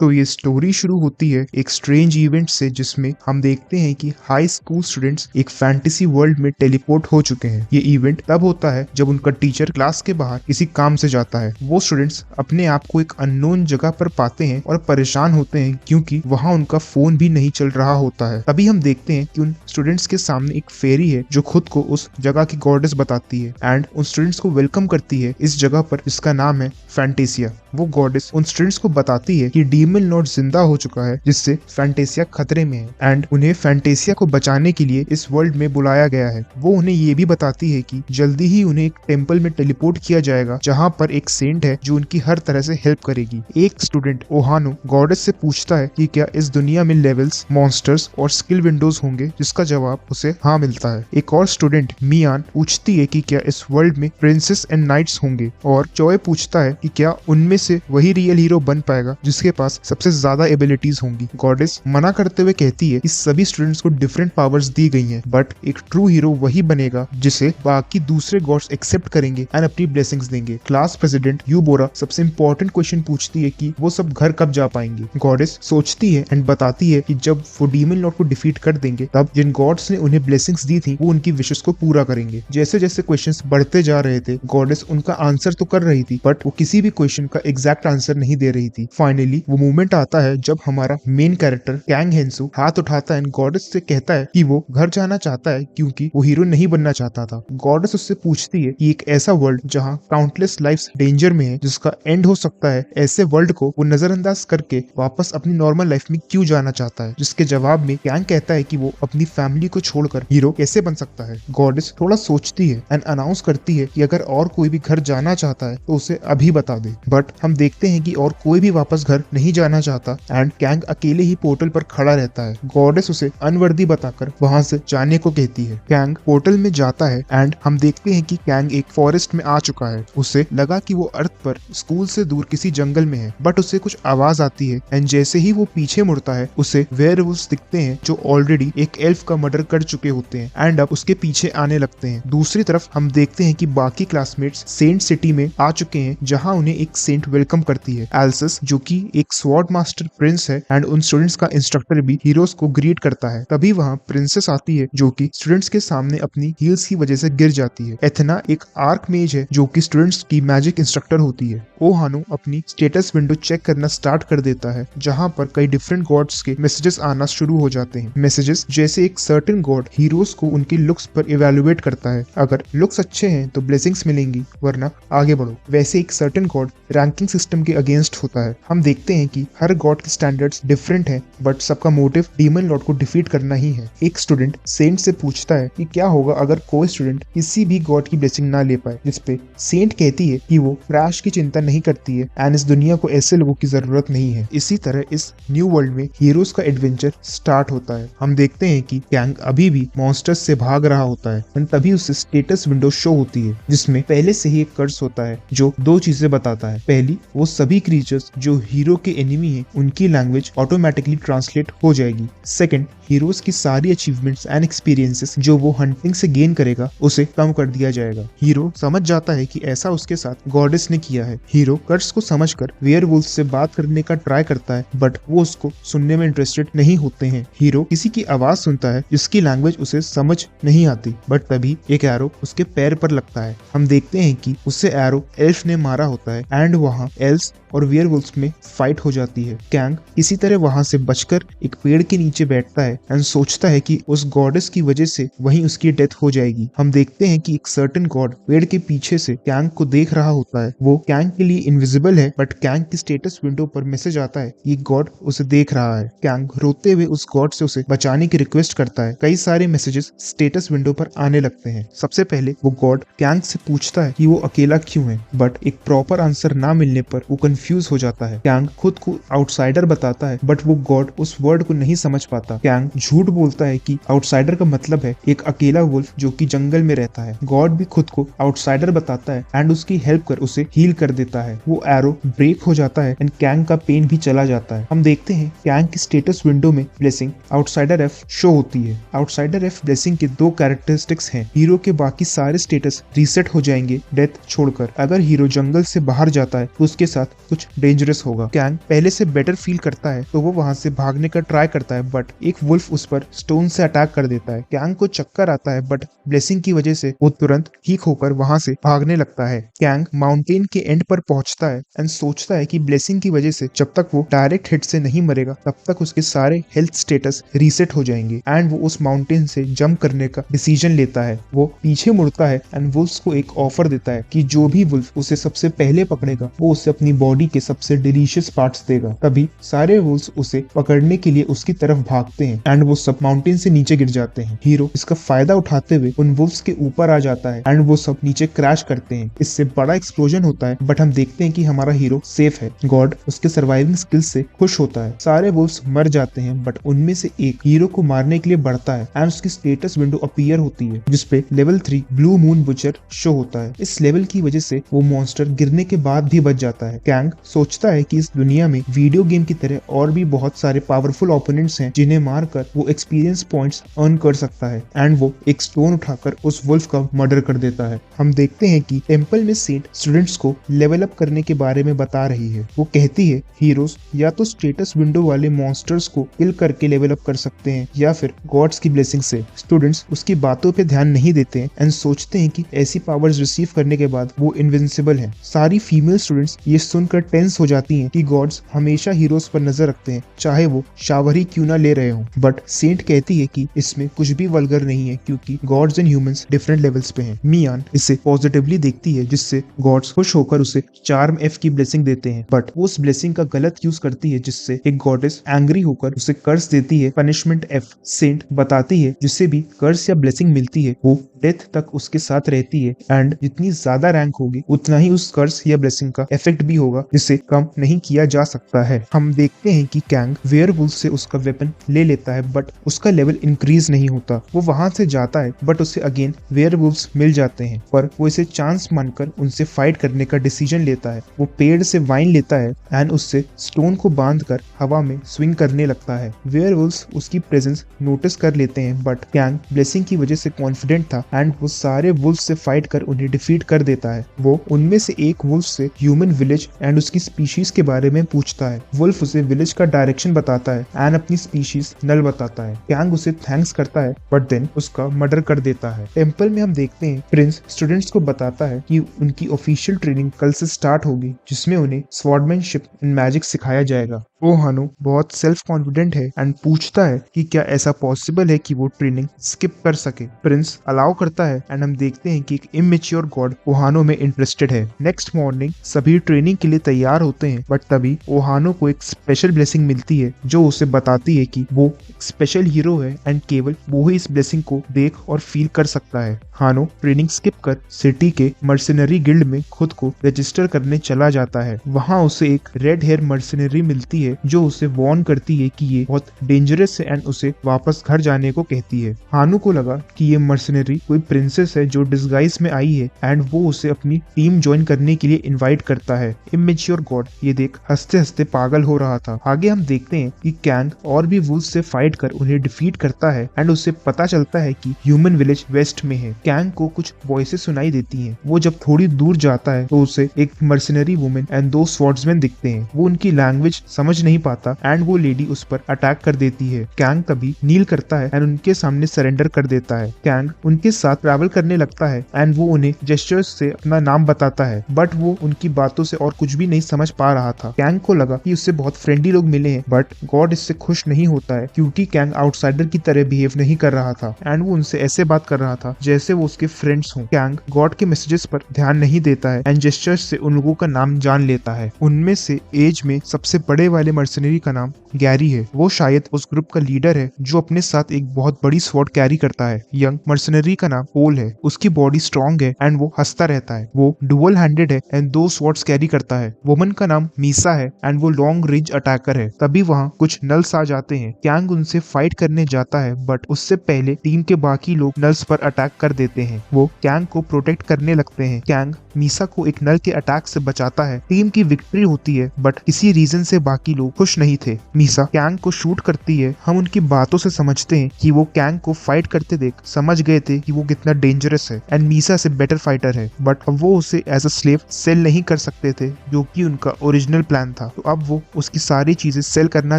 तो ये स्टोरी शुरू होती है एक स्ट्रेंज इवेंट से, जिसमें हम देखते हैं कि हाई स्कूल स्टूडेंट्स एक फैंटेसी वर्ल्ड में टेलीपोर्ट हो चुके हैं। ये इवेंट तब होता है जब उनका टीचर क्लास के बाहर किसी काम से जाता है। वो स्टूडेंट्स अपने आप को एक अननोन जगह पर पाते हैं और परेशान होते हैं क्योंकि वहाँ उनका फोन भी नहीं चल रहा होता है। तभी हम देखते हैं कि उन स्टूडेंट्स के सामने एक फेरी है जो खुद को उस जगह की गॉडेस बताती है एंड उन स्टूडेंट्स को वेलकम करती है इस जगह पर, जिसका नाम है फैंटेसिया। वो गॉडेस उन स्टूडेंट्स को बताती है कि डीमन लॉर्ड जिंदा हो चुका है, जिससे फैंटेसिया खतरे में है एंड उन्हें फैंटेसिया को बचाने के लिए इस वर्ल्ड में बुलाया गया है। वो उन्हें ये भी बताती है कि जल्दी ही उन्हें एक टेम्पल में टेलीपोर्ट किया जाएगा जहाँ पर एक सेंट है जो उनकी हर तरह से हेल्प करेगी। एक स्टूडेंट ओहानो गॉडेस से पूछता है कि क्या इस दुनिया में लेवल्स, मॉन्स्टर्स और स्किल विंडोज होंगे, जिसका जवाब उसे हाँ मिलता है। एक और स्टूडेंट मियान पूछती है कि क्या इस वर्ल्ड में प्रिंसेस एंड नाइट्स होंगे, और चॉय पूछता है कि क्या उनमें से वही रियल हीरो बन पाएगा जिसके पास सबसे ज्यादा एबिलिटीज होंगी। गॉडेस मना करते हुए कहती है कि सभी स्टूडेंट्स को डिफरेंट पावर्स दी गई हैं, बट एक ट्रू हीरो वही बनेगा जिसे बाकी दूसरे गॉड्स एक्सेप्ट करेंगे एंड अपनी ब्लेसिंग्स देंगे। क्लास प्रेसिडेंट यूबोरा सबसे इंपॉर्टेंट क्वेश्चन पूछती है कि वो सब घर कब जा पाएंगे। गॉडेस सोचती है एंड बताती है कि जब वो डीमन लॉर्ड को डिफीट कर देंगे तब जिन गॉड्स ने उन्हें ब्लेसिंग्स दी थी वो उनकी विशेस को पूरा करेंगे। जैसे जैसे क्वेश्चंस बढ़ते जा रहे थे, गॉडेस उनका आंसर तो कर रही थी बट वो किसी भी क्वेश्चन का एग्जैक्ट आंसर नहीं दे रही थी। फाइनली वो मोमेंट आता है जब हमारा मेन कैरेक्टर कैंग हेंसु हाथ उठाता है, गॉडेस से कहता है कि वो घर जाना चाहता है क्योंकि वो हीरो नहीं बनना चाहता था। गॉडेस उससे पूछती है कि एक ऐसा वर्ल्ड जहाँ काउंटलेस लाइफ्स डेंजर में है, जिसका एंड हो सकता है, ऐसे वर्ल्ड को वो नजरअंदाज करके वापस अपनी नॉर्मल लाइफ में क्यों जाना चाहता है। जिसके जवाब में कैंग कहता है कि वो अपनी फैमिली को छोड़कर हीरो कैसे बन सकता है। गॉडेस थोड़ा सोचती है एंड अनाउंस करती है कि अगर और कोई भी घर जाना चाहता है तो उसे अभी बता दे। बट हम देखते हैं कि और कोई भी वापस घर नहीं जाना चाहता एंड कैंग अकेले ही पोर्टल पर खड़ा रहता है। गॉडेस उसे अनवर्दी बताकर वहां से जाने को कहती है। कैंग पोर्टल में जाता है एंड हम देखते हैं कि कैंग एक फॉरेस्ट में आ चुका है। उसे लगा कि वो अर्थ पर स्कूल से दूर किसी जंगल में है, बट उसे कुछ आवाज आती है एंड जैसे ही वो पीछे मुड़ता है उसे वेयरवुल्व्स दिखते हैं जो ऑलरेडी एक एल्फ का मर्डर कर चुके होते हैं एंड अब उसके पीछे आने लगते हैं। दूसरी तरफ हम देखते हैं कि बाकी क्लासमेट्स सेंट सिटी में आ चुके हैं जहां उन्हें एक सेंट वेलकम करती है, एल्सस, जो कि एक स्वॉर्ड मास्टर प्रिंस है एंड उन स्टूडेंट्स का इंस्ट्रक्टर भी हीरोज को ग्रीट करता है। तभी वहां प्रिंसेस आती है जो कि स्टूडेंट्स के सामने अपनी हील्स की वजह से गिर जाती है। एथना एक आर्क मेज है जो कि स्टूडेंट्स की मैजिक इंस्ट्रक्टर होती है। ओहानो अपनी स्टेटस विंडो चेक करना स्टार्ट कर देता है जहां पर कई डिफरेंट गॉड्स के मैसेजेस आना शुरू हो जाते हैं। मैसेजेस जैसे एक सर्टेन गॉड हीरोज को उनके लुक्स पर इवैल्यूएट करता है, अगर लुक्स अच्छे हैं तो ब्लेसिंग्स मिलेंगी वरना आगे बढ़ो। वैसे एक सर्टेन गॉड रैंकिंग सिस्टम के अगेंस्ट होता है। हम देखते हैं कि हर गॉड के स्टैंडर्ड्स डिफरेंट हैं बट सबका मोटिव डीमन लॉर्ड को डिफीट करना ही है। एक स्टूडेंट सेंट से पूछता है कि क्या होगा अगर कोई स्टूडेंट किसी भी गॉड की ब्लेसिंग ना ले पाए, जिसपे सेंट कहती है कि वो क्रैश की चिंता नहीं करती है एंड इस दुनिया को ऐसे लोगों की जरूरत नहीं है। इसी तरह इस न्यू वर्ल्ड में हीरोज का एडवेंचर स्टार्ट होता है। हम देखते हैं कि कैंग अभी भी मॉन्स्टर्स से भाग रहा होता है एंड तभी उसे स्टेटस विंडो शो होती है जिसमें पहले से ही एक कर्स होता है जो दो चीजें बताता है। पहली, वो सभी क्रीचर्स जो हीरो के एनिमी है उनकी लैंग्वेज ऑटोमेटिकली ट्रांसलेट हो जाएगी। सेकंड, हीरोज की सारी अचीवमेंट्स एंड एक्सपीरियंसेस जो वो हंटिंग से गेन करेगा उसे कम कर दिया जाएगा। हीरो समझ जाता है कि ऐसा उसके साथ गॉडेस ने किया है। हीरो कर्स को समझकर वेयरवुल्फ से बात करने का ट्राई करता है बट वो उसको सुनने में इंटरेस्टेड नहीं होते हैं। हीरो किसी की आवाज सुनता है जिसकी लैंग्वेज उसे समझ नहीं आती बट तभी एक एरो उसके पैर पर लगता है। हम देखते हैं कि उससे एरो एल्फ ने मारा होता है एंड वहाँ एल्व्स और वेयरवुल्व्स में फाइट हो जाती है। कैंग इसी तरह वहां से बचकर एक पेड़ के नीचे बैठता है एंड सोचता है कि उस गॉडेस की वजह से वहीं उसकी डेथ हो जाएगी। हम देखते हैं कि एक सर्टेन गॉड पेड़ के पीछे से कैंग को देख रहा होता है। वो कैंग के लिए इनविजिबल है बट कैंग की स्टेटस विंडो पर मैसेज आता है कि गॉड उसे देख रहा है। कैंग रोते हुए उस गॉड से उसे बचाने की रिक्वेस्ट करता है। कई सारे मैसेजेस स्टेटस विंडो पर आने लगते हैं। सबसे पहले वो गॉड कैंग से पूछता है कि वो अकेला क्यों है, बट एक प्रॉपर आंसर ना मिलने पर वो कंफ्यूज हो जाता है। कैंग खुद को आउटसाइडर बताता है बट वो गॉड उस वर्ड को नहीं समझ पाता। कैंग झूठ बोलता है कि आउटसाइडर का मतलब है एक अकेला वुल्फ जो कि जंगल में रहता है। गॉड भी खुद को आउटसाइडर बताता है एंड उसकी हेल्प कर उसे हील कर देता है। वो एरो ब्रेक हो जाता है एंड कैंग का पेन भी चला जाता है। हम देखते हैं कैंग की स्टेटस विंडो में ब्लेसिंग आउटसाइडर एफ शो होती है। आउटसाइडर एफ ब्लेसिंग के दो कैरेक्टरिस्टिक्स हैं। हीरो के बाकी सारे स्टेटस रीसेट हो जाएंगे डेथ छोड़कर। अगर हीरो जंगल से बाहर जाता है तो उसके साथ कुछ डेंजरस होगा। कैंग पहले से बेटर फील करता है तो वो वहां से भागने का ट्राई करता है, बट एक वुल्फ उस पर स्टोन से अटैक कर देता है। कैंग को चक्कर आता है, बट ब्लेसिंग की वजह से वो तुरंत ठीक होकर वहां से भागने लगता है। कैंग माउंटेन के एंड पर पहुंचता है एंड सोचता है कि ब्लेसिंग की वजह से जब तक वो डायरेक्ट हिट से नहीं मरेगा तब तक उसके सारे हेल्थ स्टेटस रीसेट हो जाएंगे एंड वो उस माउंटेन से जंप करने का डिसीजन लेता है। वो पीछे मुड़ता है एंड वुल्फ को एक ऑफर देता है कि जो भी वुल्फ उसे सबसे पहले पकड़ेगा वो उसे अपनी बॉडी के सबसे डिलीशियस पार्ट्स देगा। तभी सारे वुल्फ उसे पकड़ने के लिए उसकी तरफ भागते हैं एंड वो सब माउंटेन से नीचे गिर जाते हैं। हीरो इसका फायदा उठाते हुए उन वुल्फ्स के ऊपर आ जाता है एंड वो सब नीचे क्रैश करते हैं। इससे बड़ा एक्सप्लोजन होता है, बट हम देखते हैं कि हमारा हीरो सेफ है। गॉड उसके सर्वाइविंग स्किल्स से खुश होता है। सारे वुल्फ्स मर जाते हैं, बट उनमें से एक हीरो को मारने के लिए बढ़ता है एंड उसकी स्टेटस विंडो अपीयर होती है जिसपे level 3 blue moon butcher show होता है। इस लेवल की वजह से वो मॉन्स्टर गिरने के बाद भी बच जाता है। कैंग सोचता है कि इस दुनिया में वीडियो गेम की तरह और भी बहुत सारे पावरफुल ओपोनेंट्स हैं जिन्हें मारकर वो एक्सपीरियंस पॉइंट्स अर्न कर सकता है एंड वो एक स्टोन उठाकर उस वुल्फ का मर्डर कर देता है। हम देखते हैं कि टेंपल में सेंट स्टूडेंट्स को लेवल अप करने के बारे में बता रही है। वो कहती है हीरोज या तो स्टेटस विंडो वाले मॉन्स्टर्स को किल करके लेवल अप कर सकते हैं या फिर गॉड्स की ब्लेसिंग से। स्टूडेंट्स उसकी बातों पे ध्यान नहीं देते हैं एंड सोचते हैं कि ऐसी पावर्स रिसीव करने के बाद वो इनविंसिबल हैं। सारी फीमेल स्टूडेंट्स ये सुनकर टेंस हो जाती हैं कि गॉड्स हमेशा हीरोज पर नजर रखते हैं चाहे वो शावर ही क्यों ना ले रहे हो। बट सेंट कहती है कि इसमें कुछ भी वल्गर नहीं है क्योंकि gods and humans different levels पे हैं। मियान इसे पॉजिटिवली देखती है जिससे गॉड्स खुश होकर उसे चार्म एफ की ब्लेसिंग देते हैं, बट वो उस ब्लेसिंग का गलत यूज करती है जिससे एक गॉडेस एंग्री होकर उसे कर्स देती है, पनिशमेंट एफ। सेंट बताती है जिससे भी कर्स या ब्लेसिंग मिलती है वो डेथ तक उसके साथ रहती है एंड जितनी ज्यादा रैंक होगी उतना ही उस कर्स या ब्लेसिंग का इफेक्ट भी होगा जिसे कम नहीं किया जा सकता है। हम देखते हैं कि कैंग वेयरवुल्फ से उसका वेपन ले लेता है, बट उसका लेवल इंक्रीज नहीं होता। वो वहां से जाता है बट उसे अगेन वेयरवुल्फ्स मिल जाते हैं, पर वो इसे चांस मानकर उनसे फाइट करने का डिसीजन लेता है। वो पेड़ से वाइन लेता है एंड उससे स्टोन को बांधकर हवा में स्विंग करने लगता है। वेयरवुल्फ्स उसकी प्रेजेंस नोटिस कर लेते हैं, बट कैंग ब्लेसिंग की वजह से कॉन्फिडेंट था एंड वो सारे वुल्फ से फाइट कर उन्हें डिफीट कर देता है। वो उनमें से एक वुल्फ से ह्यूमन विलेज एंड उसकी स्पीशीज के बारे में पूछता है। वुल्फ उसे विलेज का डायरेक्शन बताता है एंड अपनी स्पीशीज नल बताता है। कैंग उसे थैंक्स करता है बट देन उसका मर्डर कर देता है। टेंपल में हम देखते हैं प्रिंस स्टूडेंट्स को बताता है कि उनकी ऑफिशियल ट्रेनिंग कल से स्टार्ट होगी जिसमें उन्हें स्वॉर्डमैनशिप एंड मैजिक सिखाया जाएगा। ओहानो बहुत सेल्फ कॉन्फिडेंट है एंड पूछता है कि क्या ऐसा पॉसिबल है कि वो ट्रेनिंग स्किप कर सके। प्रिंस अलाउ करता है एंड हम देखते हैं कि एक इमेच्योर गॉड ओहानो में इंटरेस्टेड है। नेक्स्ट मॉर्निंग सभी ट्रेनिंग के लिए तैयार होते हैं, बट तभी ओहानो को एक स्पेशल ब्लेसिंग मिलती है जो उसे बताती है कि वो स्पेशल हीरो है एंड केवल वो ही इस ब्लेसिंग को देख और फील कर सकता है। हानो ट्रेनिंग स्किप कर सिटी के मर्सिनरी गिल्ड में खुद को रजिस्टर करने चला जाता है। वहाँ उसे एक रेड हेयर मर्सिनरी मिलती है जो उसे वार्न करती है कि ये बहुत डेंजरस है एंड उसे वापस घर जाने को कहती है। हानू को लगा कि ये मर्सिनरी कोई प्रिंसेस है जो डिस्गाइज में आई है एंड वो उसे अपनी टीम ज्वाइन करने के लिए इनवाइट करता है। इमेच्योर गॉड ये देख हंसते हंसते पागल हो रहा था। आगे हम देखते हैं कि कैंग और भी वुल्फ से फाइट कर उन्हें डिफीट करता है एंड उसे पता चलता है कि ह्यूमन विलेज वेस्ट में है। कैंग को कुछ वॉइसेस सुनाई देती हैं। वो जब थोड़ी दूर जाता है तो उसे एक मर्सिनरी वुमेन एंड 2 स्वॉर्ड्समैन दिखते हैं। वो उनकी लैंग्वेज समझ नहीं पाता एंड वो लेडी उस पर अटैक कर देती है। कैंग तभी नील करता है एंड उनके सामने सरेंडर कर देता है। कैंग उनके साथ ट्रैवल करने लगता है एंड वो उन्हें जेस्चर्स से अपना नाम बताता है, बट वो उनकी बातों से और कुछ भी नहीं समझ पा रहा था। कैंग को लगा कि उससे बहुत फ्रेंडली लोग मिले हैं, बट गॉड इससे खुश नहीं होता है क्योंकि कैंग आउटसाइडर की तरह बिहेव नहीं कर रहा था एंड वो उनसे ऐसे बात कर रहा था जैसे वो उसके फ्रेंड्स हों। कैंग गॉड के मैसेजेस पर ध्यान नहीं देता है एंड जेस्चर्स से उन लोगों का नाम जान लेता है। उनमें से एज में सबसे बड़े वाले मर्सिनरी का नाम गैरी है। वो शायद उस ग्रुप का लीडर है जो अपने साथ एक बहुत बड़ी स्वॉर्ड कैरी करता है। यंग मर्सिनरी का नाम पोल है। उसकी बॉडी स्ट्रॉन्ग है एंड वो हंसता रहता है। वो डुअल हैंडेड है एंड 2 स्वॉर्ड्स कैरी करता है। वुमन का नाम मीसा है एंड वो लॉन्ग रेंज अटैकर है। तभी वहाँ कुछ नल्स आ जाते हैं। कैंग उनसे फाइट करने जाता है, बट उससे पहले टीम के बाकी लोग नल्स पर अटैक कर देते हैं। वो कैंग को प्रोटेक्ट करने लगते हैं। कैंग मीसा को एक नल के अटैक से बचाता है। टीम की विक्ट्री होती है, बट किसी रीजन से बाकी लोग खुश नहीं थे। मीसा कैंग को शूट करती है। हम उनकी बातों से समझते हैं कि वो कैंग को फाइट करते देख समझ गए थे कि वो कितना डेंजरस है एंड मीसा से बेटर फाइटर है, बट अब वो उसे एज अ स्लेव सेल नहीं कर सकते थे, जो कि उनका ओरिजिनल प्लान था। तो अब वो उसकी सारी चीजें सेल करना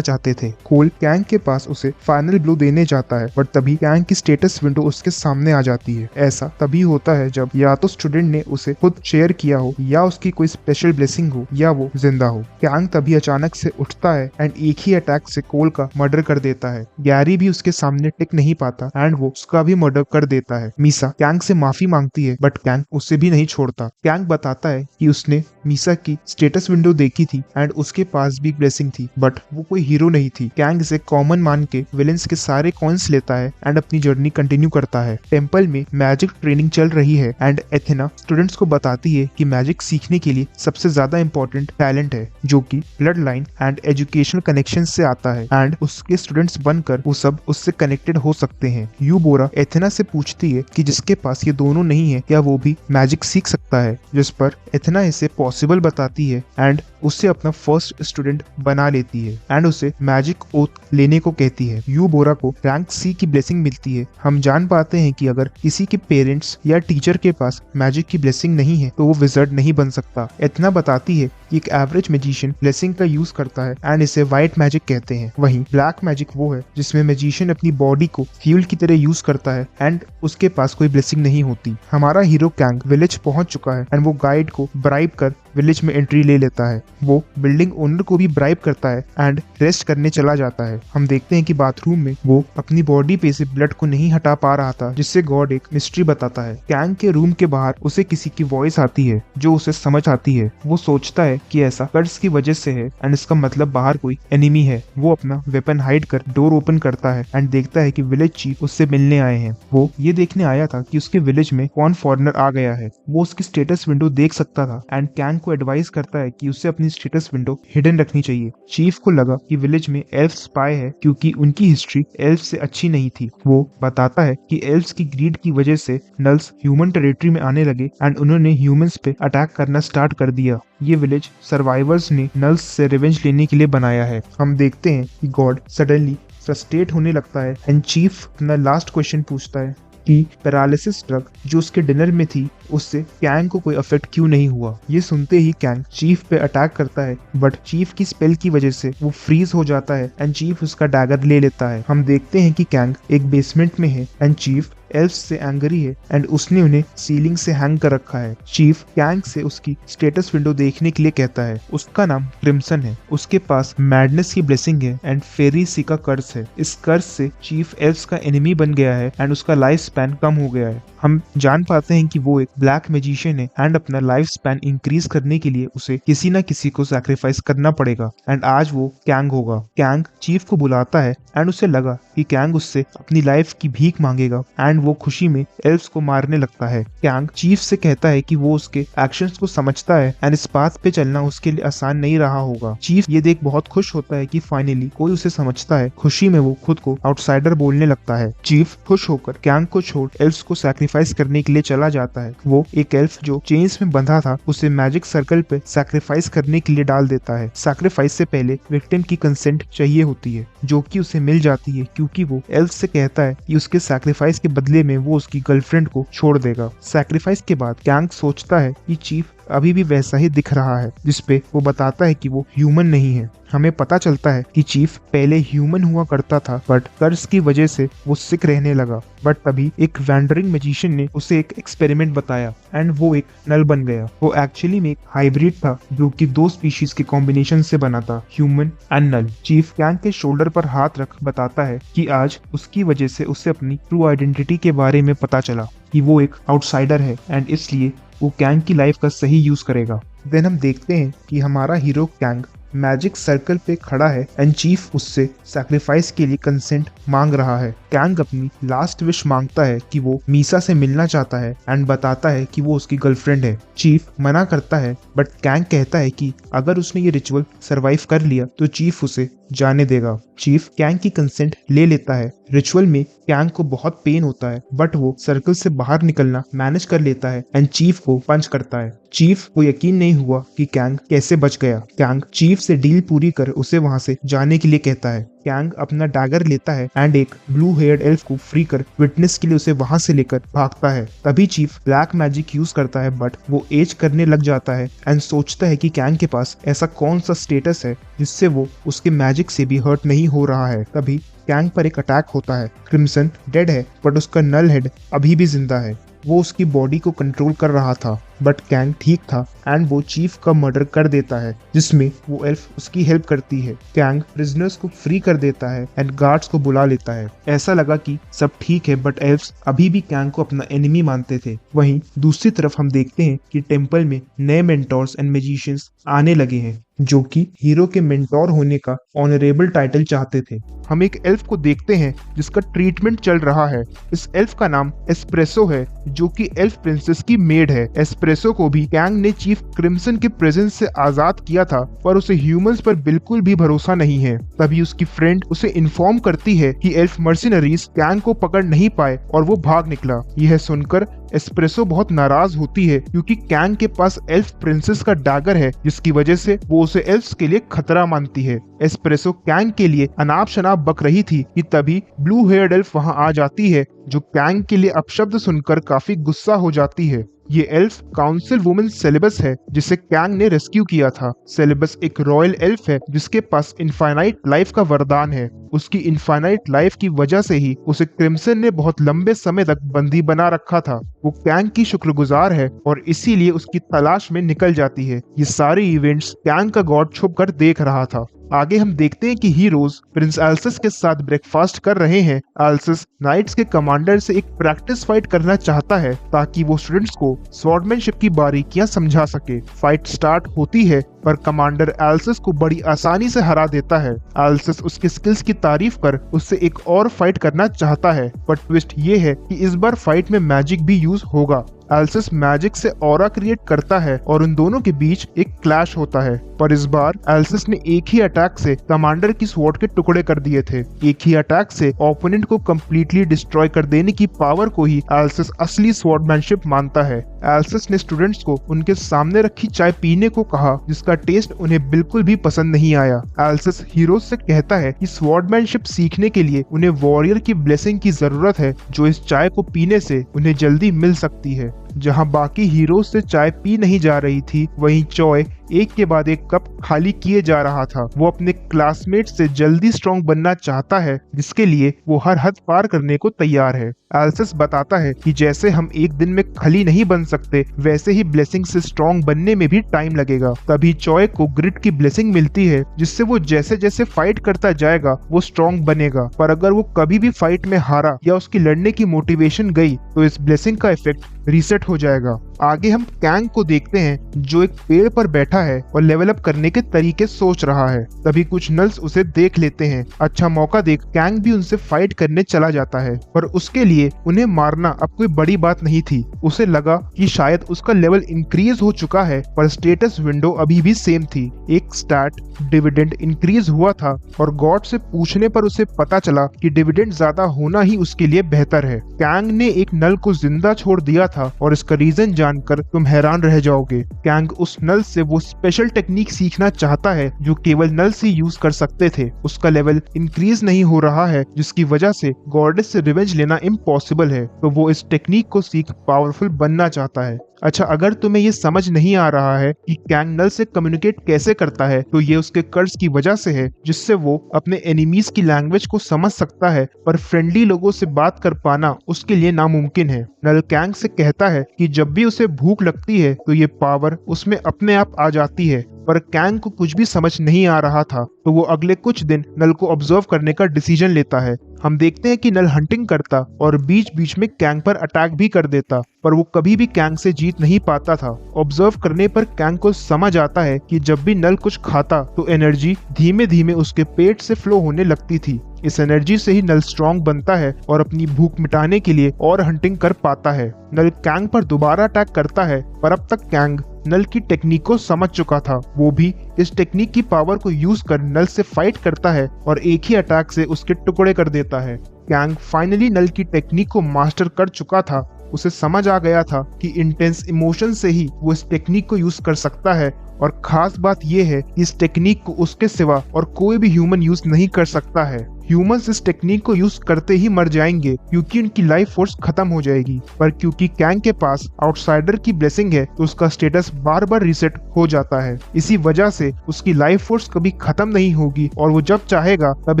चाहते थे। कोल कैंग के पास उसे फाइनल ब्लो देने जाता है, बट तभी कैंग की स्टेटस विंडो उसके सामने आ जाती है। ऐसा तभी होता है जब या तो स्टूडेंट ने उसे खुद शेयर किया हो, या उसकी कोई स्पेशल ब्लेसिंग हो, या वो जिंदा हो। कैंग तभी अचानक से उठता है एंड एक ही अटैक से कोल का मर्डर कर देता है। गैरी भी उसके सामने टिक नहीं पाता एंड वो उसका भी मर्डर कर देता है। मीसा कैंग से माफी मांगती है, बट कैंग उसे भी नहीं छोड़ता। कैंग बताता है कि उसने मीसा की स्टेटस विंडो देखी थी एंड उसके पास भी ब्लेसिंग थी, बट वो कोई हीरो नहीं थी। कैंग इसे कॉमन मान के विलेंस के सारे कॉइंस लेता है एंड अपनी जर्नी कंटिन्यू करता है। टेंपल में मैजिक ट्रेनिंग चल रही है एंड एथेना स्टूडेंट्स को बताती है कि मैजिक सीखने के लिए सबसे ज्यादा इंपॉर्टेंट टैलेंट है, जो कि blood line and educational connection से आता है एंड उसके स्टूडेंट्स बनकर वो सब उससे कनेक्टेड हो सकते हैं। यूबोरा एथेना से पूछती है कि जिसके पास ये दोनों नहीं है, क्या वो भी मैजिक सीख सकता है, जिस पर एथेना इसे पॉसिबल बताती है एंड उससे अपना फर्स्ट स्टूडेंट बना लेती है एंड उसे मैजिक ओथ लेने को कहती है। यूबोरा को रैंक सी की ब्लेसिंग मिलती है। हम जान पाते हैं कि अगर किसी के पेरेंट्स या टीचर के पास मैजिक की ब्लेसिंग नहीं है तो वो विजर्ड नहीं बन सकता। एथना बताती है कि एक एवरेज मैजिशियन ब्लेसिंग का यूज करता है एंड इसे व्हाइट मैजिक कहते हैं। वहीं ब्लैक मैजिक वो है जिसमें मैजिशियन अपनी बॉडी को फ्यूल की तरह यूज करता है एंड उसके पास कोई ब्लेसिंग नहीं होती। हमारा हीरो कैंग विलेज पहुंच चुका है एंड वो गाइड को ब्राइब कर विलेज में एंट्री ले लेता है। वो बिल्डिंग ओनर को भी ब्राइब करता है एंड रेस्ट करने चला जाता है। हम देखते हैं कि बाथरूम में वो अपनी बॉडी पे से ब्लड को नहीं हटा पा रहा था, जिससे गॉड एक मिस्ट्री बताता है। कैंग के रूम के बाहर उसे किसी की वॉइस आती है जो उसे समझ आती है। वो सोचता है कि ऐसा कर्ज की वजह से है एंड इसका मतलब बाहर कोई एनिमी है। वो अपना वेपन हाइड कर डोर ओपन करता है एंड देखता है कि विलेज चीफ उससे मिलने आए हैं। वो ये देखने आया था कि उसके विलेज में कौन फॉरेनर आ गया है। वो उसकी स्टेटस विंडो देख सकता था एंड कैंग को एडवाइस करता है कि उसे अपनी स्टेटस विंडो हिडन रखनी चाहिए। चीफ को लगा कि विलेज में एल्फ स्पाई है क्योंकि उनकी हिस्ट्री एल्फ से अच्छी नहीं थी। वो बताता है कि एल्फ्स की ग्रीड की वजह से नल्स ह्यूमन टेरिटरी में आने लगे एंड उन्होंने ह्यूमंस पे अटैक करना स्टार्ट कर दिया। ये विलेज सर्वाइवर्स ने नल्स से रिवेंज लेने के लिए बनाया है। हम देखते हैं कि गॉड सडनली फ्रस्ट्रेट होने लगता है एंड चीफ अपना लास्ट क्वेश्चन पूछता है कि पैरालिसिस ड्रग जो उसके डिनर में थी उससे कैंग को कोई अफेक्ट क्यों नहीं हुआ। ये सुनते ही कैंग चीफ पे अटैक करता है, बट चीफ की स्पेल की वजह से वो फ्रीज हो जाता है एंड चीफ उसका डैगर ले लेता है। हम देखते हैं कि कैंग एक बेसमेंट में है एंड चीफ एल्फ्स से एंग्री है एंड उसने उन्हें सीलिंग से हैंग कर रखा है। चीफ कैंग से उसकी स्टेटस विंडो देखने के लिए कहता है। उसका नाम क्रिम्सन है। उसके पास मैडनेस की ब्लेसिंग है एंड फेरी सी का कर्ज है। इस कर्ज से चीफ एल्फ्स का एनिमी बन गया है एंड उसका लाइफ स्पैन कम हो गया है। हम जान पाते हैं कि वो एक ब्लैक मैजिशियन है एंड अपना लाइफ स्पैन इंक्रीज करने के लिए उसे किसी न किसी को सैक्रिफाइस करना पड़ेगा एंड आज वो कैंग होगा। कैंग चीफ को बुलाता है एंड उसे लगा कि कैंग उससे अपनी लाइफ की भीख मांगेगा एंड वो खुशी में एल्फ्स को मारने लगता है। कैंग चीफ से कहता है कि वो उसके एक्शंस को समझता है एंड इस पाथ पे चलना उसके लिए आसान नहीं रहा होगा। चीफ ये देख बहुत खुश होता है कि फाइनली कोई उसे समझता है। खुशी में वो खुद को आउटसाइडर बोलने लगता है। चीफ खुश होकर कैंग को छोड़ एल्फ्स को सैक्रिफाइस करने के लिए चला जाता है। वो एक एल्फ जो चेन्स में बंधा था उसे मैजिक सर्कल पे सैक्रिफाइस करने के लिए डाल देता है। सैक्रिफाइस से पहले विक्टिम की कंसेंट चाहिए होती है, जो कि उसे मिल जाती है क्योंकि वो एल्फ से कहता है कि उसके सैक्रिफाइस के बदले में वो उसकी गर्लफ्रेंड को छोड़ देगा। सैक्रिफाइस के बाद कैंग सोचता है कि चीफ अभी भी वैसा ही दिख रहा है, जिसपे वो बताता है कि वो ह्यूमन नहीं है। हमें पता चलता है कि चीफ पहले ह्यूमन हुआ करता था, बट कर्ज की वजह से वो सिक रहने लगा। बट तभी एक वैंडरिंग मैजिशियन ने उसे एक एक्सपेरिमेंट बताया एंड वो एक नल बन गया। वो एक्चुअली में एक हाइब्रिड था जो कि दो स्पीशीज के कॉम्बिनेशन से बना था, human and null. Chief Kang के शोल्डर पर हाथ रख बताता है कि आज उसकी वजह से उसे अपनी ट्रू आइडेंटिटी के बारे में पता चला कि वो एक आउटसाइडर है एंड इसलिए वो कैंग की लाइफ का सही यूज करेगा। देन हम देखते हैं कि हमारा हीरो कैंग मैजिक सर्कल पे खड़ा है एंड चीफ उससे सैक्रिफाइस के लिए कंसेंट मांग रहा है। कैंग अपनी लास्ट विश मांगता है कि वो मीसा से मिलना चाहता है एंड बताता है कि वो उसकी गर्लफ्रेंड है। चीफ मना करता है, बट कैंग कहता है कि अगर उसने ये रिचुअल सरवाइव कर लिया तो चीफ उसे जाने देगा। चीफ कैंग की कंसेंट ले लेता है। रिचुअल में कैंग को बहुत पेन होता है बट वो सर्कल से बाहर निकलना मैनेज कर लेता है एंड चीफ को पंच करता है। चीफ को यकीन नहीं हुआ कि कैंग कैसे बच गया। कैंग चीफ से डील पूरी कर उसे वहां से जाने के लिए कहता है। कैंग अपना डैगर लेता है एंड एक ब्लू हेयर्ड एल्फ को फ्री कर विटनेस के लिए उसे वहां से लेकर भागता है। तभी चीफ ब्लैक मैजिक यूज करता है बट वो एज करने लग जाता है एंड सोचता है कि कैंग के पास ऐसा कौन सा स्टेटस है जिससे वो उसके मैजिक से भी हर्ट नहीं हो रहा है। तभी कैंग पर एक अटैक होता है। क्रिम्सन डेड है बट उसका नल हेड अभी भी जिंदा है। वो उसकी बॉडी को कंट्रोल कर रहा था बट कैंग ठीक था एंड वो चीफ का मर्डर कर देता है जिसमें वो एल्फ उसकी हेल्प करती है। कैंग प्रिजनर्स को फ्री कर देता है एंड गार्ड्स को बुला लेता है। ऐसा लगा कि सब ठीक है बट एल्फ्स अभी भी कैंग को अपना एनिमी मानते थे। वहीं दूसरी तरफ हम देखते हैं कि टेम्पल में नए मेंटोर्स एंड मैजिशियंस आने लगे हैं जो कि हीरो के मेंटोर होने का ऑनरेबल टाइटल चाहते थे। हम एक एल्फ को देखते हैं जिसका ट्रीटमेंट चल रहा है। इस एल्फ का नाम एस्प्रेसो है जो कि एल्फ प्रिंसेस की मेड है। एस्प्रेसो को भी कैंग ने चीफ क्रिम्सन के प्रेजेंस से आजाद किया था पर उसे ह्यूमंस पर बिल्कुल भी भरोसा नहीं है। तभी उसकी फ्रेंड उसे इन्फॉर्म करती है कि एल्फ मर्सिनरीज कैंग को पकड़ नहीं पाए और वो भाग निकला। यह सुनकर एस्प्रेसो बहुत नाराज होती है क्योंकि कैंग के पास एल्फ प्रिंसेस का डैगर है जिसकी वजह से वो उसे एल्फ्स के लिए खतरा मानती है। एस्प्रेसो कैंग के लिए अनाप शनाप बक रही थी कि तभी ब्लू हेयर्ड एल्फ वहां आ जाती है जो कैंग के लिए अपशब्द सुनकर काफी गुस्सा हो जाती है। ये एल्फ काउंसिल वुमेन सेलेबस है जिसे कैंग ने रेस्क्यू किया था। सेलेबस एक रॉयल एल्फ है जिसके पास इनफाइनाइट लाइफ का वरदान है। उसकी इनफाइनाइट लाइफ की वजह से ही उसे क्रिम्सन ने बहुत लंबे समय तक बंदी बना रखा था। वो कैंग की शुक्रगुजार है और इसीलिए उसकी तलाश में निकल जाती है। ये सारे इवेंट्स कैंग का गॉड छुप कर देख रहा था। आगे हम देखते हैं कि हीरोज प्रिंस एल्सस के साथ ब्रेकफास्ट कर रहे हैं। एल्सस नाइट्स के कमांडर से एक प्रैक्टिस फाइट करना चाहता है ताकि वो स्टूडेंट्स को स्वॉर्डमैनशिप की बारीकियां समझा सके। फाइट स्टार्ट होती है पर कमांडर एल्सस को बड़ी आसानी से हरा देता है। एल्सस उसके स्किल्स की तारीफ कर उससे एक और फाइट करना चाहता है पर ट्विस्ट ये है कि इस बार फाइट में मैजिक भी यूज होगा। एल्सस मैजिक से ऑरा क्रिएट करता है और उन दोनों के बीच एक क्लैश होता है पर इस बार एल्सस ने एक ही अटैक से कमांडर की स्वॉर्ड के टुकड़े कर दिए थे। एक ही अटैक से ओपोनेंट को कंप्लीटली डिस्ट्रॉय कर देने की पावर को ही एल्सस असली स्वॉर्डमैनशिप मानता है। एल्सस ने स्टूडेंट्स को उनके सामने रखी चाय पीने को कहा जिसका टेस्ट उन्हें बिल्कुल भी पसंद नहीं आया। एल्सस हीरोज से कहता है कि स्वॉर्डमैनशिप सीखने के लिए उन्हें वॉरियर की ब्लेसिंग की जरूरत है जो इस चाय को पीने से उन्हें जल्दी मिल सकती है। जहां बाकी हीरोज से चाय पी नहीं जा रही थी वहीं चॉय एक के बाद एक कप खाली किए जा रहा था। वो अपने क्लासमेट से जल्दी स्ट्रॉन्ग बनना चाहता है जिसके लिए वो हर हद पार करने को तैयार है। एल्सस बताता है कि जैसे हम एक दिन में खली नहीं बन सकते वैसे ही ब्लेसिंग से स्ट्रॉन्ग बनने में भी टाइम लगेगा। तभी चॉय को ग्रिड की ब्लेसिंग मिलती है जिससे वो जैसे जैसे फाइट करता जाएगा वो स्ट्रॉन्ग बनेगा। पर अगर वो कभी भी फाइट में हारा या उसकी लड़ने की मोटिवेशन गई तो इस ब्लेसिंग का इफेक्ट रीसेट हो जाएगा। आगे हम कैंग को देखते हैं जो एक पेड़ पर बैठा है और लेवल अप करने के तरीके सोच रहा है। तभी कुछ नल्स उसे देख लेते हैं। अच्छा मौका देख कैंग भी उनसे फाइट करने चला जाता है पर उसके लिए उन्हें मारना अब कोई बड़ी बात नहीं थी। उसे लगा कि शायद उसका लेवल इंक्रीज हो चुका है पर स्टेटस विंडो अभी भी सेम थी। एक स्टैट डिविडेंड इंक्रीज हुआ था और गॉड से पूछने पर उसे पता चला कि डिविडेंड ज्यादा होना ही उसके लिए बेहतर है। कैंग ने एक नल को जिंदा छोड़ दिया था और इसका रीजन जानकर तुम हैरान रह जाओगे। कैंग उस नल से वो स्पेशल टेक्निक सीखना चाहता है जो केवल नल से यूज कर सकते थे। उसका लेवल इंक्रीज नहीं हो रहा है जिसकी वजह से गॉडेस से रिवेंज लेना इम्पॉसिबल है तो वो इस टेक्निक को सीख पावरफुल बनना चाहता है। अच्छा अगर तुम्हें ये समझ नहीं आ रहा है कि कैंग नल से कम्युनिकेट कैसे करता है तो ये उसके कर्ज की वजह से है जिससे वो अपने एनिमीज की लैंग्वेज को समझ सकता है पर फ्रेंडली लोगों से बात कर पाना उसके लिए नामुमकिन है। नल कैंग से कहता है कि जब भी उसे भूख लगती है तो ये पावर उसमें अपने आप आ जाती है पर कैंग को कुछ भी समझ नहीं आ रहा था तो वो अगले कुछ दिन नल को ऑब्जर्व करने का डिसीजन लेता है। हम देखते हैं कि नल हंटिंग करता और बीच बीच में कैंग पर अटैक भी कर देता पर वो कभी भी कैंग से जीत नहीं पाता था। ऑब्जर्व करने पर कैंग को समझ आता है कि जब भी नल कुछ खाता तो एनर्जी धीमे धीमे उसके पेट से फ्लो होने लगती थी। इस एनर्जी से ही नल स्ट्रॉन्ग बनता है और अपनी भूख मिटाने के लिए और हंटिंग कर पाता है। नल कैंग पर दोबारा अटैक करता है पर अब तक कैंग नल की टेक्निक को समझ चुका था। वो भी इस टेक्निक की पावर को यूज कर नल से फाइट करता है और एक ही अटैक से उसके टुकड़े कर देता है। कैंग फाइनली नल की टेक्निक को मास्टर कर चुका था। उसे समझ आ गया था कि इंटेंस इमोशन से ही वो इस टेक्निक को यूज कर सकता है, और खास बात यह है कि इस टेक्निक को उसके सिवा और कोई भी ह्यूमन यूज नहीं कर सकता है। ह्यूमंस इस टेक्निक को यूज करते ही मर जाएंगे क्योंकि उनकी लाइफ फोर्स खत्म हो जाएगी, पर क्योंकि कैंग के पास आउटसाइडर की ब्लेसिंग है तो उसका स्टेटस बार बार रीसेट हो जाता है। इसी वजह से उसकी लाइफ फोर्स कभी खत्म नहीं होगी और वो जब चाहेगा तब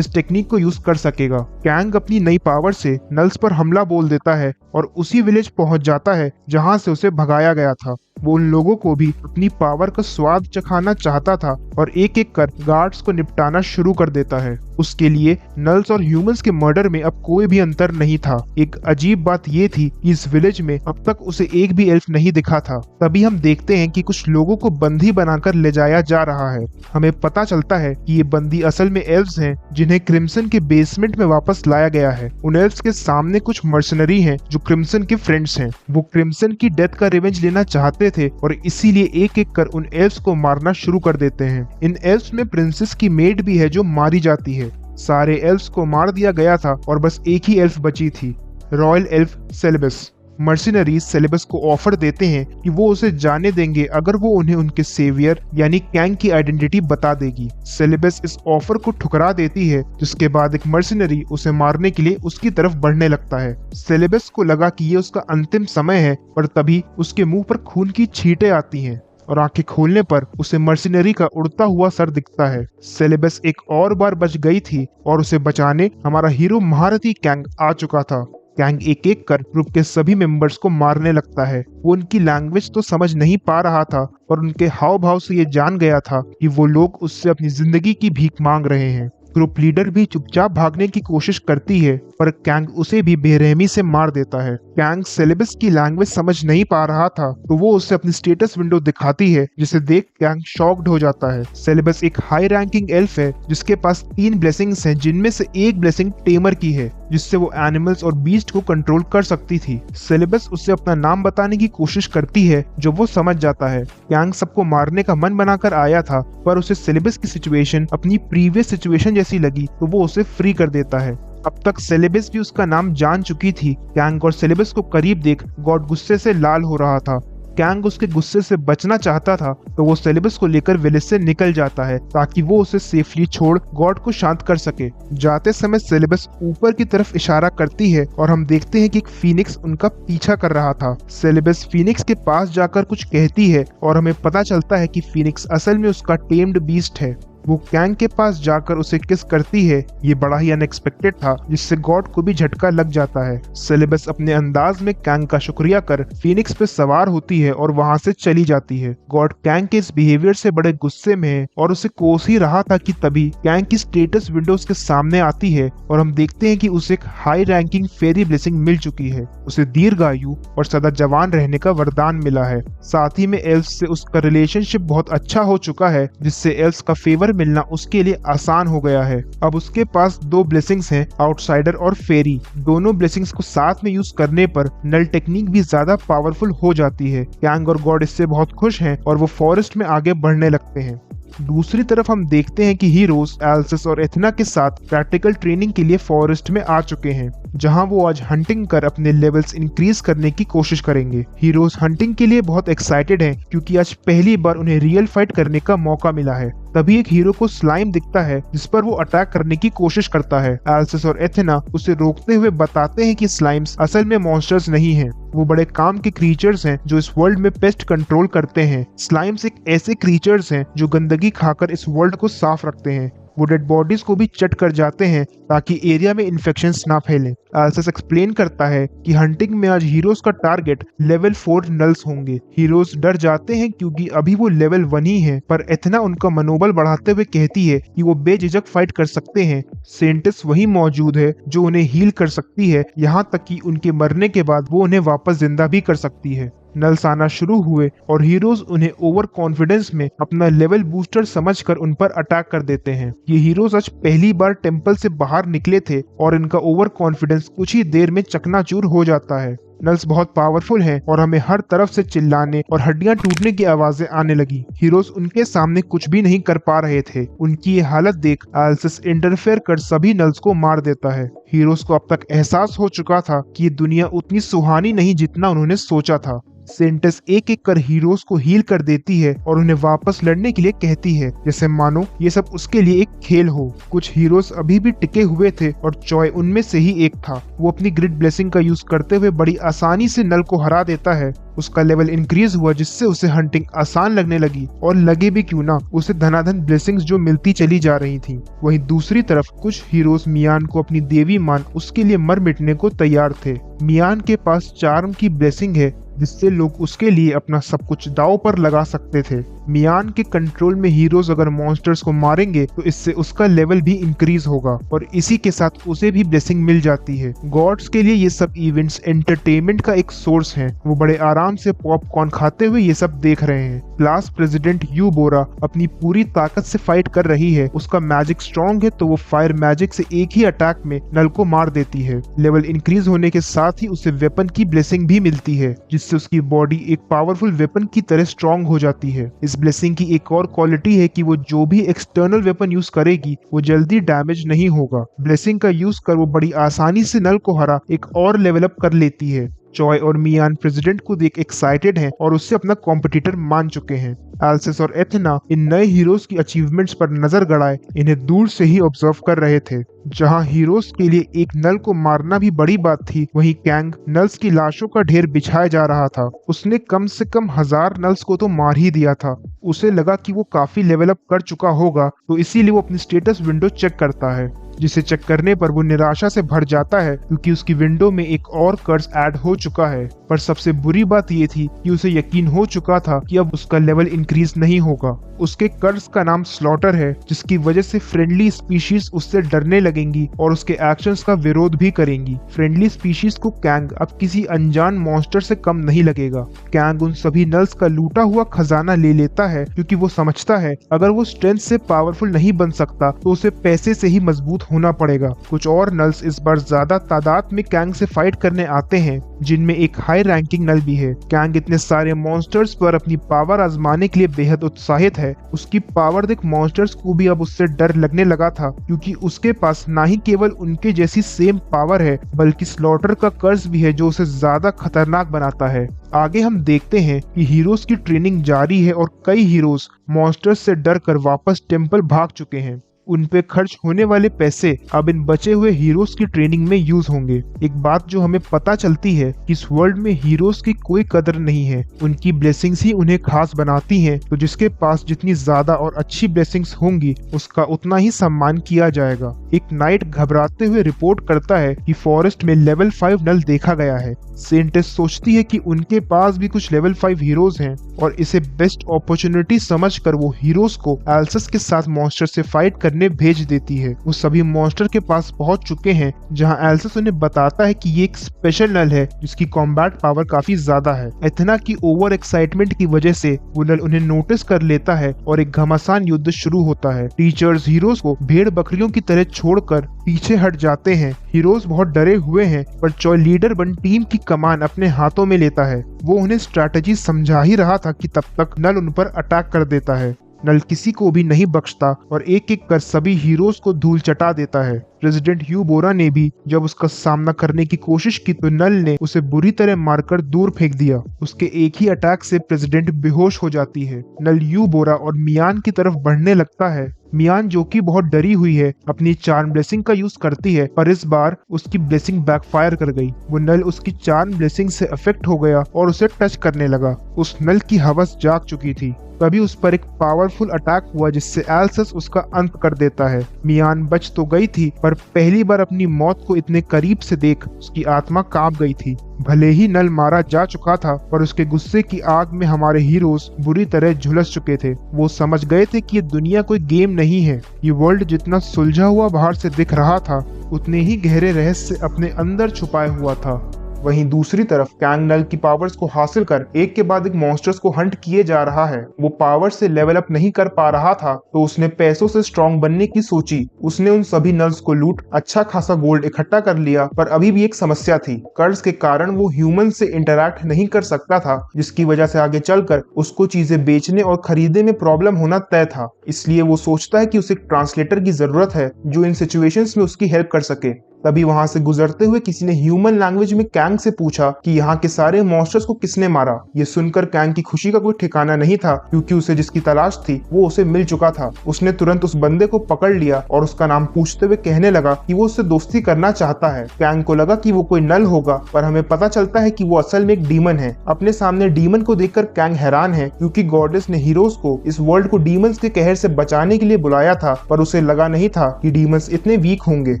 इस टेक्निक को यूज कर सकेगा। कैंग अपनी नई पावर से नल्स पर हमला बोल देता है और उसी विलेज पहुंच जाता है जहां से उसे भगाया गया था। वो उन लोगों को भी अपनी पावर का स्वाद चखाना चाहता था और एक एक कर गार्ड्स को निपटाना शुरू कर देता है। उसके लिए नल्स और ह्यूमंस के मर्डर में अब कोई भी अंतर नहीं था। एक अजीब बात ये थी कि इस विलेज में अब तक उसे एक भी एल्फ नहीं दिखा था। तभी हम देखते हैं कि कुछ लोगों को बंदी बनाकर ले जाया जा रहा है। हमें पता चलता है कि ये बंदी असल में एल्व्स हैं जिन्हें क्रिम्सन के बेसमेंट में वापस लाया गया है। उन एल्व्स के सामने कुछ मर्सनरी हैं जो क्रिम्सन के फ्रेंड्स हैं। वो क्रिम्सन की डेथ का रिवेंज लेना चाहते थे और इसीलिए एक एक कर उन एल्व्स को मारना शुरू कर देते हैं। इन एल्व्स में प्रिंसेस की मेड भी है जो मारी जाती है। सारे एल्व्स को मार दिया गया था और बस एक ही एल्फ बची थी, रॉयल एल्फ सेलेबस। मर्सिनरीज सेलेबस को ऑफर देते हैं कि वो उसे जाने देंगे अगर वो उन्हें उनके सेवियर यानी कैंग की आइडेंटिटी बता देगी। सेलेबस इस ऑफर को ठुकरा देती है, जिसके बाद एक मर्सिनरी उसे मारने के लिए उसकी तरफ बढ़ने लगता है। सेलेबस को लगा कि ये उसका अंतिम समय है, पर तभी उसके मुंह पर खून की छींटें आती हैं और आंखें खोलने पर उसे मर्सिनरी का उड़ता हुआ सर दिखता है। सेलेबस एक और बार बच गई थी और उसे बचाने हमारा हीरो महारथी कैंग आ चुका था। कैंग एक एक कर ग्रुप के सभी मेंबर्स को मारने लगता है। वो उनकी लैंग्वेज तो समझ नहीं पा रहा था, पर उनके हाव भाव से ये जान गया था कि वो लोग उससे अपनी जिंदगी की भीख मांग रहे हैं। ग्रुप लीडर भी चुपचाप भागने की कोशिश करती है, पर कैंग उसे भी बेरहमी से मार देता है। कैंग सेलेबस की लैंग्वेज समझ नहीं पा रहा था तो वो उसे अपनी स्टेटस विंडो दिखाती है, जिसे देख कैंग शॉक्ड हो जाता है। सेलेबस एक हाई रैंकिंग एल्फ है जिसके पास 3 ब्लेसिंग्स हैं, जिनमें से एक ब्लेसिंग टेमर की है, जिससे वो एनिमल्स और बीस्ट को कंट्रोल कर सकती थी। सेलेबस उससे अपना नाम बताने की कोशिश करती है, जो वो समझ जाता है। कैंग सबको मारने का मन बनाकर आया था, पर उसे सेलेबस की सिचुएशन अपनी प्रीवियस सिचुएशन जैसी लगी तो वो उसे फ्री कर देता है। अब तक सेलेबस भी उसका नाम जान चुकी थी। कैंग और सेलेबस को करीब देख गॉड गुस्से से लाल हो रहा था। कैंग उसके गुस्से से बचना चाहता था तो वो सेलेबस को लेकर विलेज से निकल जाता है ताकि वो उसे सेफली छोड़ गॉड को शांत कर सके। जाते समय सेलेबस ऊपर की तरफ इशारा करती है और हम देखते हैं कि एक फीनिक्स उनका पीछा कर रहा था। सेलेबस फीनिक्स के पास जाकर कुछ कहती है और हमें पता चलता है कि फीनिक्स असल में उसका टेम्ड बीस्ट है। वो कैंग के पास जाकर उसे किस करती है। ये बड़ा ही अनएक्सपेक्टेड था, जिससे गॉड को भी झटका लग जाता है। सेलेबस अपने अंदाज में कैंग का शुक्रिया कर फीनिक्स पे सवार होती है और वहां से चली जाती है। गॉड कैंग के इस बिहेवियर से बड़े गुस्से में है और उसे कोस ही रहा था कि तभी कैंग की स्टेटस विंडोज के सामने आती है और हम देखते हैं कि उसे एक हाई रैंकिंग फेरी ब्लेसिंग मिल चुकी है। उसे दीर्घायु और सदा जवान रहने का वरदान मिला है। साथ ही में एल्व्स से उसका रिलेशनशिप बहुत अच्छा हो चुका है, जिससे एल्व्स का फेवर मिलना उसके लिए आसान हो गया है। अब उसके पास 2 ब्लेसिंग्स हैं, आउटसाइडर और फेरी। दोनों ब्लेसिंग्स को साथ में यूज करने पर नल टेक्निक भी ज्यादा पावरफुल हो जाती है। कैंग और गॉड इससे बहुत खुश हैं और वो फॉरेस्ट में आगे बढ़ने लगते हैं। दूसरी तरफ हम देखते हैं कि हीरोज एल्सिस और एथना के साथ प्रैक्टिकल ट्रेनिंग के लिए फॉरेस्ट में आ चुके हैं, जहां वो आज हंटिंग कर अपने लेवल्स इंक्रीज करने की कोशिश करेंगे। हीरोज हंटिंग के लिए बहुत एक्साइटेड हैं क्योंकि आज पहली बार उन्हें रियल फाइट करने का मौका मिला है। तभी एक हीरो को स्लाइम दिखता है जिस पर वो अटैक करने की कोशिश करता है। एल्सिस और एथेना उसे रोकते हुए बताते हैं कि स्लाइम्स असल में मॉन्स्टर्स नहीं हैं, वो बड़े काम के क्रीचर्स हैं जो इस वर्ल्ड में पेस्ट कंट्रोल करते हैं। स्लाइम्स एक ऐसे क्रीचर्स हैं जो गंदगी खाकर इस वर्ल्ड को साफ रखते हैं। वो डेड बॉडीज को भी चट कर जाते हैं ताकि एरिया में इन्फेक्शंस ना फैलें। एल्सिस एक्सप्लेन करता है कि हंटिंग में आज हीरोज का टारगेट लेवल 4 नल्स होंगे। हीरोज डर जाते हैं क्योंकि अभी वो लेवल 1 ही है, पर एथना उनका मनोबल बढ़ाते हुए कहती है कि वो बेझिझक फाइट कर सकते हैं। सेंटिस वही मौजूद है जो उन्हें हील कर सकती है, यहाँ तक कि उनके मरने के बाद वो उन्हें वापस जिंदा भी कर सकती है। नल्स आना शुरू हुए और हीरोज उन्हें ओवर कॉन्फिडेंस में अपना लेवल बूस्टर समझकर उन पर अटैक कर देते हैं। ये हीरोज आज पहली बार टेंपल से बाहर निकले थे और इनका ओवर कॉन्फिडेंस कुछ ही देर में चकनाचूर हो जाता है। नल्स बहुत पावरफुल हैं और हमें हर तरफ से चिल्लाने और हड्डियां टूटने की आवाजें आने लगी। हीरोज उनके सामने कुछ भी नहीं कर पा रहे थे। उनकी ये हालत देख एल्सिस इंटरफेयर कर सभी नल्स को मार देता है। हीरोज को अब तक एहसास हो चुका था कि ये दुनिया उतनी सुहानी नहीं जितना उन्होंने सोचा था। सेंटेस एक एक कर हीरोज को हील कर देती है और उन्हें वापस लड़ने के लिए कहती है, जैसे मानो ये सब उसके लिए एक खेल हो। कुछ हीरोज अभी भी टिके हुए थे और चॉय उनमें से ही एक था। वो अपनी ग्रिड ब्लेसिंग का यूज करते हुए बड़ी आसानी से नल को हरा देता है। उसका लेवल इंक्रीज हुआ जिससे उसे हंटिंग आसान लगने लगी और लगे भी क्यों ना उसे धनाधन ब्लेसिंग्स जो मिलती चली जा रही थी। वहीं दूसरी तरफ कुछ हीरोज मियान को अपनी देवी मान उसके लिए मर मिटने को तैयार थे। मियान के पास चार्म की ब्लेसिंग है जिससे लोग उसके लिए अपना सब कुछ दांव पर लगा सकते थे। मियान के कंट्रोल में हीरोज अगर मॉन्स्टर्स को मारेंगे तो इससे उसका लेवल भी इंक्रीज होगा और इसी के साथ उसे भी ब्लेसिंग मिल जाती है। गॉड्स के लिए ये सब इवेंट्स एंटरटेनमेंट का एक सोर्स हैं। वो बड़े आराम से पॉपकॉर्न खाते हुए ये सब देख रहे हैं। क्लास प्रेसिडेंट यू बोरा अपनी पूरी ताकत से फाइट कर रही है। उसका मैजिक स्ट्रॉन्ग है तो वो फायर मैजिक से एक ही अटैक में नल को मार देती है। लेवल इंक्रीज होने के साथ ही उसे वेपन की ब्लेसिंग भी मिलती है जिससे उसकी बॉडी एक पावरफुल वेपन की तरह स्ट्रॉन्ग हो जाती है। इस ब्लेसिंग की एक और क्वालिटी है कि वो जो भी एक्सटर्नल वेपन यूज करेगी वो जल्दी डैमेज नहीं होगा। ब्लेसिंग का यूज कर वो बड़ी आसानी से नल को हरा एक और लेवल अप कर लेती है। चॉय और मियान प्रेसिडेंट को देख एक्साइटेड हैं और उससे अपना कॉम्पिटिटर मान चुके हैं। एल्सिस और एथेना इन नए हीरोज की अचीवमेंट्स पर नजर गड़ाए इन्हें दूर से ही ऑब्जर्व कर रहे थे। जहां हीरोज के लिए एक नल को मारना भी बड़ी बात थी, वहीं कैंग नल्स की लाशों का ढेर बिछाया जा रहा था। उसने कम से कम 1000 नल्स को तो मार ही दिया था। उसे लगा कि वो काफी लेवल अप कर चुका होगा तो इसीलिए वो अपनी स्टेटस विंडो चेक करता है, जिसे चेक करने पर वो निराशा से भर जाता है क्योंकि उसकी विंडो में एक और कर्स ऐड हो चुका है। पर सबसे बुरी बात ये थी कि उसे यकीन हो चुका था कि अब उसका लेवल इंक्रीज नहीं होगा। उसके कर्स का नाम स्लॉटर है जिसकी वजह से फ्रेंडली स्पीशीज उससे डरने लगेंगी और उसके एक्शंस का विरोध भी करेंगी। फ्रेंडली स्पीशीज को कैंग अब किसी अनजान मॉन्स्टर से कम नहीं लगेगा। कैंग उन सभी नल्स का लूटा हुआ खजाना ले लेता है क्योंकि वो समझता है अगर वो स्ट्रेंथ से पावरफुल नहीं बन सकता तो उसे पैसे से ही मजबूत होना पड़ेगा। कुछ और नल्स इस बार ज्यादा तादाद में कैंग से फाइट करने आते हैं जिनमें एक हाई रैंकिंग नल भी है। कैंग इतने सारे मॉन्स्टर्स पर अपनी पावर आजमाने के लिए बेहद उत्साहित है। उसकी पावर देख मॉन्स्टर्स को भी अब उससे डर लगने लगा था क्योंकि उसके पास ना ही केवल उनके जैसी सेम पावर है बल्कि स्लॉटर का कर्स भी है जो उसे ज्यादा खतरनाक बनाता है। आगे हम देखते हैं कि हीरोज की ट्रेनिंग जारी है और कई हीरोज मॉन्स्टर्स से डर कर वापस टेम्पल भाग चुके हैं। उन पे खर्च होने वाले पैसे अब इन बचे हुए हीरोज की ट्रेनिंग में यूज होंगे। एक बात जो हमें पता चलती है कि इस वर्ल्ड में हीरोज की कोई कदर नहीं है, उनकी ब्लेसिंग्स ही उन्हें खास बनाती हैं। तो जिसके पास जितनी ज्यादा और अच्छी ब्लेसिंग्स होंगी उसका उतना ही सम्मान किया जाएगा। एक नाइट घबराते हुए रिपोर्ट करता है कि फॉरेस्ट में लेवल 5 नल देखा गया है। सेंटेस सोचती है कि उनके पास भी कुछ लेवल 5 हीरोज हैं और इसे बेस्ट अपॉर्चुनिटी समझकर वो हीरोज को एल्सिस के साथ मॉन्स्टर से फाइट करने भेज देती है। वो सभी मॉन्स्टर के पास पहुंच चुके हैं जहां एल्सिस उन्हें बताता है कि ये एक स्पेशल नल है जिसकी कॉम्बैट पावर काफी ज्यादा है। एथेना की ओवर एक्साइटमेंट की वजह से वो नल उन्हें नोटिस कर लेता है और एक घमासान युद्ध शुरू होता है। टीचर्स हीरोज को भेड़ बकरियों की तरह छोड़कर पीछे हट जाते हैं। हीरोज बहुत डरे हुए हैं पर चॉय लीडर बन टीम की कमान अपने हाथों में लेता है। वो उन्हें स्ट्रैटेजी समझा ही रहा था कि तब तक नल उन पर अटैक कर देता है। नल किसी को भी नहीं बख्शता और एक एक कर सभी हीरोज को धूल चटा देता है। प्रेसिडेंट यू बोरा ने भी जब उसका सामना करने की कोशिश की तो नल ने उसे बुरी तरह मारकर दूर फेंक दिया। उसके एक ही अटैक से प्रेसिडेंट बेहोश हो जाती है। नल यू बोरा और मियान की तरफ बढ़ने लगता है। मियान जो कि बहुत डरी हुई है अपनी चार्म ब्लेसिंग का यूज करती है पर इस बार उसकी ब्लेसिंग बैकफायर कर गई। वो नल उसकी चार्म ब्लेसिंग से अफेक्ट हो गया और उसे टच करने लगा। उस नल की हवस जाग चुकी थी। तभी उस पर एक पावरफुल अटैक हुआ जिससे एल्सिस उसका अंत कर देता है। मियान बच तो गई थी पर पहली बार अपनी मौत को इतने करीब से देख उसकी आत्मा कांप गई थी। भले ही नल मारा जा चुका था पर उसके गुस्से की आग में हमारे हीरोज बुरी तरह झुलस चुके थे। वो समझ गए थे कि ये दुनिया कोई गेम नहीं है। ये वर्ल्ड जितना सुलझा हुआ बाहर से दिख रहा था उतने ही गहरे रहस्य अपने अंदर छुपाए हुआ था। वहीं दूसरी तरफ कैंग नल की पावर्स को हासिल कर एक के बाद एक मॉन्स्टर्स को हंट किए जा रहा है। वो पावर से लेवल अप नहीं कर पा रहा था तो उसने पैसों से स्ट्रॉन्ग बनने की सोची। उसने उन सभी नल्स को लूट अच्छा खासा गोल्ड इकट्ठा कर लिया, पर अभी भी एक समस्या थी। कर्ज के कारण वो ह्यूमन से इंटरैक्ट नहीं कर सकता था, जिसकी वजह से आगे चलकर उसको चीजें बेचने और खरीदने में प्रॉब्लम होना तय था। इसलिए वो सोचता है कि उसे एक ट्रांसलेटर की जरूरत है जो इन सिचुएशंस में उसकी हेल्प कर सके। तभी वहां से गुजरते हुए किसी ने ह्यूमन लैंग्वेज में कैंग से पूछा कि यहाँ के सारे मॉन्स्टर्स को किसने मारा। ये सुनकर कैंग की खुशी का कोई ठिकाना नहीं था, क्योंकि उसे जिसकी तलाश थी वो उसे मिल चुका था। उसने तुरंत उस बंदे को पकड़ लिया और उसका नाम पूछते हुए कहने लगा कि वो उससे दोस्ती करना चाहता है। कैंग को लगा कि वो कोई नल होगा, पर हमें पता चलता है कि वो असल में एक डीमन है। अपने सामने डीमन को देखकर कैंग हैरान है, क्योंकि गॉडेस ने हीरोज को इस वर्ल्ड को डीमंस के कहर से बचाने के लिए बुलाया था, पर उसे लगा नहीं था कि डीमंस इतने वीक होंगे।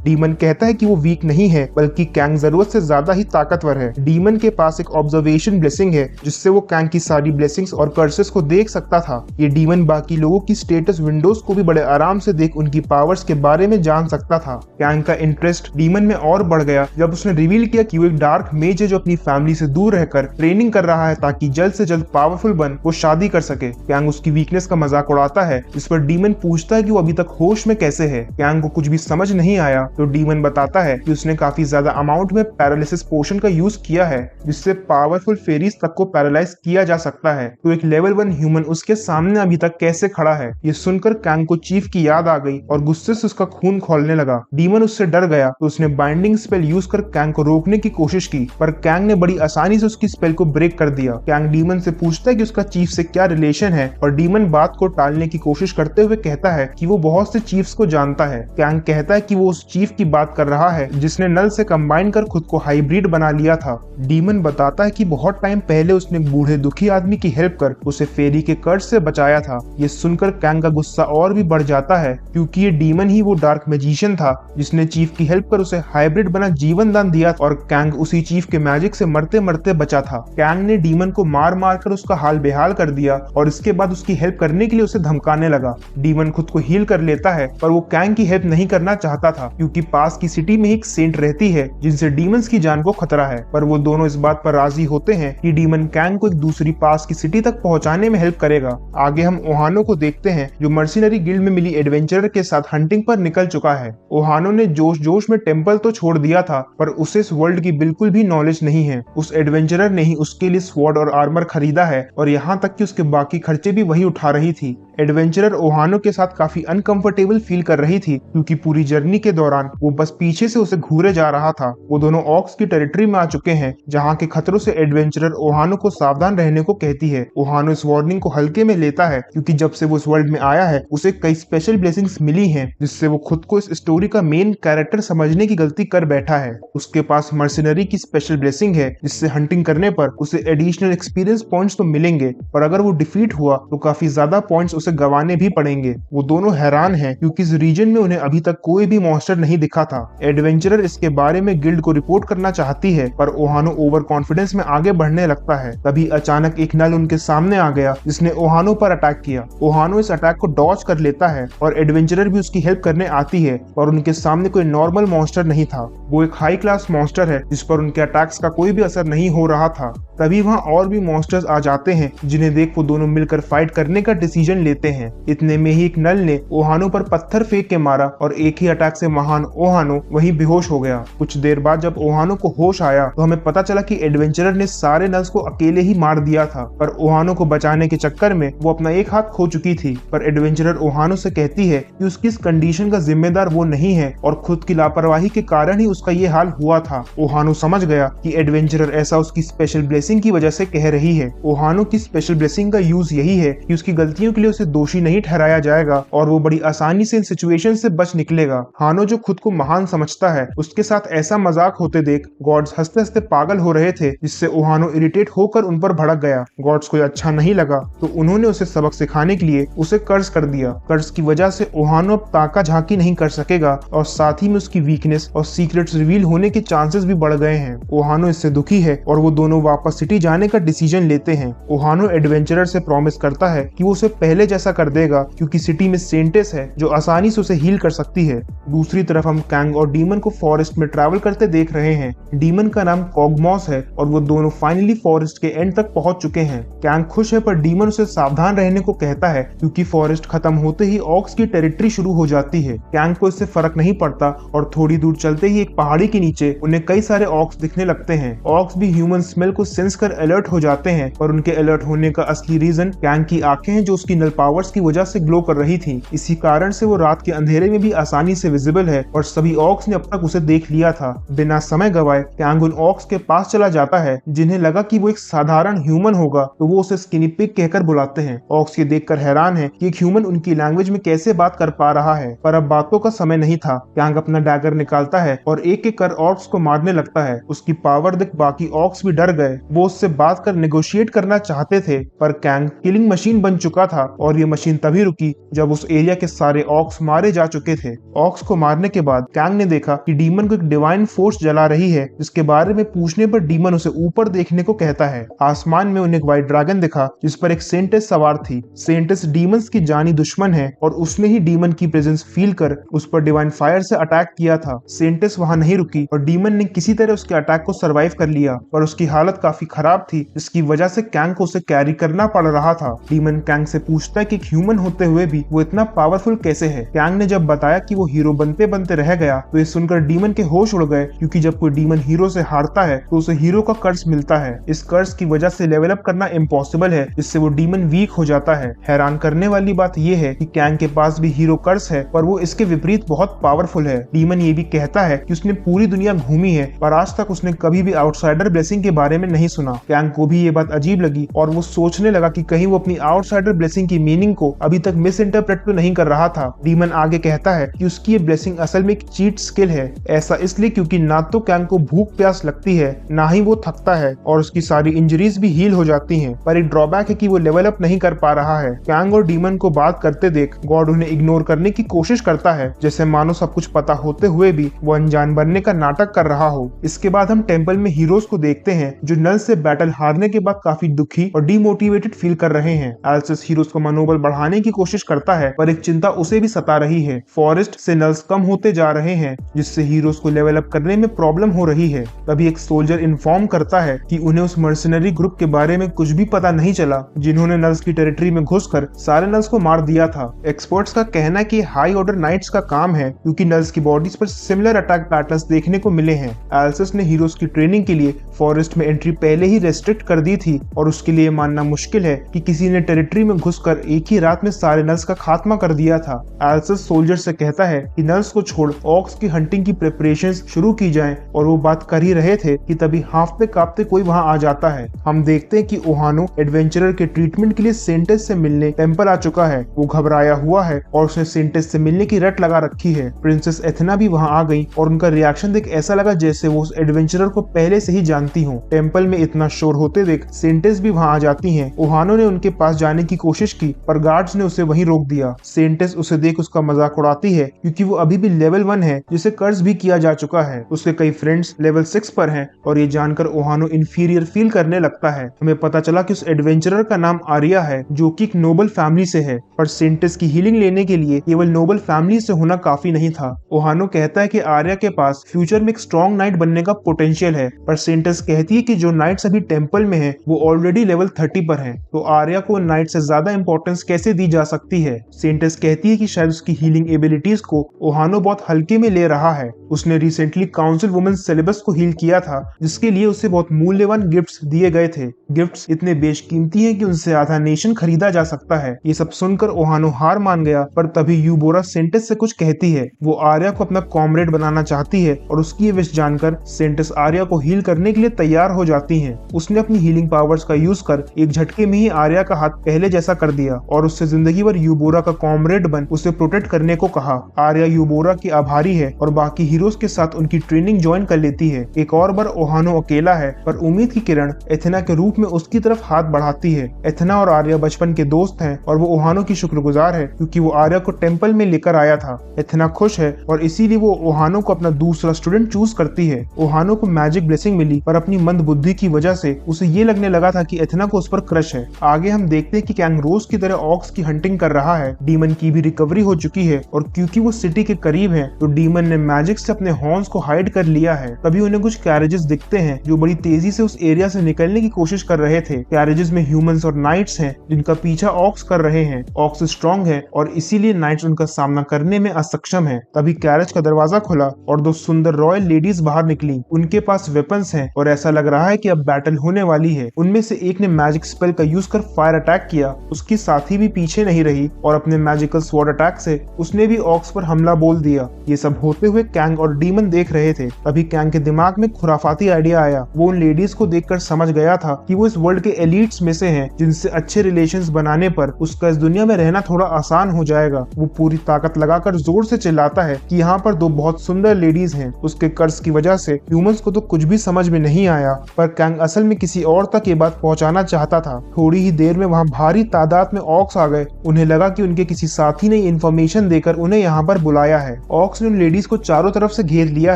डीमन कहता है कि वो वीक नहीं है, बल्कि कैंग जरूरत से ज्यादा ही ताकतवर है। डीमन के पास एक ऑब्जर्वेशन ब्लेसिंग है, जिससे वो कैंग की सारी ब्लेसिंग्स और कर्सेस को देख सकता था। ये डीमन बाकी लोगों की स्टेटस विंडोज को भी बड़े आराम से देख उनकी पावर्स के बारे में जान सकता था। कैंग का इंटरेस्ट डीमन में और बढ़ गया जब उसने रिवील किया कि वो एक डार्क मेज है जो अपनी फैमिली से दूर रहकर ट्रेनिंग कर रहा है ताकि जल्द से जल्द पावरफुल बन वो शादी कर सके। कैंग उसकी वीकनेस का मजाक उड़ाता है, इस पर डीमन पूछता है कि वो अभी तक होश में कैसे है। कैंग को कुछ भी समझ नहीं आया तो डीमन बताता है कि उसने काफी ज्यादा अमाउंट में पैरालिसिस पोशन का यूज किया है, जिससे पावरफुल फेरीज तक को पैरालाइज किया जा सकता है। तो एक लेवल 1 ह्यूमन उसके सामने अभी तक कैसे खड़ा है। ये सुनकर कैंग को चीफ की याद आ गई और गुस्से से उसका खून खौलने लगा। डीमन उससे डर गया तो उसने बाइंडिंग स्पेल यूज कर कैंग को रोकने की कोशिश की, पर कैंग ने बड़ी आसानी से उसकी स्पेल को ब्रेक कर दिया। कैंग डीमन से पूछता है कि उसका चीफ से क्या रिलेशन है, और डीमन बात को टालने की कोशिश करते हुए कहता है कि वो बहुत से चीफ्स को जानता है। कैंग कहता है कि वो उस चीफ की बात कर रहा है जिसने नल से कंबाइन कर खुद को हाइब्रिड बना लिया था। डीमन बताता है कि बहुत टाइम पहले उसने बूढ़े दुखी आदमी की हेल्प कर उसे फेरी के कर्ज से बचाया था। ये सुनकर कैंग का गुस्सा और भी बढ़ जाता है, क्योंकि ये डीमन ही वो डार्क मैजिशियन था जिसने चीफ की हेल्प कर उसे हाइब्रिड बना जीवन दान दिया, और कैंग उसी चीफ के मैजिक से मरते मरते बचा था। कैंग ने डीमन को मार मार कर उसका हाल बेहाल कर दिया और इसके बाद उसकी हेल्प करने के लिए उसे धमकाने लगा। डीमन खुद को हील कर लेता है, पर वो कैंग की हेल्प नहीं करना चाहता था, क्योंकि पास की सिटी में एक सेंट रहती है जिनसे डीमंस की जान को खतरा है। पर वो दोनों इस बात पर राजी होते हैं कि डीमन कैंग को एक दूसरी पास की सिटी तक पहुंचाने में हेल्प करेगा। आगे हम ओहानो को देखते हैं, जो मर्सिनरी गिल्ड में मिली एडवेंचरर के साथ हंटिंग पर निकल चुका है। ओहानो ने जोश जोश में टेम्पल तो छोड़ दिया था, पर उसे इस वर्ल्ड की बिल्कुल भी नॉलेज नहीं है। उस एडवेंचरर ने ही उसके लिए स्वॉर्ड और आर्मर खरीदा है, और यहाँ तक कि उसके बाकी खर्चे भी वही उठा रही थी। एडवेंचरर ओहानो के साथ काफी अनकंफर्टेबल फील कर रही थी, क्योंकि पूरी जर्नी के दौरान वो बस पीछे से उसे घूरे जा रहा था। वो दोनों ऑक्स की टेरिटरी में आ चुके हैं, जहाँ के खतरों से एडवेंचरर ओहानो को सावधान रहने को कहती है। ओहानो इस वार्निंग को हल्के में लेता है, क्योंकि जब से वो इस वर्ल्ड में आया है उसे कई स्पेशल ब्लेसिंग्स मिली हैं, जिससे वो खुद को इस स्टोरी का मेन कैरेक्टर समझने की गलती कर बैठा है। उसके पास मर्सिनरी की स्पेशल ब्लेसिंग है, जिससे हंटिंग करने पर उसे एडिशनल एक्सपीरियंस पॉइंट्स तो मिलेंगे, पर अगर वो डिफीट हुआ तो काफी ज्यादा पॉइंट्स उसे गंवाने भी पड़ेंगे। वो दोनों हैरान हैं, क्योंकि इस रीजन में उन्हें अभी तक कोई भी मॉन्स्टर नहीं दिखा था। एडवेंचरर इसके बारे में गिल्ड को रिपोर्ट करना चाहती है, पर ओहानो ओवर कॉन्फिडेंस में आगे बढ़ने लगता है। तभी अचानक एक नल उनके सामने आ गया, जिसने ओहानो पर अटैक किया। ओहानो इस अटैक को डॉज कर लेता है और एडवेंचरर भी उसकी हेल्प करने आती है, और उनके सामने कोई नॉर्मल मॉन्स्टर नहीं था। वो एक हाई क्लास मॉन्स्टर है जिस पर उनके अटैक्स का कोई भी असर नहीं हो रहा था। तभी वहाँ और भी मॉन्स्टर्स आ जाते हैं, जिन्हें देख वो दोनों मिलकर फाइट करने का डिसीजन लेते हैं। इतने में ही एक नल ने ओहानो पर पत्थर फेंक के मारा, और एक ही अटैक से महान ओहानो वहीं बेहोश हो गया। कुछ देर बाद जब ओहानो को होश आया तो हमें पता चला कि एडवेंचरर ने सारे नल्स को अकेले ही मार दिया था, पर ओहानो को बचाने के चक्कर में वो अपना एक हाथ खो चुकी थी। पर एडवेंचरर ओहानो से कहती है कि उसकी इस कंडीशन का जिम्मेदार वो नहीं है, और खुद की लापरवाही के कारण ही उसका ये हाल हुआ था। ओहानो समझ गया कि एडवेंचरर ऐसा उसकी स्पेशल ब्लेसिंग की वजह से कह रही है। ओहानो की स्पेशल ब्लेसिंग का यूज यही है कि उसकी गलतियों के लिए उसे दोषी नहीं ठहराया जाएगा, और वो बड़ी आसानी से इन सिचुएशन से बच निकलेगा। हानो जो खुद को महान समझता है, उसके साथ ऐसा मजाक होते देख गॉड्स हंसते हंसते पागल हो रहे थे, जिससे ओहानो इरिटेट होकर उन पर भड़क गया। गॉड्स को अच्छा नहीं लगा तो उन्होंने उसे सबक सिखाने के लिए उसे कर्ज कर दिया। कर्ज की वजह से ओहानो अब ताका झांकी नहीं कर सकेगा, और साथ ही में उसकी वीकनेस और सीक्रेट्स रिवील होने के चांसेस भी बढ़ गए हैं। ओहानो इससे दुखी है, और वो दोनों वापस सिटी जाने का डिसीजन लेते हैं। ओहानो एडवेंचरर से प्रॉमिस करता है कि वो उसे पहले ऐसा कर देगा क्योंकि सिटी में सेंटेस है जो आसानी से उसे हील कर सकती है। दूसरी तरफ हम कैंग और डीमन को फॉरेस्ट में ट्रैवल करते देख रहे हैं। डीमन का नाम कॉगमॉस है और वो दोनों फाइनली फॉरेस्ट के एंड तक पहुंच चुके हैं। कैंग खुश है पर डीमन उसे सावधान रहने को कहता है क्योंकि फॉरेस्ट खत्म होते ही ऑक्स की टेरिटरी शुरू हो जाती है। कैंग को इससे फर्क नहीं पड़ता और थोड़ी दूर चलते ही एक पहाड़ी के नीचे उन्हें कई सारे ऑक्स दिखने लगते हैं। ऑक्स भी ह्यूमन स्मेल को सेंस कर अलर्ट हो जाते हैं पर उनके अलर्ट होने का असली रीजन कैंग की आंखें हैं जो उसकी नल पावर्स की वजह से ग्लो कर रही थी। इसी कारण से वो रात के अंधेरे में भी आसानी से विजिबल है और सभी ऑक्स ने अब तक उसे देख लिया था। बिना समय गवाए कैंग उन ऑक्स के पास चला जाता है जिन्हें लगा कि वो एक साधारण ह्यूमन होगा तो वो उसे स्किनी पिग कहकर बुलाते हैं। ऑक्स ये देखकर हैरान है कि एक ह्यूमन उनकी लैंग्वेज में कैसे बात कर पा रहा है पर अब बातों का समय नहीं था। कैंग अपना डैगर निकालता है और एक एक कर ऑक्स को मारने लगता है। उसकी पावर देख बाकी ऑक्स भी डर गए। वो उससे बात कर नेगोशिएट करना चाहते थे पर कैंग किलिंग मशीन बन चुका था और ये मशीन तभी रुकी जब उस एरिया के सारे ऑक्स मारे जा चुके थे। ऑक्स को मारने के बाद कैंग ने देखा कि डीमन को एक डिवाइन फोर्स जला रही है जिसके बारे में पूछने पर डीमन उसे ऊपर देखने को कहता है। आसमान में उन्हें एक व्हाइट ड्रैगन दिखा जिस पर एक सेंटेस सवार थी। सेंटेस डीमंस की जानी दुश्मन है और उसने ही डीमन की प्रेजेंस फील कर उस पर डिवाइन फायर से अटैक किया था। सेंटेस वहां नहीं रुकी और डीमन ने किसी तरह उसके अटैक को सर्वाइव कर लिया पर उसकी हालत काफी खराब थी जिसकी वजह से कैंग को उसे कैरी करना पड़ रहा था। डीमन कैंग से पूछता है कि ह्यूमन होते हुए भी वो इतना पावरफुल कैसे है। कैंग ने जब बताया कि वो हीरो बनते बनते रह गया तो ये सुनकर डीमन के होश उड़ गए क्योंकि जब कोई डीमन हीरो से हारता है तो उसे हीरो का कर्ज मिलता है। इस कर्ज की वजह से लेवल अप करना इम्पॉसिबल है जिससे वो डीमन वीक हो जाता है। हैरान करने वाली बात यह है कि कैंग के पास भी हीरो कर्ज है पर वो इसके विपरीत बहुत पावरफुल है। डीमन ये भी कहता है कि उसने पूरी दुनिया घूमी है पर आज तक उसने कभी भी आउटसाइडर ब्लेसिंग के बारे में नहीं सुना। कैंग को भी ये बात अजीब लगी और वो सोचने लगा कि कहीं वो अपनी आउटसाइडर ब्लेसिंग की मीनिंग को अभी तक मिस इंटरप्रेट तो नहीं कर रहा था। डीमन आगे कहता है कि उसकी ये ब्लेसिंग असल में एक चीट स्किल है। ऐसा इसलिए क्योंकि ना तो कैंग को भूख प्यास लगती है ना ही वो थकता है और उसकी सारी इंजरीज भी हील हो जाती हैं। पर एक ड्रॉबैक है कि वो लेवल अप नहीं कर पा रहा है। कैंग और डीमन को बात करते देख गॉड उन्हें इग्नोर करने की कोशिश करता है जैसे मानो सब कुछ पता होते हुए भी वो अनजान बनने का नाटक कर रहा हो। इसके बाद हम टेंपल में हीरोज को देखते हैं जो नल से बैटल हारने के बाद काफी दुखी और डीमोटिवेटेड फील कर रहे हैं। एल्सिस हीरोज को मनोबल बढ़ाने की कोशिश करता है पर एक चिंता उसे भी सता रही है। फॉरेस्ट से नल्स कम होते जा रहे हैं जिससे हीरोज को लेवल अप करने में प्रॉब्लम हो रही है। तभी एक सोल्जर इन्फॉर्म करता है कि उन्हें उस मर्सनरी ग्रुप के बारे में कुछ भी पता नहीं चला जिन्होंने नल्स की टेरिटरी में घुसकर सारे नल्स को मार दिया था। एक्सपर्ट्स का कहना है कि हाई ऑर्डर नाइट्स का काम है क्योंकि नल्स की बॉडीज पर सिमिलर अटैक पैटर्न्स देखने को मिले हैं। एल्सिस ने हीरोज की ट्रेनिंग के लिए फॉरेस्ट में एंट्री पहले ही रेस्ट्रिक्ट कर दी थी और उसके लिए मानना मुश्किल है कि किसी ने टेरिटरी में घुसकर एक ही रात में सारे नल्स का खात्मा कर दिया था। एल्सिस सोल्जर से कहता है कि नल्स को छोड़ ऑक्स की हंटिंग की प्रिपरेशंस शुरू की जाएं और वो बात कर ही रहे थे कि तभी हांफते कांपते कोई वहां आ जाता है। हम देखते हैं कि ओहानो एडवेंचरर के ट्रीटमेंट के लिए सेंटेस से मिलने टेंपल आ चुका है। वो घबराया हुआ है और उसने सेंटेस से मिलने की रट लगा रखी है। प्रिंसेस एथेना भी वहां आ गई और उनका रिएक्शन देख ऐसा लगा जैसे वो उस एडवेंचरर को पहले से ही जानती हो। टेंपल में इतना शोर होते देख सेंटेस भी वहां आ जाती हैं। ओहानो ने उनके पास जाने की कोशिश की पर गार्ड्स ने उसे वहीं रोक दिया। सेंटेस उसे देख उसका मजाक उड़ाती है क्योंकि वो अभी भी लेवल 1 है जिसे कर्ज भी किया जा चुका है। उसके कई फ्रेंड्स लेवल 6 पर हैं और ये जानकर ओहानो इंफीरियर फील करने लगता है। हमें पता चला कि उस एडवेंचरर का नाम आर्या है जो कि एक नोबल फैमिली से है पर सेंटेस की हीलिंग लेने के लिए केवल नोबल फैमिली से होना काफी नहीं था। ओहानो कहता है कि आर्या के पास फ्यूचर में एक स्ट्रॉन्ग नाइट बनने का पोटेंशियल है पर सेंटेस कहती है कि जो नाइट्स अभी टेंपल में है वो ऑलरेडी लेवल 30 पर हैं, तो आर्या को नाइट से ज्यादा इंपॉर्टेंस कैसे दी जा सकती है। सेंटेस कहती है कि शायद उसकी हीलिंग एबिलिटीज को ओहानो बहुत हल्के में ले रहा है। उसने रिसेंटली काउंसिल वुमेन सिलेबस को हील किया था जिसके लिए उसे बहुत मूल्यवान गिफ्ट्स दिए गए थे। गिफ्ट्स इतने बेशकीमती हैं कि उनसे आधा नेशन खरीदा जा सकता है। ये सब सुनकर ओहानो हार मान गया पर तभी यूबोरा सेंटेस से कुछ कहती है। वो आर्या को अपना कॉमरेड बनाना चाहती है और उसकी ये विश जानकर सेंटेस आर्या को हील करने के लिए तैयार हो जाती है। उसने अपनी हीलिंग पावर्स का यूज कर एक झटके में ही आर्या का हाथ पहले जैसा कर दिया और उससे जिंदगी भर यूबोरा का कॉमरेड बन उसे प्रोटेक्ट करने को कहा। आर्या यूबोरा की आभारी है और बाकी हीरोज के साथ उनकी ट्रेनिंग ज्वाइन कर लेती है। एक और बार ओहानो अकेला है पर उम्मीद की किरण एथेना के रूप में उसकी तरफ हाथ बढ़ाती है। एथेना और आर्या बचपन के दोस्त हैं और वो ओहानो की शुक्रगुजार है क्योंकि वो आर्या को टेंपल में लेकर आया था। एथेना खुश है और इसीलिए वो ओहानो को अपना दूसरा स्टूडेंट चूज करती है। ओहानो को मैजिक ब्लेसिंग मिली पर अपनी मंद बुद्धि की वजह से उसे ये लगने लगा था कि एथेना को उस पर क्रश है। आगे हम देखते हैं कि कैंग रोज की की तरह ऑक्स की हंटिंग कर रहा है। डीमन की भी रिकवरी हो चुकी है और क्योंकि वो सिटी के करीब है तो डीमन ने मैजिक से अपने हॉर्न्स को हाइड कर लिया है। तभी उन्हें कुछ कैरेजेस दिखते हैं जो बड़ी तेजी से उस एरिया से निकलने की कोशिश कर रहे थे। कैरेजेस में ह्यूमंस और नाइट्स हैं जिनका पीछा ऑक्स कर रहे हैं। ऑक्स स्ट्रॉन्ग है और इसीलिए नाइट्स उनका सामना करने में असक्षम है। तभी कैरेज का दरवाजा खुला और दो सुंदर रॉयल लेडीज बाहर निकली। उनके पास वेपन्स हैं और ऐसा लग रहा है कि अब बैटल होने वाली है। उनमें से एक ने मैजिक स्पेल का यूज कर फायर अटैक किया। उसकी साथी भी पीछे नहीं रही और अपने मैजिकल स्वॉर्ड अटैक से उसने भी ऑक्स पर हमला बोल दिया। ये सब होते हुए कैंग और डीमन देख रहे थे। तभी कैंग के दिमाग में खुराफाती आइडिया आया। वो उन लेडीज को देखकर समझ गया था कि वो इस वर्ल्ड के एलिट्स में से हैं, जिनसे अच्छे रिलेशंस बनाने पर उसका इस दुनिया में रहना थोड़ा आसान हो जाएगा। वो पूरी ताकत लगाकर जोर से चिल्लाता है कि यहाँ पर दो बहुत सुंदर लेडीज हैं। उसके कर्ज की वजह से ह्यूमंस को तो कुछ भी समझ में नहीं आया, पर कैंग असल में किसी और तक ये बात पहुंचाना चाहता था। थोड़ी ही देर में वहाँ भारी तादाद में ऑक्स आ गए। उन्हें लगा कि उनके किसी साथी ने इन्फॉर्मेशन देकर उन्हें यहाँ पर बुलाया है। ऑक्स ने उन लेडीज को चारों तरफ से घेर लिया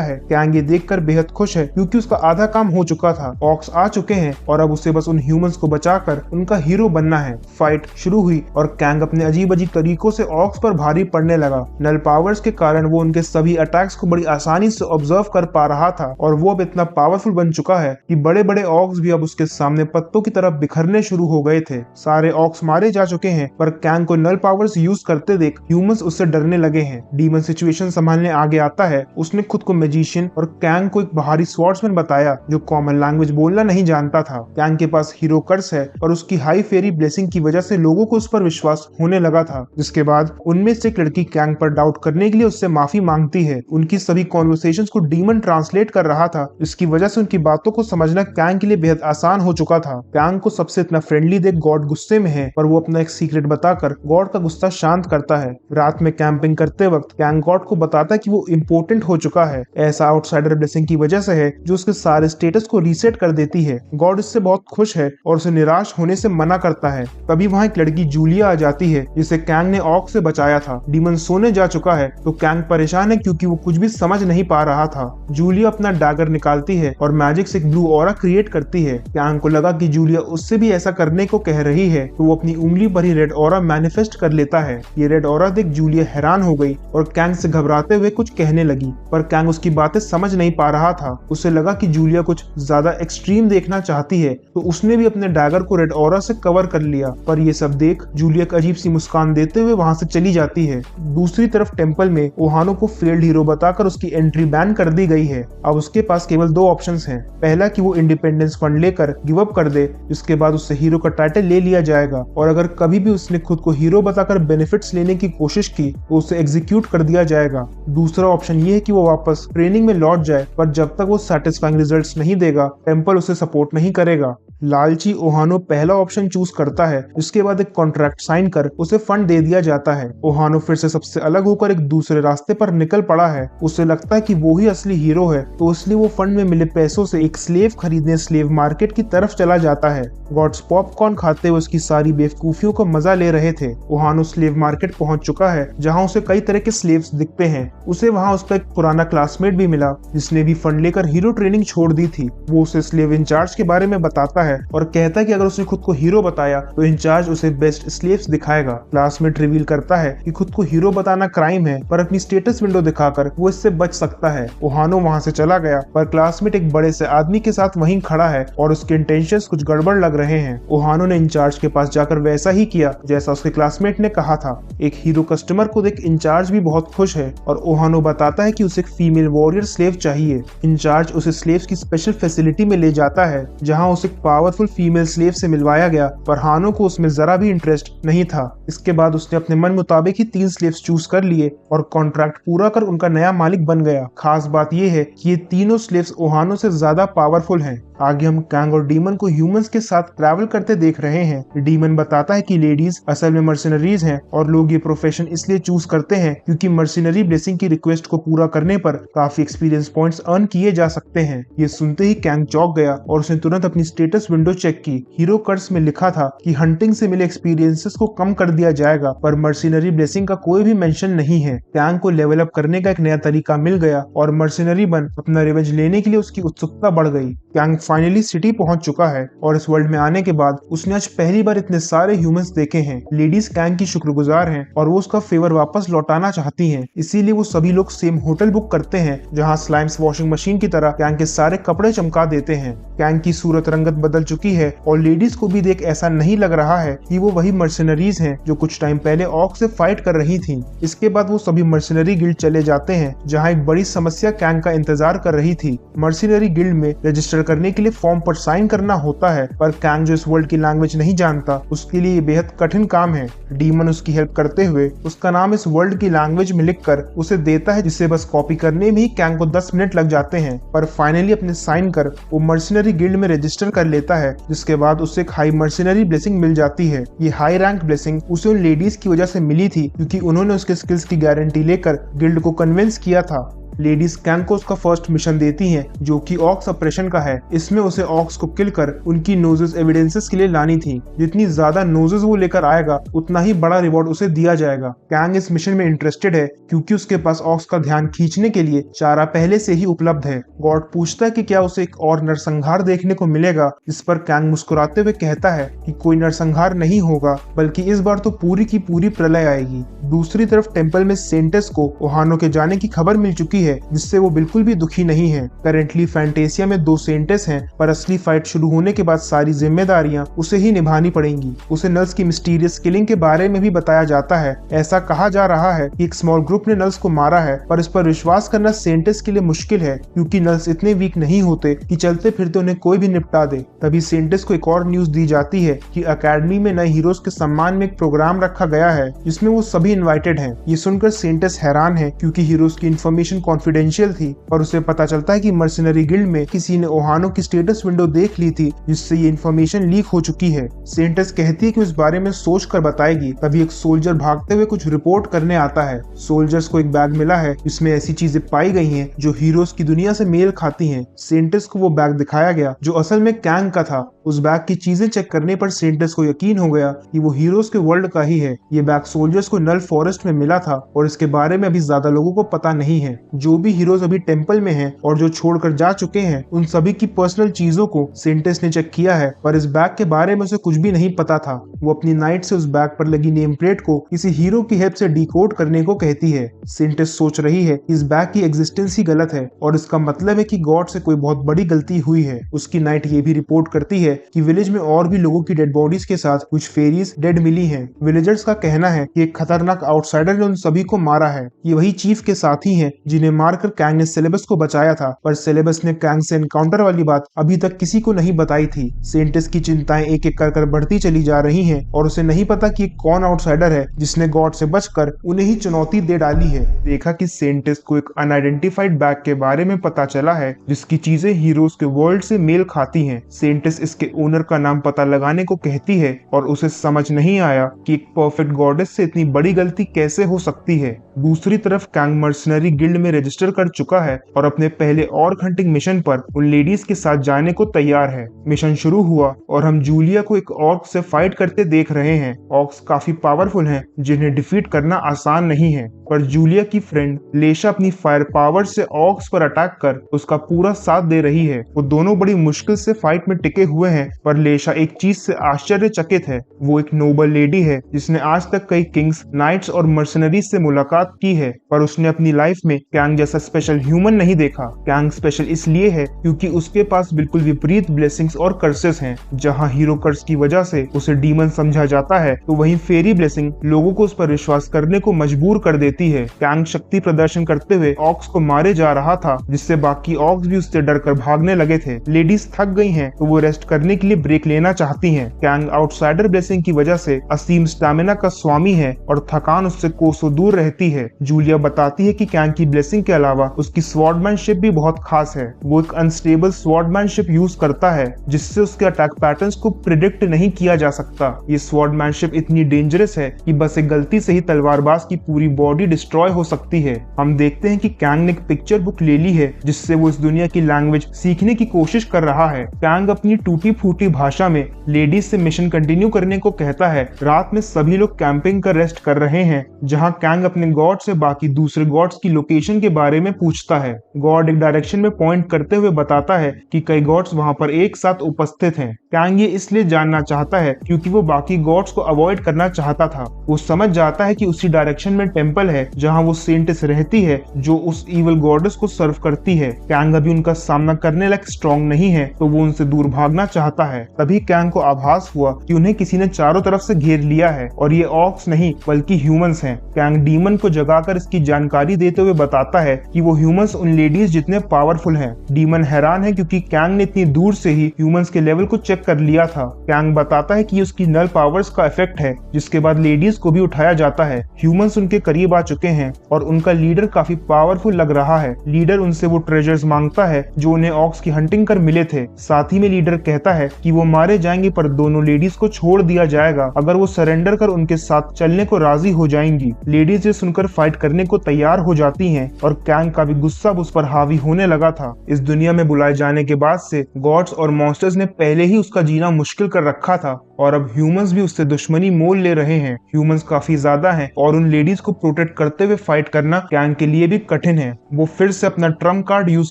है। कैंग ये देखकर बेहद खुश है क्योंकि उसका आधा काम हो चुका था। ऑक्स आ चुके हैं और अब उसे बस उन ह्यूमंस को बचाकर उनका हीरो बनना है। फाइट शुरू हुई और कैंग अपने अजीब अजीब तरीकों से ऑक्स पर भारी पड़ने लगा। नल पावर्स के कारण वो उनके सभी अटैक्स को बड़ी आसानी से ऑब्जर्व कर पा रहा था और वो अब इतना पावरफुल बन चुका है कि बड़े बड़े ऑक्स भी अब उसके सामने पत्तों की तरफ बिखरने शुरू हो गए थे। सारे ऑक्स मारे जा चुके हैं पर कैंग को नल पावर्स यूज करते देख ह्यूमंस उससे डरने लगे हैं। डीमन सिचुएशन संभालने आगे आता है। उसने खुद को मैजिशियन और कैंग को एक बाहरी स्वॉर्ड्समैन बताया जो कॉमन लैंग्वेज बोलना नहीं जानता था। कैंग के पास हीरो कर्स है और उसकी हाई फेरी ब्लेसिंग की वजह से लोगों को उस पर विश्वास होने लगा था। जिसके बाद उनमें से एक लड़की कैंग पर डाउट करने के लिए उससे माफी मांगती है। उनकी सभी कॉन्वर्सेशंस को डीमन ट्रांसलेट कर रहा था, जिसकी वजह से उनकी बातों को समझना कैंग के लिए बेहद आसान हो चुका था। कैंग को सबसे इतना फ्रेंडली देख गॉड गुस्से में है, पर वो अपना एक सीक्रेट बताकर गॉड का गुस्सा शांत करता है। रात में कैंपिंग करते वक्त कैंग गॉड को बताता है कि वो इम्पोर्टेंट हो चुका है। ऐसा आउटसाइडर ब्लेसिंग की वजह से है जो उसके सारे स्टेटस को रीसेट कर देती है। गॉड इससे बहुत खुश है और उसे निराश होने से मना करता है। तभी वहाँ एक लड़की जूलिया आ जाती है जिसे कैंग ने ऑक्स से बचाया था। डीमन सोने जा चुका है तो कैंग परेशान है क्योंकि वो कुछ भी समझ नहीं पा रहा था। जूलिया अपना डैगर निकालती है और मैजिक से एक ब्लू ऑरा क्रिएट करती है। कैंग को लगा कि जूलिया उससे भी ऐसा करने को कह रही है तो वो अपनी उंगली पर ही रेड ऑरा मैनिफेस्ट कर लेता है। ये रेड ऑरा देख जूलिया हैरान हो गई और कैंग से घबराते हुए कुछ कहने लगी, पर कैंग उसकी बातें समझ नहीं पा रहा था। उसे लगा कि जूलिया कुछ ज्यादा एक्सट्रीम देखना चाहती है तो उसने भी अपने डैगर को रेड ऑरा से कवर कर लिया। पर ये सब देख जूलिया एक अजीब सी मुस्कान देते हुए वहां से चली जाती है। दूसरी तरफ टेम्पल में ओहानो को फेल्ड हीरो बताकर उसकी एंट्री बैन कर दी गई है। अब उसके पास केवल दो ऑप्शंस हैं। पहला कि वो इंडिपेंडेंस फंड लेकर गिव अप कर दे, जिसके बाद उससे हीरो का टाइटल ले लिया जाएगा, और अगर कभी भी उसने खुद को हीरो बताकर बेनिफिट्स लेने की कोशिश की तो उसे एग्जीक्यूट कर दिया जाएगा। दूसरा ऑप्शन ये है कि वो वापस ट्रेनिंग में लौट जाए, पर जब तक वो सैटिस्फाइंग रिजल्ट्स नहीं देगा टेम्पल उसे सपोर्ट नहीं करेगा। लालची ओहानो पहला ऑप्शन चूज करता है, जिसके बाद एक कॉन्ट्रैक्ट साइन कर उसे फंड दे दिया जाता है। ओहानो फिर से सबसे अलग होकर एक दूसरे रास्ते पर निकल पड़ा है। उसे लगता है कि वो ही असली हीरो है, तो इसलिए वो फंड में मिले पैसों से एक स्लेव खरीदने स्लेव मार्केट की तरफ चला जाता है। गॉड्स पॉपकॉर्न खाते हुए उसकी सारी बेवकूफियों का मजा ले रहे थे। ओहानो स्लेव मार्केट पहुंच चुका है जहां उसे कई तरह के स्लेव्स दिखते हैं। उसे वहां उसका एक पुराना क्लासमेट भी मिला जिसने भी फंड लेकर हीरो ट्रेनिंग छोड़ दी थी। वो उसे स्लेव इंचार्ज के बारे में बताता है और कहता है कि अगर उसने खुद को हीरो बताया तो इंचार्ज उसे बेस्ट स्लेव्स दिखाएगा। क्लासमेट रिवील करता है कि खुद को हीरो बताना क्राइम है, पर अपनी स्टेटस विंडो दिखाकर वो इससे बच सकता है। ओहानो वहां से चला गया, पर क्लासमेट एक बड़े से आदमी के साथ वहीं खड़ा है और उसके इंटेंशंस कुछ गड़बड़ लग रहे हैं। ओहानो ने इंचार्ज के पास जाकर वैसा ही किया जैसा उसके क्लासमेट ने कहा था। एक हीरो कस्टमर को देख इंचार्ज भी बहुत खुश है और ओहानो बताता है कि उसे एक फीमेल वॉरियर स्लेव चाहिए। इंचार्ज उसे स्लेव्स की स्पेशल फैसिलिटी में ले जाता है जहां उसे एक पावरफुल फीमेल स्लेव से मिलवाया गया, पर हानो को उसमें जरा भी इंटरेस्ट नहीं था। इसके बाद उसने अपने मन मुताबिक ही 3 स्लेव्स चूज कर लिए और कॉन्ट्रैक्ट पूरा कर उनका नया मालिक बन गया। खास बात यह है कि ये तीनों स्लेव्स ओहानो से ज्यादा पावरफुल हैं। आगे हम कैंग और डीमन को ह्यूमंस के साथ ट्रैवल करते देख रहे हैं। डीमन बताता है कि लेडीज असल में मर्सिनरीज हैं और लोग ये प्रोफेशन इसलिए चूज करते हैं क्योंकि मर्सिनरी ब्लेसिंग की रिक्वेस्ट को पूरा करने पर काफी एक्सपीरियंस पॉइंट्स अर्न किए जा सकते हैं। ये सुनते ही कैंग चौंक गया और उसने तुरंत अपनी स्टेटस विंडो चेक की। हीरो कर्स में लिखा था कि हंटिंग से मिले एक्सपीरियंसेस को कम कर दिया जाएगा, पर मर्सिनरी ब्लेसिंग का कोई भी मेंशन नहीं है। कैंग को लेवल अप करने का एक नया तरीका मिल गया और मर्सिनरी बन अपना रिवेंज लेने के लिए उसकी उत्सुकता बढ़ गई। कैंग फाइनली सिटी पहुंच चुका है और इस वर्ल्ड में आने के बाद उसने आज पहली बार इतने सारे ह्यूमंस देखे हैं। लेडीज कैंग की शुक्रगुजार हैं और वो उसका फेवर वापस लौटाना चाहती हैं, इसीलिए वो सभी लोग सेम होटल बुक करते हैं जहां स्लाइम्स वॉशिंग मशीन की तरह कैंग के सारे कपड़े चमका देते हैं। कैंग की सूरत रंगत बदल चुकी है और लेडीज को भी देख ऐसा नहीं लग रहा है कि वो वही मर्सिनरीज हैं जो कुछ टाइम पहले ऑक से फाइट कर रही थी। इसके बाद वो सभी मर्सिनरी गिल्ड चले जाते हैं जहाँ एक बड़ी समस्या कैंग का इंतजार कर रही थी। मर्सिनरी गिल्ड में रजिस्टर करने के लिए फॉर्म पर साइन करना होता है, पर कैंग जो इस वर्ल्ड की लैंग्वेज नहीं जानता उसके लिए बेहद कठिन काम है। डीमन उसकी हेल्प करते हुए उसका नाम इस वर्ल्ड की लैंग्वेज में लिखकर उसे देता है, जिसे बस कॉपी करने में ही कैंग को 10 मिनट लग जाते हैं। पर फाइनली अपने साइन कर वो मर्सिनरी गिल्ड में रजिस्टर कर लेता है, जिसके बाद उसे एक हाई मर्सिनरी ब्लेसिंग मिल जाती है। ये हाई रैंक ब्लेसिंग उसे उन लेडीज की वजह से मिली थी क्योंकि उन्होंने उसके स्किल्स की गारंटी लेकर गिल्ड को कन्विंस किया था। लेडीज कैंग को उसका फर्स्ट मिशन देती हैं जो कि ऑक्स ऑपरेशन का है। इसमें उसे ऑक्स को किल कर उनकी नोजेस एविडेंसेस के लिए लानी थी। जितनी ज्यादा नोजेस वो लेकर आएगा उतना ही बड़ा रिवॉर्ड उसे दिया जाएगा। कैंग इस मिशन में इंटरेस्टेड है क्योंकि उसके पास ऑक्स का ध्यान खींचने के लिए चारा पहले से ही उपलब्ध है। गॉड पूछता है कि क्या उसे एक और नरसंहार देखने को मिलेगा, जिस पर कैंग मुस्कुराते हुए कहता है कि कोई नरसंहार नहीं होगा, बल्कि इस बार तो पूरी की पूरी प्रलय आएगी। दूसरी तरफ टेंपल में सेंटेस को ओहानो के जाने की खबर मिल चुकी है, जिससे वो बिल्कुल भी दुखी नहीं है। करेंटली फैंटेसिया में 2 सेंटेस हैं, पर असली फाइट शुरू होने के बाद सारी जिम्मेदारियां उसे ही निभानी पड़ेंगी। उसे नल्स की मिस्टीरियस किलिंग के बारे में भी बताया जाता है। ऐसा कहा जा रहा है कि एक स्मॉल ग्रुप ने नल्स को मारा है, पर इस पर विश्वास करना सेंटेस के लिए मुश्किल है क्योंकि नल्स इतने वीक नहीं होते कि चलते फिरते उन्हें कोई भी निपटा दे। तभी सेंटेस को एक और न्यूज दी जाती है कि अकेडमी में नए हीरोज के सम्मान में एक प्रोग्राम रखा गया है जिसमें वो सभी इन्वाइटेड हैं। ये सुनकर सेंटेस हैरान है क्योंकि हीरोज की इन्फॉर्मेशन कॉन्फिडेंशियल थी, और उसे पता चलता है कि मर्सिनरी गिल्ड में किसी ने ओहानो की स्टेटस विंडो देख ली थी जिससे ये इन्फॉर्मेशन लीक हो चुकी है। सेंटेस कहती है कि उस बारे में सोच कर बताएगी। तभी एक सोल्जर भागते हुए कुछ रिपोर्ट करने आता है। सोल्जर्स को एक बैग मिला है जिसमें ऐसी चीजें पाई गई हैं जो हीरोज की दुनिया से मेल खाती हैं। सेंटेस को वो बैग दिखाया गया जो असल में कैंग का था। उस बैग की चीजें चेक करने पर सेंटेस को यकीन हो गया कि वो हीरोज के वर्ल्ड का ही है। ये बैग सोल्जर्स को नल फॉरेस्ट में मिला था और इसके बारे में अभी ज्यादा लोगों को पता नहीं है। जो भी हीरोज अभी टेंपल में हैं और जो छोड़कर जा चुके हैं उन सभी की पर्सनल चीजों को सेंटेस ने चेक किया है, पर इस बैग के बारे में उसे कुछ भी नहीं पता था। वो अपनी नाइट से उस बैग पर लगी नेम प्लेट को किसी हीरो की हेल्प से डिकोड करने को कहती है। सेंटेस सोच रही है कि इस बैग की एग्जिस्टेंस ही गलत है और इसका मतलब है कि गॉड से कोई बहुत बड़ी गलती हुई है। उसकी नाइट ये भी रिपोर्ट करती है कि विलेज में और भी लोगों की डेड बॉडीज के साथ कुछ फेरीज डेड मिली हैं। विलेजर्स का कहना है कि एक खतरनाक आउटसाइडर ने उन सभी को मारा है। ये वही चीफ के साथी हैं जिन्हें मारकर कैंग ने सिलेबस को बचाया था, पर सिलेबस ने कैंग से एनकाउंटर वाली बात अभी तक किसी को नहीं बताई थी। सेंटेस की चिंताएं एक एक कर बढ़ती चली जा रही हैं और उसे नहीं पता कि कौन आउटसाइडर है जिसने गॉड से बचकर उन्हें ही चुनौती दे डाली है। देखा कि सेंटेस को एक अनआइडेंटिफाइड बैग के बारे में पता चला है जिसकी चीजें हीरोज के वर्ल्ड से मेल खाती हैं। सेंटेस इसके ओनर का नाम पता लगाने को कहती है और उसे समझ नहीं आया कि एक परफेक्ट गॉडेस से इतनी बड़ी गलती कैसे हो सकती है। दूसरी तरफ कैंग मर्सनरी गिल्ड में रजिस्टर कर चुका है और अपने पहले और हंटिंग मिशन पर उन लेडीज के साथ जाने को तैयार है। मिशन शुरू हुआ और हम जूलिया को एक ऑर्क से फाइट करते देख रहे हैं। ऑर्क्स काफी पावरफुल हैं जिन्हें डिफीट करना आसान नहीं है, पर जूलिया की फ्रेंड लेशा अपनी फायर पावर से ऑर्क्स पर अटैक कर उसका पूरा साथ दे रही है। वो दोनों बड़ी मुश्किल से फाइट में टिके हुए हैं, पर लेशा एक चीज से आश्चर्यचकित है। वो एक नोबल लेडी है जिसने आज तक कई किंग्स, नाइट्स और मर्सनरीज से मुलाकात की है, पर उसने अपनी लाइफ में कैंग जैसा स्पेशल ह्यूमन नहीं देखा। कैंग स्पेशल इसलिए है क्योंकि उसके पास बिल्कुल विपरीत ब्लेसिंग्स और कर्सेस हैं। जहां हीरो कर्स की वजह से उसे डीमन समझा जाता है, तो वहीं फेरी ब्लेसिंग लोगों को उस पर विश्वास करने को मजबूर कर देती है। कैंग शक्ति प्रदर्शन करते हुए ऑक्स को मारे जा रहा था, जिससे बाकी ऑक्स भी उससे डरकर भागने लगे थे। लेडीज थक गई हैं, तो वो रेस्ट करने के लिए ब्रेक लेना चाहती हैं। कैंग आउटसाइडर ब्लेसिंग की वजह से असीम स्टैमिना का स्वामी है और थकान उससे कोसों दूर रहती है। जूलिया बताती है कि कैंग की ब्लेसिंग के अलावा उसकी स्वॉर्डमैनशिप भी बहुत खास है। वो एक अनस्टेबल स्वॉर्डमैनशिप यूज करता है जिससे उसके अटैक पैटर्न्स को प्रिडिक्ट नहीं किया जा सकता। ये स्वॉर्डमैनशिप इतनी डेंजरस है कि बस एक गलती से ही तलवारबाज की पूरी बॉडी डिस्ट्रॉय हो सकती है। हम देखते हैं कि कैंग ने एक पिक्चर बुक ले ली है जिससे वो इस दुनिया की लैंग्वेज सीखने की कोशिश कर रहा है। कैंग अपनी टूटी फूटी भाषा में लेडीज से मिशन कंटिन्यू करने को कहता है। रात में सभी लोग कैंपिंग कर रेस्ट कर रहे हैं, जहां कैंग अपने गॉड से बाकी दूसरे गॉड्स की लोकेशन के बारे में पूछता है। गॉड एक डायरेक्शन में पॉइंट करते हुए बताता है कि कई गॉड्स वहां पर एक साथ उपस्थित हैं। कैंग ये इसलिए जानना चाहता है क्योंकि वो बाकी गॉड्स को अवॉइड करना चाहता था। वो समझ जाता है कि उसी डायरेक्शन में टेंपल है जहां वो सेंटिस रहती है, जो उस इवल गॉडेस को सर्व करती है। कैंग अभी उनका सामना करने लायक स्ट्रॉन्ग नहीं है, तो वो उनसे दूर भागना चाहता है। तभी कैंग को आभास हुआ कि उन्हें किसी ने चारों तरफ से घेर लिया है और ये ऑक्स नहीं बल्कि ह्यूमंस हैं। कैंग डीमन को जगाकर इसकी जानकारी देते हुए बताता है कि वो ह्यूमंस उन लेडीज जितने पावरफुल हैं। डीमन हैरान है क्योंकि कैंग ने इतनी दूर से ही ह्यूमंस के लेवल को चेक कर लिया था। कैंग बताता है कि उसकी नल पावर्स का इफेक्ट है, जिसके बाद लेडीज को भी उठाया जाता है। ह्यूमंस उनके करीब आ चुके हैं और उनका लीडर काफी पावरफुल लग रहा है। लीडर उनसे वो ट्रेजर्स मांगता है जो उन्हें ऑक्स की हंटिंग कर मिले थे। साथ ही में लीडर कहता है कि वो मारे जाएंगे पर दोनों लेडीज को छोड़ दिया जाएगा अगर वो सरेंडर कर उनके साथ चलने को राजी हो जाएंगी। लेडीज ये सुनकर फाइट करने को तैयार हो जाती हैं और कैंग का भी गुस्सा उस पर हावी होने लगा था। इस दुनिया में बुलाए जाने के बाद से गॉड्स और मॉन्स्टर्स ने पहले ही उसका जीना मुश्किल कर रखा था और अब ह्यूमंस भी उससे दुश्मनी मोल ले रहे हैं। ह्यूमंस काफी ज्यादा हैं और उन लेडीज को प्रोटेक्ट करते हुए फाइट करना कैंग के लिए भी कठिन है। वो फिर से अपना ट्रम्प कार्ड यूज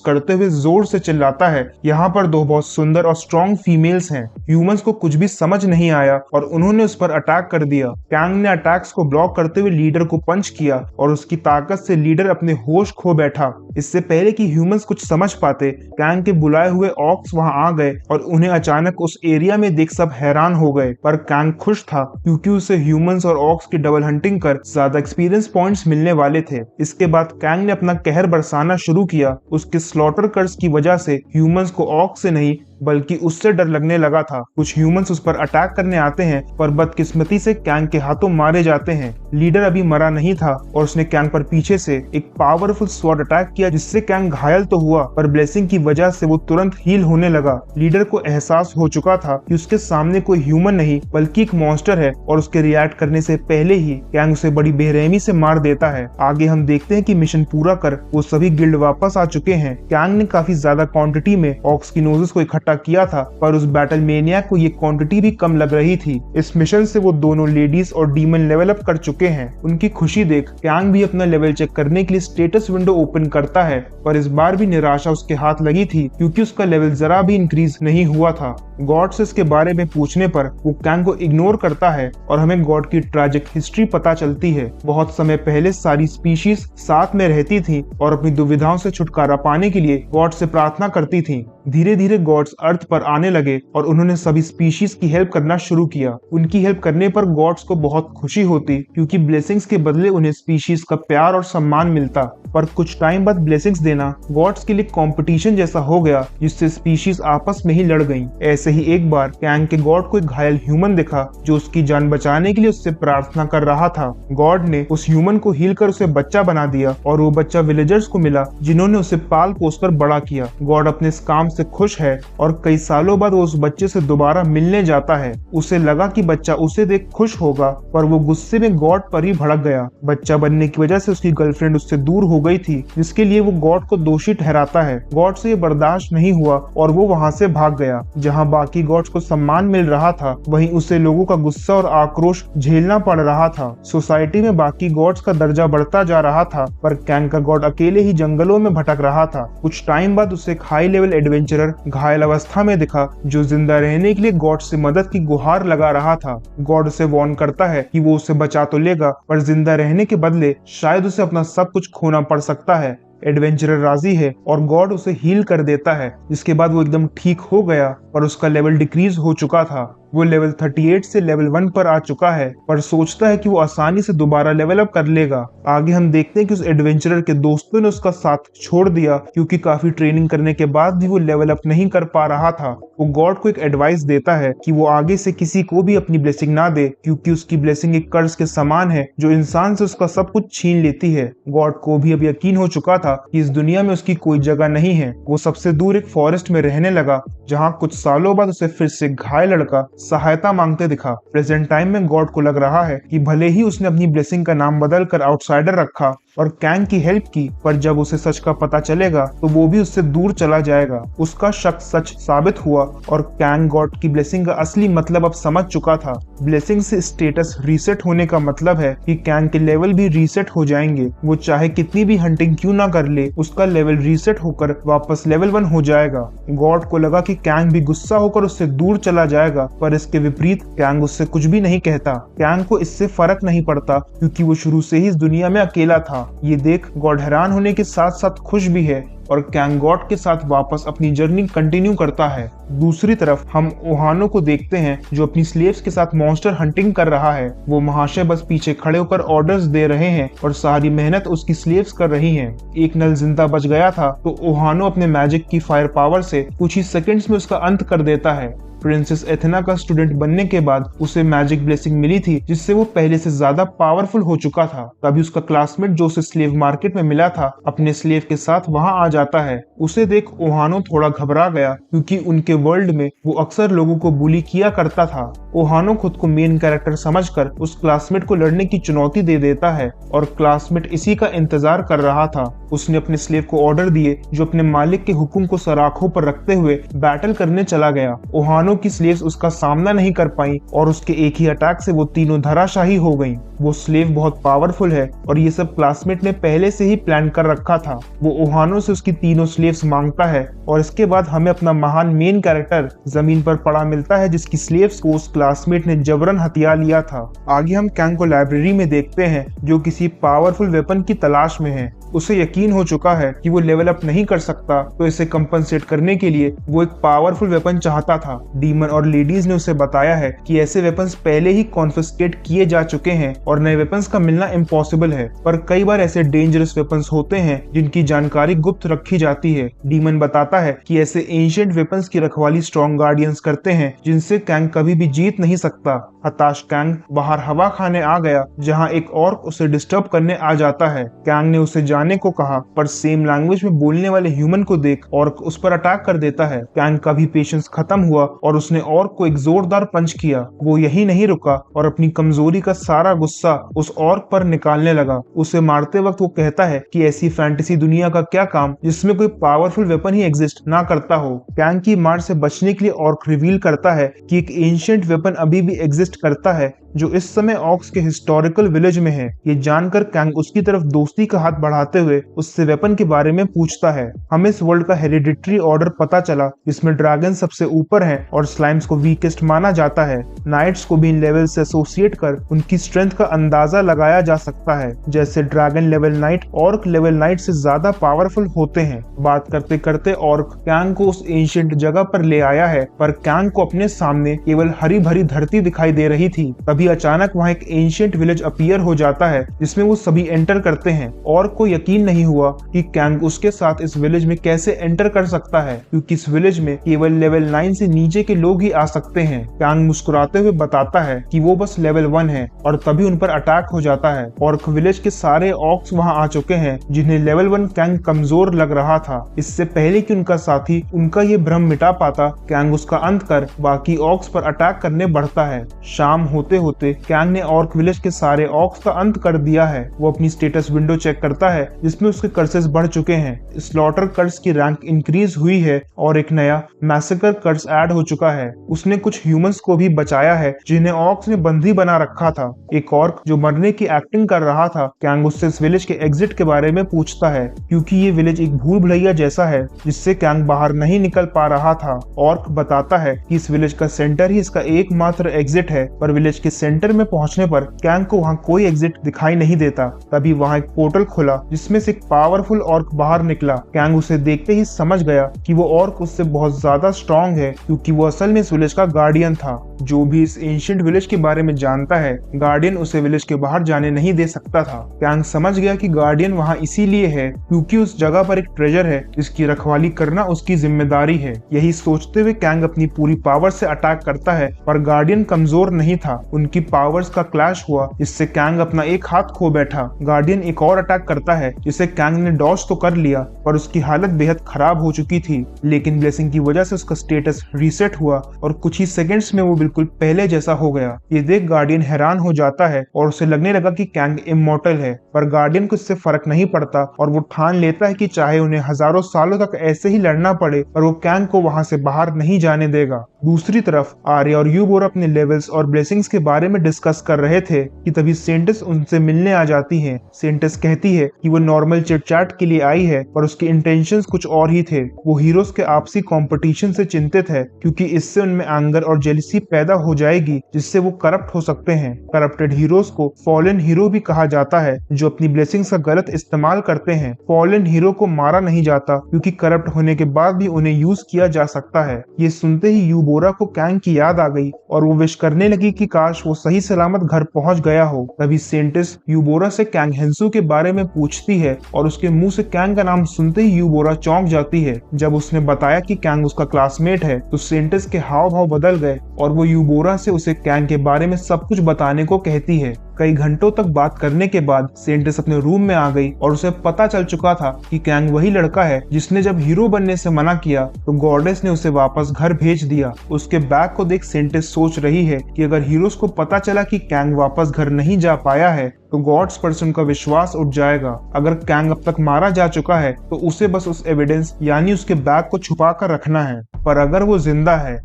करते हुए जोर से चिल्लाता है, यहाँ पर दो बहुत सुंदर और स्ट्रॉन्ग फीमेल्स हैं। ह्यूमंस को कुछ भी समझ नहीं आया और उन्होंने उस पर अटैक कर दिया। कैंग ने अटैक्स को ब्लॉक करते हुए लीडर को पंच किया और उसकी ताकत से लीडर अपने होश खो बैठा। इससे पहले कि ह्यूमंस कुछ समझ पाते, कैंग के बुलाए हुए ऑक्स वहां आ गए और उन्हें अचानक उस एरिया में देख सब हैरान हो गए। पर कैंग खुश था क्योंकि उसे ह्यूमंस और ऑक्स की डबल हंटिंग कर ज्यादा एक्सपीरियंस पॉइंट्स मिलने वाले थे। इसके बाद कैंग ने अपना कहर बरसाना शुरू किया। उसके स्लॉटर कर्स की वजह से ह्यूमंस को ऑक्स से नहीं बल्कि उससे डर लगने लगा था। कुछ ह्यूमंस उस पर अटैक करने आते हैं पर बदकिस्मती से कैंग के हाथों मारे जाते हैं। लीडर अभी मरा नहीं था और उसने कैंग पर पीछे से एक पावरफुल स्वॉर्ड अटैक किया, जिससे कैंग घायल तो हुआ पर ब्लेसिंग की वजह से वो तुरंत हील होने लगा। लीडर को एहसास हो चुका था कि उसके सामने कोई ह्यूमन नहीं बल्कि एक मॉन्स्टर है और उसके रिएक्ट करने से पहले ही कैंग उसे बड़ी बेरहमी से मार देता है। आगे हम देखते हैं कि मिशन पूरा कर वो सभी गिल्ड वापस आ चुके हैं। कैंग ने काफी ज्यादा क्वांटिटी में ऑक्स की नोजेस को इकट्ठा किया था पर उस बैटल मेनियाक को ये क्वांटिटी भी कम लग रही थी। इस मिशन से वो दोनों लेडीज और डीमन लेवल अप कर चुके हैं। उनकी खुशी देख कैंग भी अपना लेवल चेक करने के लिए स्टेटस विंडो ओपन करता है पर इस बार भी निराशा उसके हाथ लगी थी क्योंकि उसका लेवल जरा भी इंक्रीज नहीं हुआ था। गॉड से इसके बारे में पूछने पर वो कैंग को इग्नोर करता है और हमें गॉड की ट्रैजिक हिस्ट्री पता चलती है। बहुत समय पहले सारी स्पीशीज साथ में रहती थी और अपनी दुविधाओं से छुटकारा पाने के लिए गॉड से प्रार्थना करती थी। धीरे धीरे गॉड्स अर्थ पर आने लगे और उन्होंने सभी स्पीशीज की हेल्प करना शुरू किया। उनकी हेल्प करने पर गॉड्स को बहुत खुशी होती क्योंकि ब्लेसिंग्स के बदले उन्हें स्पीशीज का प्यार और सम्मान मिलता। पर कुछ टाइम बाद ब्लेसिंग्स देना गॉड्स के लिए कंपटीशन जैसा हो गया, जिससे स्पीशीज आपस में ही लड़ गईं। ऐसे ही एक बार कैंग के गॉड को एक घायल ह्यूमन दिखा जो उसकी जान बचाने के लिए उससे प्रार्थना कर रहा था। गॉड ने उस ह्यूमन को हील कर उसे बच्चा बना दिया और वो बच्चा विलेजर्स को मिला जिन्होंने उसे पाल पोस कर बड़ा किया। गॉड अपने इस काम से खुश है और कई सालों बाद वो उस बच्चे से दोबारा मिलने जाता है। उसे लगा कि बच्चा उसे देख खुश होगा पर वो गुस्से में गॉड पर ही भड़क गया। बच्चा बनने की वजह से उसकी गर्लफ्रेंड उससे दूर हो गई थी, जिसके लिए वो गॉड को दोषी ठहराता है। गॉड से ये बर्दाश्त नहीं हुआ और वो वहाँ से भाग गया। जहाँ बाकी गॉड्स को सम्मान मिल रहा था वहीं उसे लोगों का गुस्सा और आक्रोश झेलना पड़ रहा था। सोसाइटी में बाकी गॉड्स का दर्जा बढ़ता जा रहा था पर कैंग का गॉड अकेले ही जंगलों में भटक रहा था। कुछ टाइम बाद उसे एक हाई लेवल एडवेंचरर घायल अवस्था में दिखा जो जिंदा रहने के लिए गॉड से मदद की गुहार लगा रहा था। गॉड उसे वार्न करता है कि वो उसे बचा तो लेगा पर जिंदा रहने के बदले शायद उसे अपना सब कुछ खोना पड़ सकता है। एडवेंचरर राजी है और गॉड उसे हील कर देता है, जिसके बाद वो एकदम ठीक हो गया पर उसका लेवल डिक्रीज हो चुका था। वो लेवल 38 से लेवल 1 पर आ चुका है पर सोचता है कि वो आसानी से दोबारा लेवल अप कर लेगा। आगे हम देखते हैं कि उस एडवेंचरर के दोस्तों ने उसका साथ छोड़ दिया क्योंकि काफी ट्रेनिंग करने के बाद भी वो लेवल अप नहीं कर पा रहा था। वो गॉड को एक एडवाइस देता है कि वो आगे से किसी को भी अपनी ब्लेसिंग ना दे क्योंकि उसकी ब्लेसिंग एक कर्ज के समान है जो इंसान से उसका सब कुछ छीन लेती है। गॉड को भी अब यकीन हो चुका था कि इस दुनिया में उसकी कोई जगह नहीं है। वो सबसे दूर एक फॉरेस्ट में रहने लगा जहाँ कुछ सालों बाद उसे फिर से घायल लड़का सहायता मांगते दिखा। प्रेजेंट टाइम में गॉड को लग रहा है कि भले ही उसने अपनी ब्लेसिंग का नाम बदल कर आउटसाइडर रखा और कैंग की हेल्प की, पर जब उसे सच का पता चलेगा तो वो भी उससे दूर चला जाएगा। उसका शक सच साबित हुआ और कैंग गॉड की ब्लेसिंग का असली मतलब अब समझ चुका था। ब्लेसिंग से स्टेटस रीसेट होने का मतलब है कि कैंग के लेवल भी रीसेट हो जाएंगे। वो चाहे कितनी भी हंटिंग क्यों ना कर ले, उसका लेवल रीसेट होकर वापस लेवल 1 हो जाएगा। गॉड को लगा कि कैंग भी गुस्सा होकर उससे दूर चला जाएगा, पर इसके विपरीत कैंग उससे कुछ भी नहीं कहता। कैंग को इससे फर्क नहीं पड़ता क्योंकि वो शुरू से ही इस दुनिया में अकेला था। ये देख गॉड हैरान होने के साथ साथ खुश भी है और कैंग गॉड के साथ वापस अपनी जर्नी कंटिन्यू करता है। दूसरी तरफ हम ओहानो को देखते हैं जो अपनी स्लेव्स के साथ मॉन्स्टर हंटिंग कर रहा है। वो महाशय बस पीछे खड़े होकर ऑर्डर्स दे रहे हैं और सारी मेहनत उसकी स्लेव्स कर रही हैं। एक नल जिंदा बच गया था तो ओहानो अपने मैजिक की फायर पावर से कुछ ही सेकंड्स में उसका अंत कर देता है। प्रिंसेस एथेना का स्टूडेंट बनने के बाद उसे मैजिक ब्लेसिंग मिली थी जिससे वो पहले से ज्यादा पावरफुल हो चुका था। तभी उसका क्लासमेट जो उसे स्लेव मार्केट में मिला था अपने स्लेव के साथ वहां आ जाता है। उसे देख ओहानो थोड़ा घबरा गया क्योंकि उनके वर्ल्ड में वो अक्सर लोगों को बुली किया करता था। ओहानो खुद को मेन कैरेक्टर समझकर उस क्लासमेट को लड़ने की चुनौती दे देता है और क्लासमेट इसी का इंतजार कर रहा था। उसने अपने स्लेव को ऑर्डर दिए जो अपने मालिक के हुक्म को सराखों पर रखते हुए बैटल करने चला गया। ओहानो की स्लेव्स उसका सामना नहीं कर पाई और उसके एक ही अटैक से वो तीनों धराशाही हो गईं। वो स्लेव बहुत पावरफुल है और ये सब क्लासमेट ने पहले से ही प्लान कर रखा था। वो ओहानो से उसकी तीनों स्लेव्स मांगता है और इसके बाद हमें अपना महान मेन कैरेक्टर जमीन पर पड़ा मिलता है जिसकी स्लेव्स को उस क्लासमेट ने जबरन हथिया लिया था। आगे हम कैंग को लाइब्रेरी में देखते हैं जो किसी पावरफुल वेपन की तलाश में है। उसे यकीन हो चुका है कि वो लेवल अप नहीं कर सकता, तो इसे कंपनसेट करने के लिए वो एक पावरफुल वेपन चाहता था। डीमन और लेडीज ने उसे बताया है कि ऐसे वेपन्स पहले ही कॉन्फिस्केट किए जा चुके हैं और नए वेपन्स का मिलना इम्पॉसिबल है, पर कई बार ऐसे डेंजरस वेपन्स होते हैं जिनकी जानकारी गुप्त रखी जाती है। डीमन बताता है कि ऐसे एंशिएंट वेपन्स की रखवाली स्ट्रॉन्ग गार्डियंस करते हैं जिनसे कैंग कभी भी जीत नहीं सकता। हताश कैंग बाहर हवा खाने आ गया जहाँ एक और उसे डिस्टर्ब करने आ जाता है। कैंग ने उसे जाने को कहा पर सेम लैंग्वेज में बोलने वाले ह्यूमन को देख और उस पर अटैक कर देता है। कैंग का भी पेशेंस खत्म हुआ और उसने और को एक जोरदार पंच किया। वो यही नहीं रुका और अपनी कमजोरी का सारा गुस्सा उस ऑर्क पर निकालने लगा। उसे मारते वक्त वो कहता है कि ऐसी फैंटेसी दुनिया का क्या काम जिसमें कोई पावरफुल वेपन ही एग्जिस्ट ना करता हो। कैंग की मार से बचने के लिए ऑर्क रिवील करता है कि एक एंशिएंट वेपन अभी भी एग्जिस्ट करता है जो इस समय ऑक्स के हिस्टोरिकल विलेज में है। ये जानकर कैंग उसकी तरफ दोस्ती का हाथ बढ़ाते हुए उससे वेपन के बारे में पूछता है। हमें इस वर्ल्ड का हेरिडिटरी ऑर्डर पता चला जिसमें ड्रैगन सबसे ऊपर हैं और स्लाइम्स को वीकेस्ट माना जाता है। नाइट्स को भी इन लेवल से एसोसिएट कर उनकी स्ट्रेंथ का अंदाजा लगाया जा सकता है। जैसे dragon level knight orc level knight से ज्यादा पावरफुल होते हैं। बात करते करते ऑर्क कैंग को उस एंशिएंट जगह पर ले आया है, पर कैंग को अपने सामने केवल हरी भरी धरती दिखाई दे रही थी। अचानक वहां एक एंशिएंट विलेज अपीयर हो जाता है जिसमें वो सभी एंटर करते हैं। और को यकीन नहीं हुआ कि कैंग उसके साथ इस विलेज में कैसे एंटर कर सकता है क्योंकि इस विलेज में केवल लेवल 9 से नीचे के लोग ही आ सकते हैं। कैंग मुस्कुराते हुए बताता है कि वो बस लेवल 1 है और तभी उन पर अटैक हो जाता है। ऑर्क विलेज के सारे ऑक्स वहां आ चुके हैं जिन्हें लेवल 1 कैंग कमजोर लग रहा था। इससे पहले कि उनका साथी उनका ये भ्रम मिटा पाता, कैंग उसका अंत कर बाकी ऑक्स पर अटैक करने बढ़ता है। शाम होते होते कैंग ने ऑर्क विलेज के सारे ऑक्स का अंत कर दिया है। वो अपनी स्टेटस विंडो चेक करता है जिसमें उसके कर्सेस बढ़ चुके हैं। स्लॉटर कर्स की रैंक इंक्रीज हुई है और एक नया मैसेकर कर्स ऐड हो चुका है। उसने कुछ ह्यूमंस को भी बचाया है जिन्हें ऑक्स ने बंदी बना रखा था। एक ऑर्क जो मरने की एक्टिंग कर रहा था, कैंग उससे इस विलेज के एग्जिट के बारे में पूछता है क्योंकि ये विलेज एक भूल भुलैया जैसा है जिससे कैंग बाहर नहीं निकल पा रहा था। ऑर्क बताता है कि इस विलेज का सेंटर ही इसका एकमात्र एग्जिट है, पर विलेज के सेंटर में पहुंचने पर कैंग को वहां कोई एग्जिट दिखाई नहीं देता। तभी वहां एक पोर्टल खुला जिसमें से एक पावरफुल ऑर्क बाहर निकला। कैंग उसे देखते ही समझ गया कि वो ऑर्क उससे बहुत ज्यादा स्ट्रॉन्ग है क्योंकि वो असल में इस विलेज का गार्डियन था। जो भी इस एंशिएंट विलेज के बारे में जानता है, गार्डियन उसे विलेज के बाहर जाने नहीं दे सकता था। कैंग समझ गया कि गार्डियन वहां इसीलिए है क्योंकि उस जगह पर एक ट्रेजर है जिसकी रखवाली करना उसकी जिम्मेदारी है। यही सोचते हुए कैंग अपनी पूरी पावर से अटैक करता है, पर गार्डियन कमजोर नहीं था। उनकी पावर्स का क्लैश हुआ जिससे कैंग अपना एक हाथ खो बैठा। गार्डियन एक और अटैक करता है जिसे कैंग ने डॉज तो कर लिया, पर उसकी हालत बेहद खराब हो चुकी थी। लेकिन ब्लेसिंग की वजह से उसका स्टेटस रीसेट हुआ और कुछ ही सेकंड्स में वो बिल्कुल पहले जैसा हो गया। ये देख गार्डियन हैरान हो जाता है और उसे लगने लगा कि कैंग इमॉर्टल है, पर गार्डियन को इससे फर्क नहीं पड़ता और वो ठान लेता है कि चाहे उन्हें हजारों सालों तक ऐसे ही लड़ना पड़े, पर वो कैंग को वहां से बाहर नहीं जाने देगा। दूसरी तरफ आर्या और यूबोरा अपने लेवल्स और ब्लेसिंग्स के बारे में डिस्कस कर रहे थे कि तभी सेंटिस उनसे मिलने आ जाती है। सेंटिस कहती है कि वो नॉर्मल चिट चैट के लिए आई है, पर उसके इंटेंशंस कुछ और ही थे। वो हीरोज के आपसी कंपटीशन से चिंतित है क्योंकि इससे उनमें एंगर और जेलिसी पैदा हो जाएगी, जिससे वो करप्ट हो सकते हैं। करप्टेड हीरोज को फॉलन हीरो भी कहा जाता है, जो अपनी ब्लेसिंग्स का गलत इस्तेमाल करते हैं। फॉलन हीरो को मारा नहीं जाता क्योंकि करप्ट होने के बाद भी उन्हें यूज किया जा सकता है। ये सुनते ही यूबोरा को कैंग की याद आ गई और वो विश करने लगी कि काश वो सही सलामत घर पहुंच गया हो। तभी सेंटिस यूबोरा से कैंग हेंसू के बारे में पूछती है और उसके मुंह से कैंग का नाम सुनते ही यूबोरा चौंक जाती है। जब उसने बताया कि कैंग उसका क्लासमेट है तो सेंटिस के हाव भाव बदल गए और वो यूबोरा से उसे कैंग के बारे में सब कुछ बताने को कहती है। कई घंटों तक बात करने के बाद सेंटिस अपने रूम में आ गई और उसे पता चल चुका था कि कैंग वही लड़का है जिसने जब हीरो बनने से मना किया तो गॉडेस ने उसे वापस घर भेज दिया। उसके बैग को देख सेंटिस सोच रही है कि अगर हीरोज को पता चला कि कैंग वापस घर नहीं जा पाया है तो गॉड्स पर उनका विश्वास उठ जाएगा। अगर कैंग अब तक मारा जा चुका है तो उसे बस उस एविडेंस यानी उसके बैग को छुपा कर रखना है, पर अगर वो जिंदा है।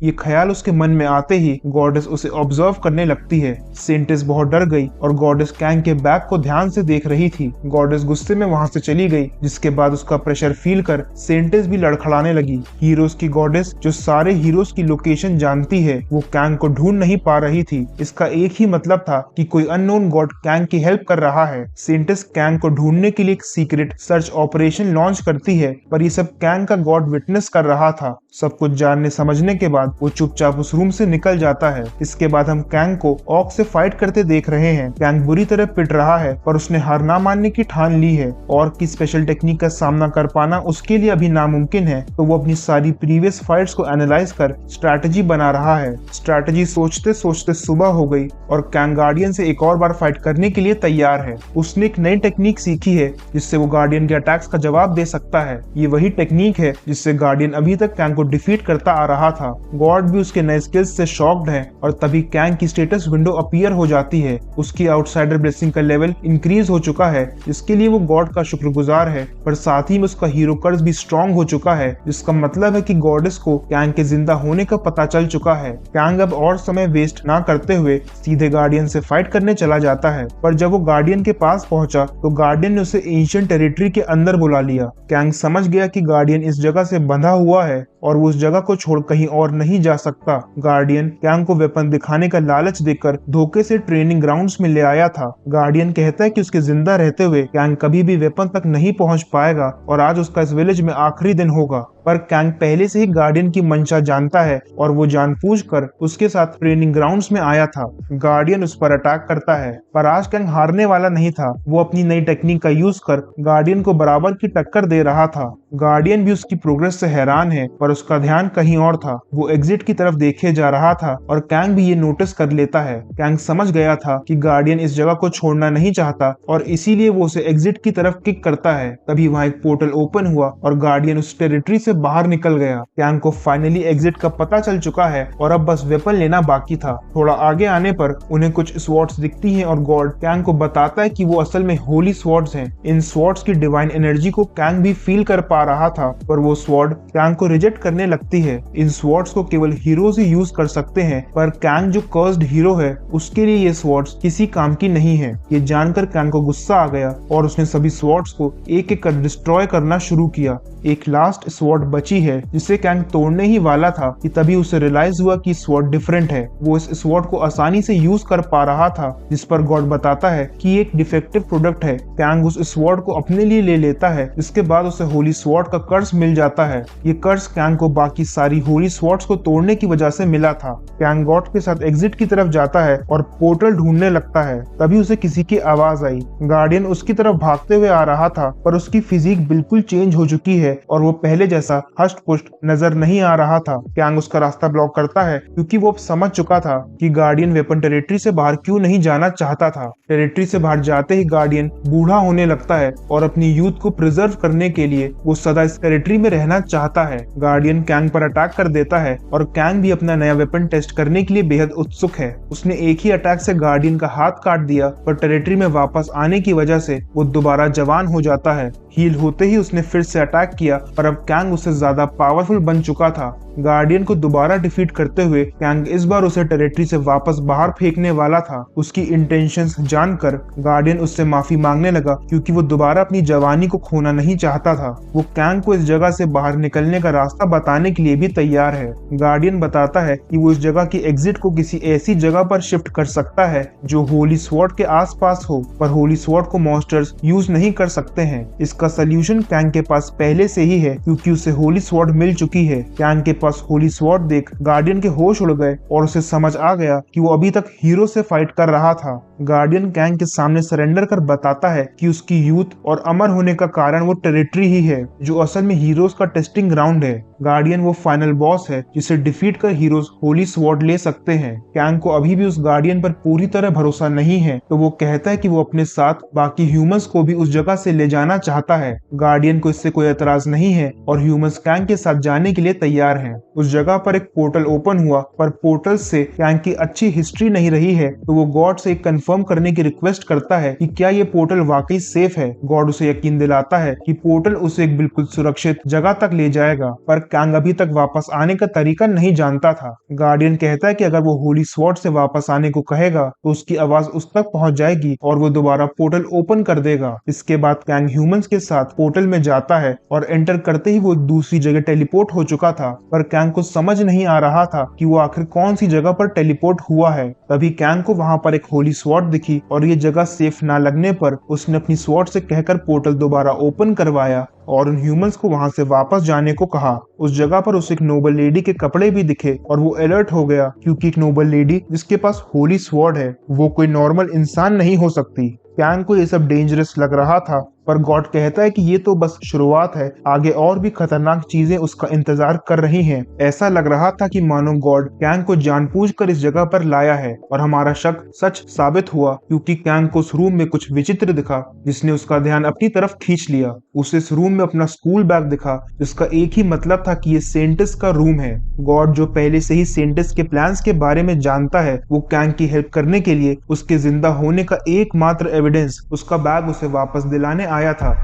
ये ख्याल उसके मन में आते ही गॉडेस उसे ऑब्जर्व करने लगती है। सेंटिस बहुत डर गई और गॉडेस कैंग के बैग को ध्यान से देख रही थी। गॉडेस गुस्से में वहां से चली गई, जिसके बाद उसका प्रेशर फील कर सेंटिस भी लड़खड़ाने लगी। हीरोज की गॉडेस जो सारे हीरोज की लोकेशन जानती है, वो कैंग को ढूंढ नहीं पा रही थी। इसका एक ही मतलब था कि कोई अननोन गॉड कैंग की हेल्प कर रहा है। सेंटिस कैंग को ढूंढने के लिए एक सीक्रेट सर्च ऑपरेशन लॉन्च करती है, पर ये सब कैंग का गॉड विटनेस कर रहा था। सब कुछ जानने समझने के बाद वो चुपचाप उस रूम से निकल जाता है। इसके बाद हम कैंग को ऑक से फाइट करते देख रहे हैं। कैंग बुरी तरह पिट रहा है, पर उसने हार ना मानने की ठान ली है। ऑर्क की स्पेशल टेक्निक का सामना कर पाना उसके लिए अभी नामुमकिन है, तो वो अपनी सारी प्रीवियस फाइट्स को एनालाइज कर स्ट्रैटेजी बना रहा है। स्ट्रैटेजी सोचते सोचते सुबह हो गई और कैंग गार्डियन से एक और बार फाइट करने के लिए तैयार है। उसने एक नई टेक्निक सीखी है जिससे वो गार्डियन के अटैक्स का जवाब दे सकता है। ये वही टेक्निक है जिससे गार्डियन अभी तक कैंग को डिफीट करता आ रहा था। गॉड भी उसके नए स्किल्स से शॉक्ड है और तभी कैंग की स्टेटस विंडो अपीयर हो जाती है। उसकी आउटसाइडर ब्लेसिंग का लेवल इंक्रीज हो चुका है, जिसके लिए वो गॉड का शुक्रगुजार है, पर साथ ही में उसका हीरो कर्ज भी स्ट्रॉन्ग हो चुका है, जिसका मतलब है कि गॉडेस को कैंग के जिंदा होने का पता चल चुका है। कैंग अब और समय वेस्ट ना करते हुए सीधे गार्डियन से फाइट करने चला जाता है, पर जब वो गार्डियन के पास पहुंचा तो गार्डियन ने उसे एंशिएंट टेरिटरी के अंदर बुला लिया। कैंग समझ गया कि गार्डियन इस जगह से बंधा हुआ है और वो उस जगह को छोड़ कहीं और नहीं जा सकता। गार्डियन कैंग को वेपन दिखाने का लालच देकर धोखे से ट्रेनिंग ग्राउंड्स में ले आया था। गार्डियन कहता है कि उसके जिंदा रहते हुए कैंग कभी भी वेपन तक नहीं पहुंच पाएगा और आज उसका इस विलेज में आखिरी दिन होगा। पर कैंग पहले से ही गार्डियन की मंशा जानता है और वो जानबूझकर उसके साथ ट्रेनिंग ग्राउंड्स में आया था। गार्डियन उस पर अटैक करता है, पर आज कैंग हारने वाला नहीं था। वो अपनी नई टेक्निक का यूज कर गार्डियन को बराबर की टक्कर दे रहा था। गार्डियन भी उसकी प्रोग्रेस से हैरान है, पर उसका ध्यान कहीं और था। वो एग्जिट की तरफ देखे जा रहा था और कैंग भी ये नोटिस कर लेता है। कैंग समझ गया था कि गार्डियन इस जगह को छोड़ना नहीं चाहता और इसीलिए वो उसे एग्जिट की तरफ किक करता है। तभी वहाँ एक पोर्टल ओपन हुआ और गार्डियन उस टेरिटरी से बाहर निकल गया। कैंग को फाइनली एग्जिट का पता चल चुका है और अब बस वेपन लेना बाकी था। थोड़ा आगे आने पर उन्हें कुछ स्वॉर्ड्स दिखती हैं और गॉड कैंग को बताता है कि वो असल में होली स्वॉर्ड्स हैं। इन स्वॉर्ड्स की डिवाइन एनर्जी को कैंग भी फील कर पा रहा था, पर वो स्वॉर्ड कैंग को रिजेक्ट करने लगती है। इन स्वॉर्ड्स को केवल हीरोज ही यूज कर सकते हैं, पर कैंग जो कर्स्ड हीरो है उसके लिए ये स्वॉर्ड्स किसी काम की नहीं है। ये जानकर कैंग को गुस्सा आ गया और उसने सभी स्वॉर्ड्स को एक एक कर डिस्ट्रॉय करना शुरू किया। एक लास्ट स्वॉर्ड बची है जिसे कैंग तोड़ने ही वाला था कि तभी उसे रियलाइज हुआ कि स्वॉर्ड डिफरेंट है। वो इस स्वॉर्ड को आसानी से यूज कर पा रहा था, जिस पर गॉड बताता है कि ये एक डिफेक्टिव प्रोडक्ट है। कैंग उस स्वॉर्ड को अपने लिए ले लेता है, जिसके बाद उसे होली स्वॉर्ड का कर्ज मिल जाता है। ये कर्ज कैंग को बाकी सारी होली स्वॉर्ड्स को तोड़ने की वजह से मिला था। कैंग गॉड के साथ एग्जिट की तरफ जाता है और पोर्टल ढूंढने लगता है। तभी उसे किसी की आवाज आई। गार्डियन उसकी तरफ भागते हुए आ रहा था, पर उसकी फिजिक बिल्कुल चेंज हो चुकी है और वो पहले जैसा जैसा हष्ट पुष्ट नजर नहीं आ रहा था। कैंग उसका रास्ता ब्लॉक करता है क्योंकि वो अब समझ चुका था कि गार्डियन वेपन टेरिटरी से बाहर क्यों नहीं जाना चाहता था। टेरिटरी से बाहर जाते ही गार्डियन बूढ़ा होने लगता है और अपनी यूथ को प्रिजर्व करने के लिए वो सदा इस टेरिटरी में रहना चाहता है। गार्डियन कैंग पर अटैक कर देता है और कैंग भी अपना नया वेपन टेस्ट करने के लिए बेहद उत्सुक है। उसने एक ही अटैक से गार्डियन का हाथ काट दिया, पर टेरिटरी में वापस आने की वजह से वो दोबारा जवान हो जाता है। हील होते ही उसने फिर से अटैक किया, पर अब कैंग उससे ज्यादा पावरफुल बन चुका था। गार्डियन को दोबारा डिफीट करते हुए कैंग इस बार उसे टेरिटरी से वापस बाहर फेंकने वाला था। उसकी इंटेंशंस जानकर गार्डियन उससे माफी मांगने लगा क्योंकि वो दोबारा अपनी जवानी को खोना नहीं चाहता था। वो कैंग को इस जगह से बाहर निकलने का रास्ता बताने के लिए भी तैयार है। गार्डियन बताता है कि वो इस जगह की एग्जिट को किसी ऐसी जगह पर शिफ्ट कर सकता है जो होली स्वॉर्ड के आसपास हो, पर होली स्वॉर्ड को मॉन्स्टर्स यूज नहीं कर सकते हैं। इसका सल्यूशन कैंग के पास पहले से ही है क्योंकि उसे होली स्वॉर्ड मिल चुकी है। कैंग के पास होली स्वॉर्ड देख गार्डियन के होश उड़ गए और उसे समझ आ गया कि वो अभी तक हीरो से फाइट कर रहा था। गार्डियन कैंग के सामने सरेंडर कर बताता है कि उसकी यूथ और अमर होने का कारण वो टेरिटरी ही है, जो असल में हीरोज का टेस्टिंग ग्राउंड है। गार्डियन वो फाइनल बॉस है जिसे डिफीट कर हीरोज होली स्वॉर्ड ले सकते हैं। कैंग को अभी भी उस गार्डियन पर पूरी तरह भरोसा नहीं है, तो वो कहता है कि वो अपने साथ बाकी ह्यूमंस को भी उस जगह से ले जाना चाहता है। गार्डियन को इससे कोई एतराज नहीं है और ह्यूमंस कैंग के साथ जाने के लिए तैयार हैं। उस जगह पर एक पोर्टल ओपन हुआ, पर पोर्टल से कैंग की अच्छी हिस्ट्री नहीं रही है, तो वो गॉड से कंफर्म करने की रिक्वेस्ट करता है कि क्या ये पोर्टल वाकई सेफ है। गॉड उसे यकीन दिलाता है कि पोर्टल उसे एक बिल्कुल सुरक्षित जगह तक ले जाएगा, पर कैंग अभी तक वापस आने का तरीका नहीं जानता था। गार्डियन कहता है कि अगर वो होली स्वॉर्ड से वापस आने को कहेगा तो उसकी आवाज उस तक पहुंच जाएगी और वो दोबारा पोर्टल ओपन कर देगा। इसके बाद कैंग ह्यूमंस के साथ पोर्टल में जाता है और एंटर करते ही वो दूसरी जगह टेलीपोर्ट हो चुका था, पर कैंग को समझ नहीं आ रहा था कि वो आखिर कौन सी जगह पर टेलीपोर्ट हुआ है। तभी कैंग को वहां पर एक होली स्वॉर्ड दिखी और ये जगह सेफ ना लगने पर उसने अपनी स्वॉर्ड से कहकर पोर्टल दोबारा ओपन करवाया और उन ह्यूमंस को वहां से वापस जाने को कहा। उस जगह पर उसे एक नोबल लेडी के कपड़े भी दिखे और वो अलर्ट हो गया क्योंकि एक नोबल लेडी जिसके पास होली स्वॉर्ड है वो कोई नॉर्मल इंसान नहीं हो सकती। कैंग को ये सब डेंजरस लग रहा था, पर गॉड कहता है कि ये तो बस शुरुआत है, आगे और भी खतरनाक चीजें उसका इंतजार कर रही हैं। ऐसा लग रहा था कि मानो गॉड कैंग को जानबूझकर इस जगह पर लाया है और हमारा शक सच साबित हुआ क्योंकि कैंग को उस रूम में कुछ विचित्र दिखा जिसने उसका ध्यान अपनी तरफ खींच लिया। उसे इस रूम में अपना स्कूल बैग दिखा जिसका एक ही मतलब था कि ये सेंटिस का रूम है। गॉड जो पहले से ही सेंटिस के प्लान्स के बारे में जानता है, वो कैंग की हेल्प करने के लिए उसके जिंदा होने का एकमात्र एविडेंस उसका बैग उसे वापस दिलाने आया था।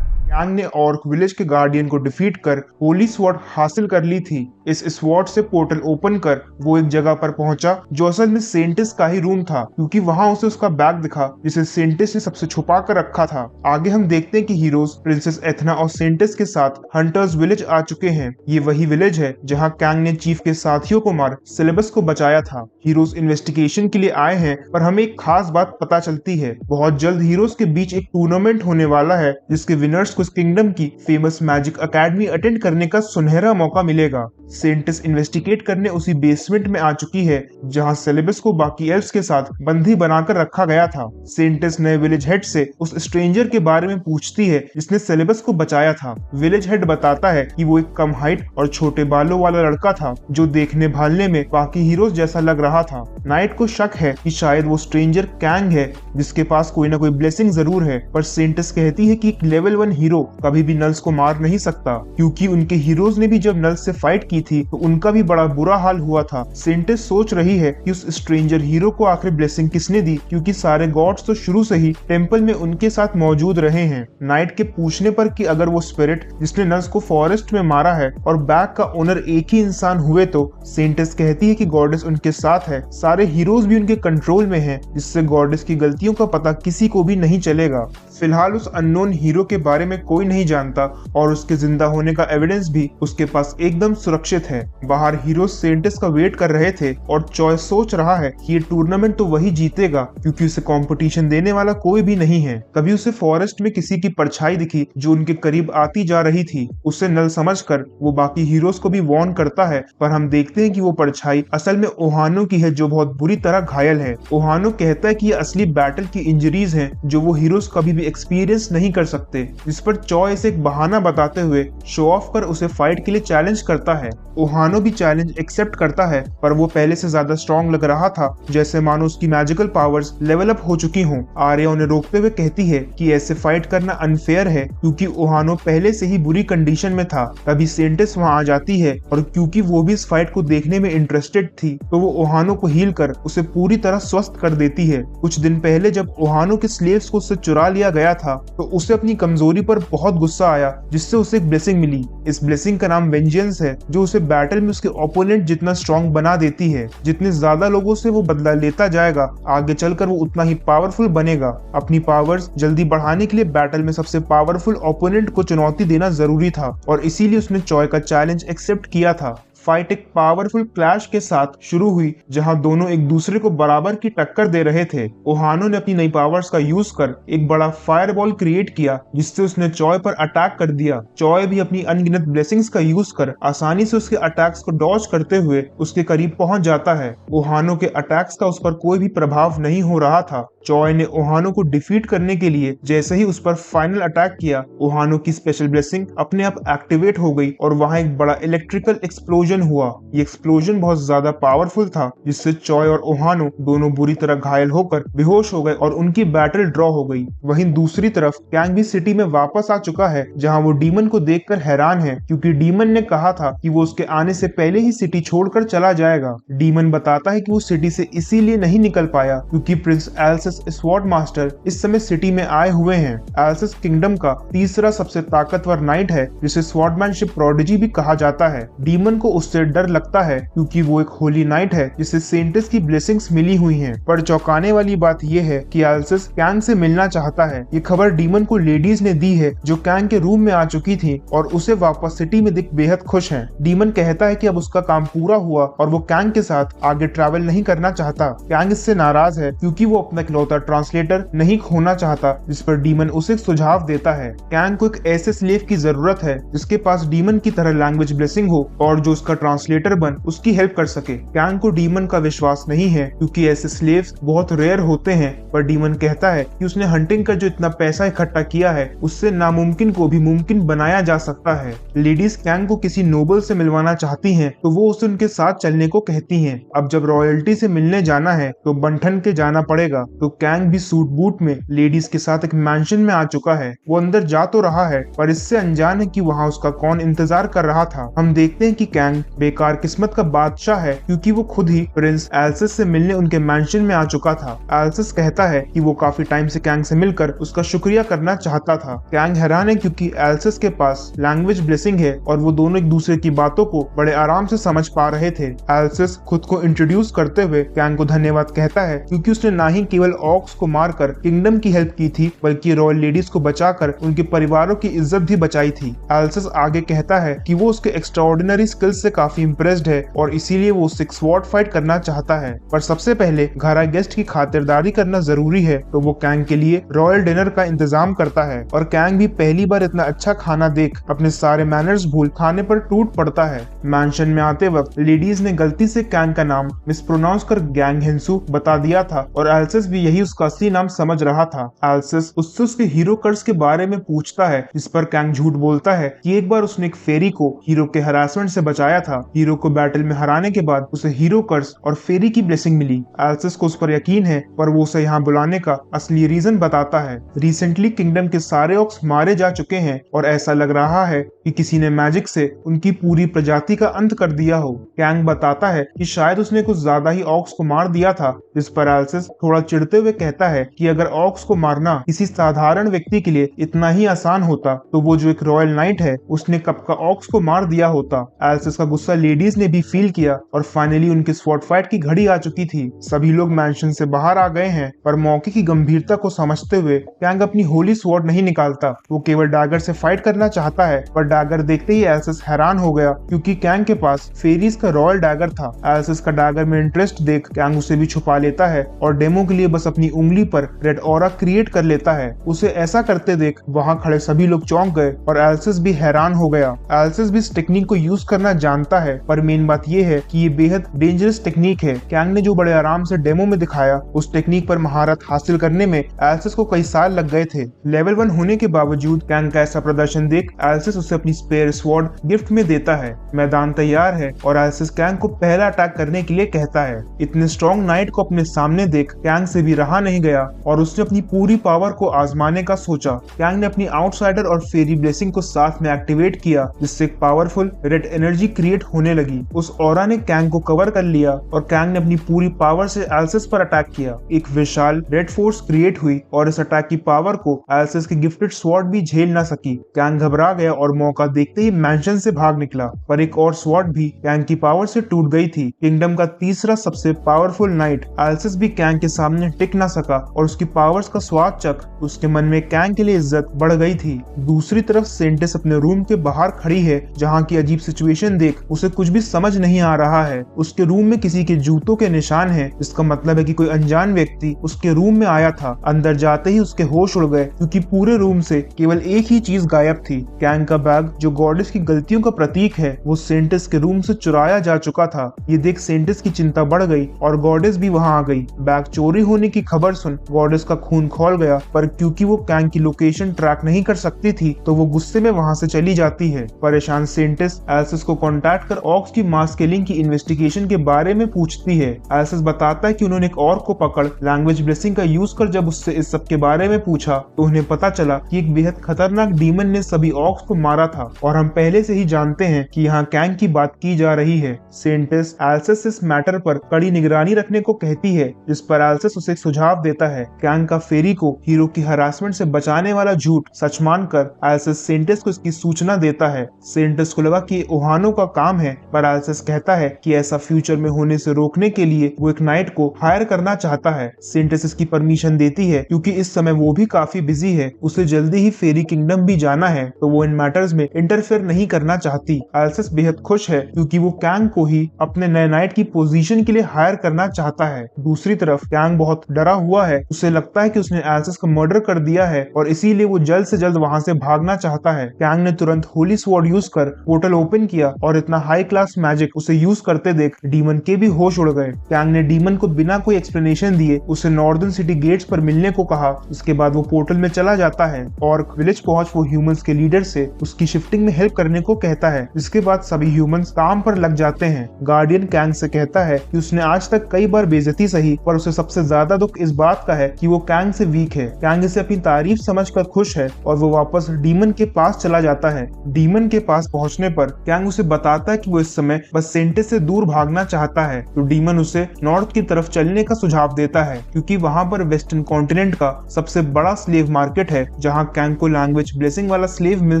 कैंग ने ऑर्क विलेज के गार्डियन को डिफीट कर होली स्वॉर्ड हासिल कर ली थी। इस स्वॉर्ड से पोर्टल ओपन कर वो एक जगह पर पहुंचा जो असल में सेंटिस का ही रूम था क्योंकि वहां उसे उसका बैग दिखा जिसे सेंटिस ने सबसे छुपा कर रखा था। आगे हम देखते हैं कि हीरोज प्रिंसेस एथना और सेंटिस के साथ हंटर्स विलेज आ चुके हैं। ये वही विलेज है जहाँ कैंग ने चीफ के साथियों को मार सिलेबस को बचाया था। हीरोज इन्वेस्टिगेशन के लिए आए हैं, पर हमें एक खास बात पता चलती है। बहुत जल्द हीरोज के बीच एक टूर्नामेंट होने वाला है जिसके विनर्स को इस किंगडम की फेमस मैजिक अकेडमी अटेंड करने का सुनहरा मौका मिलेगा। सेंटिस इन्वेस्टिगेट करने उसी बेसमेंट में आ चुकी है जहां सिलेबस को बाकी एल्फ्स के साथ बंदी बनाकर रखा गया था। सेंटिस नए विलेज हेड से उस स्ट्रेंजर के बारे में पूछती है जिसने सिलेबस को बचाया था। विलेज हेड बताता है कि वो एक कम हाइट और छोटे बालों वाला लड़का था जो देखने भालने में बाकी हीरोज जैसा लग रहा था। नाइट को शक है कि शायद वो स्ट्रेंजर कैंग है जिसके पास कोई ना कोई ब्लेसिंग जरूर है, पर सेंटिस कहती है कि एक लेवल 1 हीरो कभी भी नल्स को मार नहीं सकता क्योंकि उनके हीरोज ने भी जब नल्स से फाइट की थी तो उनका भी बड़ा बुरा हाल हुआ था। सेंटिस सोच रही है कि उस स्ट्रेंजर हीरो को आखिर ब्लेसिंग किसने दी क्योंकि सारे गॉड्स तो शुरू से ही टेंपल में उनके साथ मौजूद रहे हैं। नाइट के पूछने पर कि अगर वो स्पिरिट जिसने नल्स को फॉरेस्ट में मारा है और बैग का ओनर एक ही इंसान हुए तो सेंटिस कहती है कि गॉडेस उनके साथ है, सारे हीरोज भी उनके कंट्रोल में हैं, जिससे गॉडेस की गलतियों का पता किसी को भी नहीं चलेगा। फिलहाल उस अननोन हीरो के बारे में कोई नहीं जानता और उसके जिंदा होने का एविडेंस भी उसके पास एकदम सुरक्षित है। बाहर हीरो सेंटिस का वेट कर रहे थे और चॉइस सोच रहा है कि ये टूर्नामेंट तो वही जीतेगा क्योंकि उसे कंपटीशन देने वाला कोई भी नहीं है। तभी उसे फॉरेस्ट में किसी की परछाई दिखी जो उनके करीब आती जा रही थी। उसे नल समझकर वो बाकी हीरोज को भी वार्न करता है, पर हम देखते हैं कि वो परछाई असल में ओहानो की है जो बहुत बुरी तरह घायल है। ओहानो कहता है कि ये असली बैटल की इंजरीज हैं जो वो हीरोज कभी भी एक्सपीरियंस नहीं कर सकते, जिस पर पर चॉय इसे एक बहाना बताते हुए शो ऑफ कर उसे फाइट के लिए चैलेंज करता है। ओहानो भी चैलेंज एक्सेप्ट करता है, पर वो पहले से ज्यादा स्ट्रॉन्ग लग रहा था, जैसे मानो उसकी मैजिकल पावर्स लेवल अप हो चुकी हों। आर्या उन्हें रोकते हुए कहती है कि ऐसे फाइट करना अनफेयर है, क्योंकि ओहानो पहले से ही बुरी कंडीशन में था। तभी सेंटिस वहां आ जाती है, और क्योंकि वो भी इस फाइट को देखने में इंटरेस्टेड थी, तो वो ओहानो को हील कर उसे पूरी तरह स्वस्थ कर देती है। कुछ दिन पहले जब ओहानो के स्लेव्स को उससे चुरा लिया गया था, तो उसे अपनी कमजोरी पर बहुत गुस्सा आया, जिससे उसे एक ब्लेसिंग मिली। इस ब्लेसिंग का नाम वेंजेंस है, जो उसे बैटल में उसके ओपोनेंट जितना स्ट्रॉन्ग बना देती है। जितने ज्यादा लोगों से वो बदला लेता जाएगा, आगे चलकर वो उतना ही पावरफुल बनेगा। अपनी पावर्स जल्दी बढ़ाने के लिए बैटल में सबसे पावरफुल ओपोनेंट को चुनौती देना जरूरी था, और इसीलिए उसने चॉय का चैलेंज एक्सेप्ट किया था। फाइट एक पावरफुल क्लैश के साथ शुरू हुई, जहां दोनों एक दूसरे को बराबर की टक्कर दे रहे थे। ओहानो ने अपनी नई पावर्स का यूज कर एक बड़ा फायरबॉल क्रिएट किया, जिससे उसने चॉय पर अटैक कर दिया। चॉय भी अपनी अनगिनत ब्लेसिंग्स का यूज कर आसानी से उसके अटैक्स को डॉज करते हुए उसके करीब पहुंच जाता है। ओहानो के अटैक्स का उस पर कोई भी प्रभाव नहीं हो रहा था। चॉय ने ओहानो को डिफीट करने के लिए जैसे ही उस पर फाइनल अटैक किया, ओहानो की स्पेशल ब्लेसिंग अपने आप एक्टिवेट हो गई और वहां एक बड़ा इलेक्ट्रिकल एक्सप्लोजन हुआ। ये एक्सप्लोजन बहुत ज्यादा पावरफुल था, जिससे चॉय और ओहानो दोनों बुरी तरह घायल होकर बेहोश हो गए और उनकी बैटल ड्रॉ हो गई। वहीं दूसरी तरफ कैंग भी सिटी में वापस आ चुका है, जहां वो डीमन को देखकर हैरान है, क्योंकि डीमन ने कहा था कि वो उसके आने से पहले ही सिटी छोड़कर चला जाएगा। डीमन बताता है कि वो सिटी से इसीलिए नहीं निकल पाया क्योंकि प्रिंस एल्सिस स्वॉर्ड मास्टर इस समय सिटी में आए हुए हैं। एल्सिस किंगडम का तीसरा सबसे ताकतवर नाइट है, जिसे स्वॉर्डमैनशिप प्रोडिजी भी कहा जाता है। डीमन को उससे डर लगता है, क्योंकि वो एक होली नाइट है जिसे सेंटिस की ब्लेसिंग्स मिली हुई हैं। पर चौंकाने वाली बात यह है कि एल्सिस कैंग से मिलना चाहता है। ये खबर डीमन को लेडीज ने दी है, जो कैंग के रूम में आ चुकी थी और उसे वापस सिटी में देख बेहद खुश हैं। डीमन कहता है कि अब उसका काम पूरा हुआ और वो कैंग के साथ आगे ट्रैवल नहीं करना चाहता। कैंग इससे नाराज है, क्योंकि वो अपना इकलौता ट्रांसलेटर नहीं खोना चाहता, जिस पर डीमन उसे सुझाव देता है। कैंग को एक ऐसे स्लेव की जरूरत है जिसके पास डीमन की तरह लैंग्वेज ब्लेसिंग हो और जो उसका ट्रांसलेटर बन उसकी हेल्प कर सके। कैंग को डीमन का विश्वास नहीं है, क्योंकि ऐसे स्लेव्स बहुत रेयर होते हैं, पर डीमन कहता है कि उसने हंटिंग कर जो इतना पैसा इकट्ठा किया है, उससे नामुमकिन को भी मुमकिन बनाया जा सकता है। लेडीज कैंग को किसी नोबल से मिलवाना चाहती हैं, तो वो उसे उनके साथ चलने को कहती हैं। अब जब रॉयल्टी से मिलने जाना है तो बंठन के जाना पड़ेगा, तो कैंग भी सूट बूट में लेडीज के साथ एक मैंशन में आ चुका है। वो अंदर जा तो रहा है, पर इससे अनजान है कि वहाँ उसका कौन इंतजार कर रहा था। हम देखते हैं कि कैंग बेकार किस्मत का बादशाह है, क्योंकि वो खुद ही प्रिंस एल्सिस से मिलने उनके मैंशन में आ चुका था। एल्सिस कहता है कि वो काफी टाइम से कैंग से मिलकर उसका शुक्रिया करना चाहता था। कैंग हैरान है, क्योंकि एल्सिस के पास लैंग्वेज ब्लेसिंग है और वो दोनों एक दूसरे की बातों को बड़े आराम से समझ पा रहे थे। एल्सिस खुद को इंट्रोड्यूस करते हुए कैंग को धन्यवाद कहता है, क्योंकि उसने ना ही केवल ऑक्स को मारकर किंगडम की हेल्प की थी, बल्कि रॉयल लेडीज को बचाकर उनके परिवारों की इज्जत भी बचाई थी। एल्सिस आगे कहता है कि वो उसके एक्स्ट्राऑर्डिनरी स्किल्स से काफी इम्प्रेस्ड है और इसीलिए वो उससे स्वॉर्ड फाइट करना चाहता है, पर सबसे पहले घर आए गेस्ट की खातिरदारी करना जरूरी है। तो वो कैंग के लिए रॉयल डिनर का इंतजाम करता है, और कैंग भी पहली बार इतना अच्छा खाना देख अपने सारे मैनर्स भूल खाने पर टूट पड़ता है। मैंशन में आते वक्त लेडीज ने गलती से कैंग का नाम मिसप्रोनाउंस कर गैंग हिंसू बता दिया था, और एल्सिस भी यही उसका असली नाम समझ रहा था। एल्सिस उससे उसके हीरो कर्स के बारे में पूछता है, जिस पर कैंग झूठ बोलता है कि एक बार उसने एक फेरी को हीरो के हरासमेंट से बचाया था। हीरो को बैटल में हराने के बाद उसे हीरो कर्स और फेरी की ब्लेसिंग मिली। एल्सिस को उस पर यकीन है, पर वो उसे यहाँ बुलाने का असली रीजन बताता है। रिसेंटली किंगडम के सारे ऑक्स मारे जा चुके हैं और ऐसा लग रहा है कि किसी ने मैजिक से उनकी पूरी प्रजाति का अंत कर दिया हो। कैंग बताता है कि शायद उसने कुछ ज्यादा ही ऑक्स को मार दिया था, जिस पर एल्सिस थोड़ा चिढ़ते हुए कहता है कि अगर ऑक्स को मारना किसी साधारण व्यक्ति के लिए इतना ही आसान होता, तो वो जो एक रॉयल नाइट है उसने कब का ऑक्स को मार दिया होता। एल्सिस का गुस्सा लेडीज ने भी फील किया और फाइनली उनकी स्वॉर्ड फाइट की घड़ी आ चुकी थी। सभी लोग मैंशन से बाहर आ गए हैं, पर मौके की गंभीरता को समझते हुए कैंग अपनी होली स्वॉर्ड नहीं निकालता। वो केवल डैगर से फाइट करना चाहता है, पर डैगर देखते ही एल्सिस हैरान हो गया, क्योंकि कैंग के पास फेरीज का रॉयल डैगर था। एल्सिस का डैगर में इंटरेस्ट देख कैंग उसे भी छुपा लेता है और डेमो के लिए बस अपनी उंगली पर रेड ऑरा क्रिएट कर लेता है। उसे ऐसा करते देख वहां खड़े सभी लोग चौंक गए और एल्सिस भी हैरान हो गया। एल्सिस भी इस टेक्निक को यूज करना जानता है, पर मेन बात ये है कि ये बेहद डेंजरस टेक्निक है। कैंग ने जो बड़े आराम से डेमो में दिखाया, उस टेक्निक पर महारत हासिल करने में एल्सिस को कई साल लग गए थे। लेवल 1 होने के बावजूद कैंग का ऐसा प्रदर्शन देख एल्सिस उसे अपनी स्पेयर स्वॉर्ड गिफ्ट में देता है। मैदान तैयार है और एल्सिस कैंग को पहला अटैक करने के लिए कहता है। इतने स्ट्रॉन्ग नाइट को अपने सामने देख कैंग से भी रहा नहीं गया और उसने अपनी पूरी पावर को आजमाने का सोचा। कैंग ने अपनी आउटसाइडर और फेरी ब्लेसिंग को साथ में एक्टिवेट किया, जिससे एक पावरफुल रेड एनर्जी क्रिएट होने लगी। उस ऑरा ने कैंग को कवर कर लिया और कैंग ने अपनी पूरी पावर से एल्सिस पर अटैक किया। एक विशाल रेड फोर्स क्रिएट हुई और इस अटैक की पावर को एल्सिस की गिफ्टेड स्वॉर्ड भी झेल ना सकी। कैंग घबरा गया और मौका देखते ही मैंशन से भाग निकला, पर एक और स्वॉर्ड भी कैंग की पावर से टूट गई थी। किंगडम का तीसरा सबसे पावरफुल नाइट एल्सिस भी कैंग के सामने टिक ना सका और उसकी पावर्स का स्वाद चख उसके मन में कैंग के लिए इज्जत बढ़ गई थी। दूसरी तरफ सेंटिस अपने रूम के बाहर खड़ी है, जहाँ की अजीब सिचुएशन देख उसे कुछ भी समझ नहीं आ रहा है। उसके रूम में किसी के जूतों के निशान है, इसका मतलब है कि कोई अनजान व्यक्ति उसके रूम में आया था। अंदर जाते ही उसके होश उड़ गए, क्योंकि पूरे रूम से केवल एक ही चीज गायब थी। कैंग का बैग, जो गॉडेस की गलतियों का प्रतीक है, वो सेंटिस के रूम से चुराया जा चुका था। ये देख सेंटिस की चिंता बढ़ गई और गॉडेस भी वहां आ गई। बैग चोरी होने की खबर सुन गॉडेस का खून खौल गया, पर क्योंकि वो कैंग की लोकेशन ट्रैक नहीं कर सकती थी, तो वो गुस्से में वहां से चली जाती है। परेशान सेंटिस एल्सिस को कांटेक्ट कर ऑक्स की मास किलिंग की इन्वेस्टिगेशन के बारे में पूछती है। एल्सिस बताता है कि उन्होंने एक और को पकड़ लैंग्वेज ब्लेसिंग का यूज कर जब उससे इस सब के बारे में पूछा, तो उन्हें पता चला कि एक बेहद खतरनाक डीमन ने सभी ऑक्स को मारा था और हम पहले से ही जानते हैं कि यहाँ कैंग की बात की जा रही है। सेंटिस एल्सिस इस मैटर पर कड़ी निगरानी रखने को कहती है, जिस पर एल्सिस उसे एक सुझाव देता है। कैंग का फेरी को हीरो की हरासमेंट से बचाने वाला झूठ सच मानकर एल्सिस सेंटिस को इसकी सूचना देता है। सेंटिस को लगा कि ओहानो का काम है, पर एल्सिस कहता है कि ऐसा फ्यूचर में होने से रोकने के लिए वो एक नाइट को हायर करना चाहता है। सेंटिस इसकी परमिशन देती है, क्योंकि इस समय वो भी काफी बिजी है, उसे जल्दी ही फेरी किंगडम भी जाना है, तो वो इन मैटर्स में इंटरफेयर नहीं करना चाहती। एल्सिस बेहद खुश है, क्योंकि वो कैंग को ही अपने नए नाइट की पोजीशन के लिए हायर करना चाहता है। दूसरी तरफ कैंग बहुत डरा हुआ है, उसे लगता है कि उसने एल्सिस को मर्डर कर दिया है और इसीलिए वो जल्द से जल्द वहां से भागना चाहता है। कैंग ने तुरंत होली स्वॉर्ड यूज कर पोर्टल ओपन किया और इतना हाई क्लास मैजिक उसे यूज करते देख डीमन के भी होश उड़ गए। कैंग ने डीमन को बिना कोई एक्सप्लेनेशन दिए उसे नॉर्दर्न सिटी गेट्स पर मिलने को कहा। इसके बाद वो पोर्टल में चला जाता है और विलेज पहुंच वो ह्यूमंस के लीडर से उसकी शिफ्टिंग में हेल्प करने को कहता है। इसके बाद सभी ह्यूमंस काम पर लग जाते हैं। गार्डियन कैंग से कहता है कि उसने आज तक कई बार बेइज्जती सही, पर उसे सबसे ज्यादा दुख इस बात का है कि वो कैंग से वीक है। कैंग इसे अपनी तारीफ समझकर खुश है और वो वापस डीमन के पास चला जाता है। डीमन के पास पहुंचने पर कैंग उसे बताता है कि वो इस समय बस सेंटिस से दूर भागना चाहता है, तो डीमन उसे नॉर्थ की तरफ चलने का सुझाव देता है, क्योंकि वहां पर वेस्टर्न कॉन्टिनेंट का सबसे बड़ा स्लेव मार्केट है, जहां कैंग को लैंग्वेज ब्लेसिंग वाला स्लेव मिल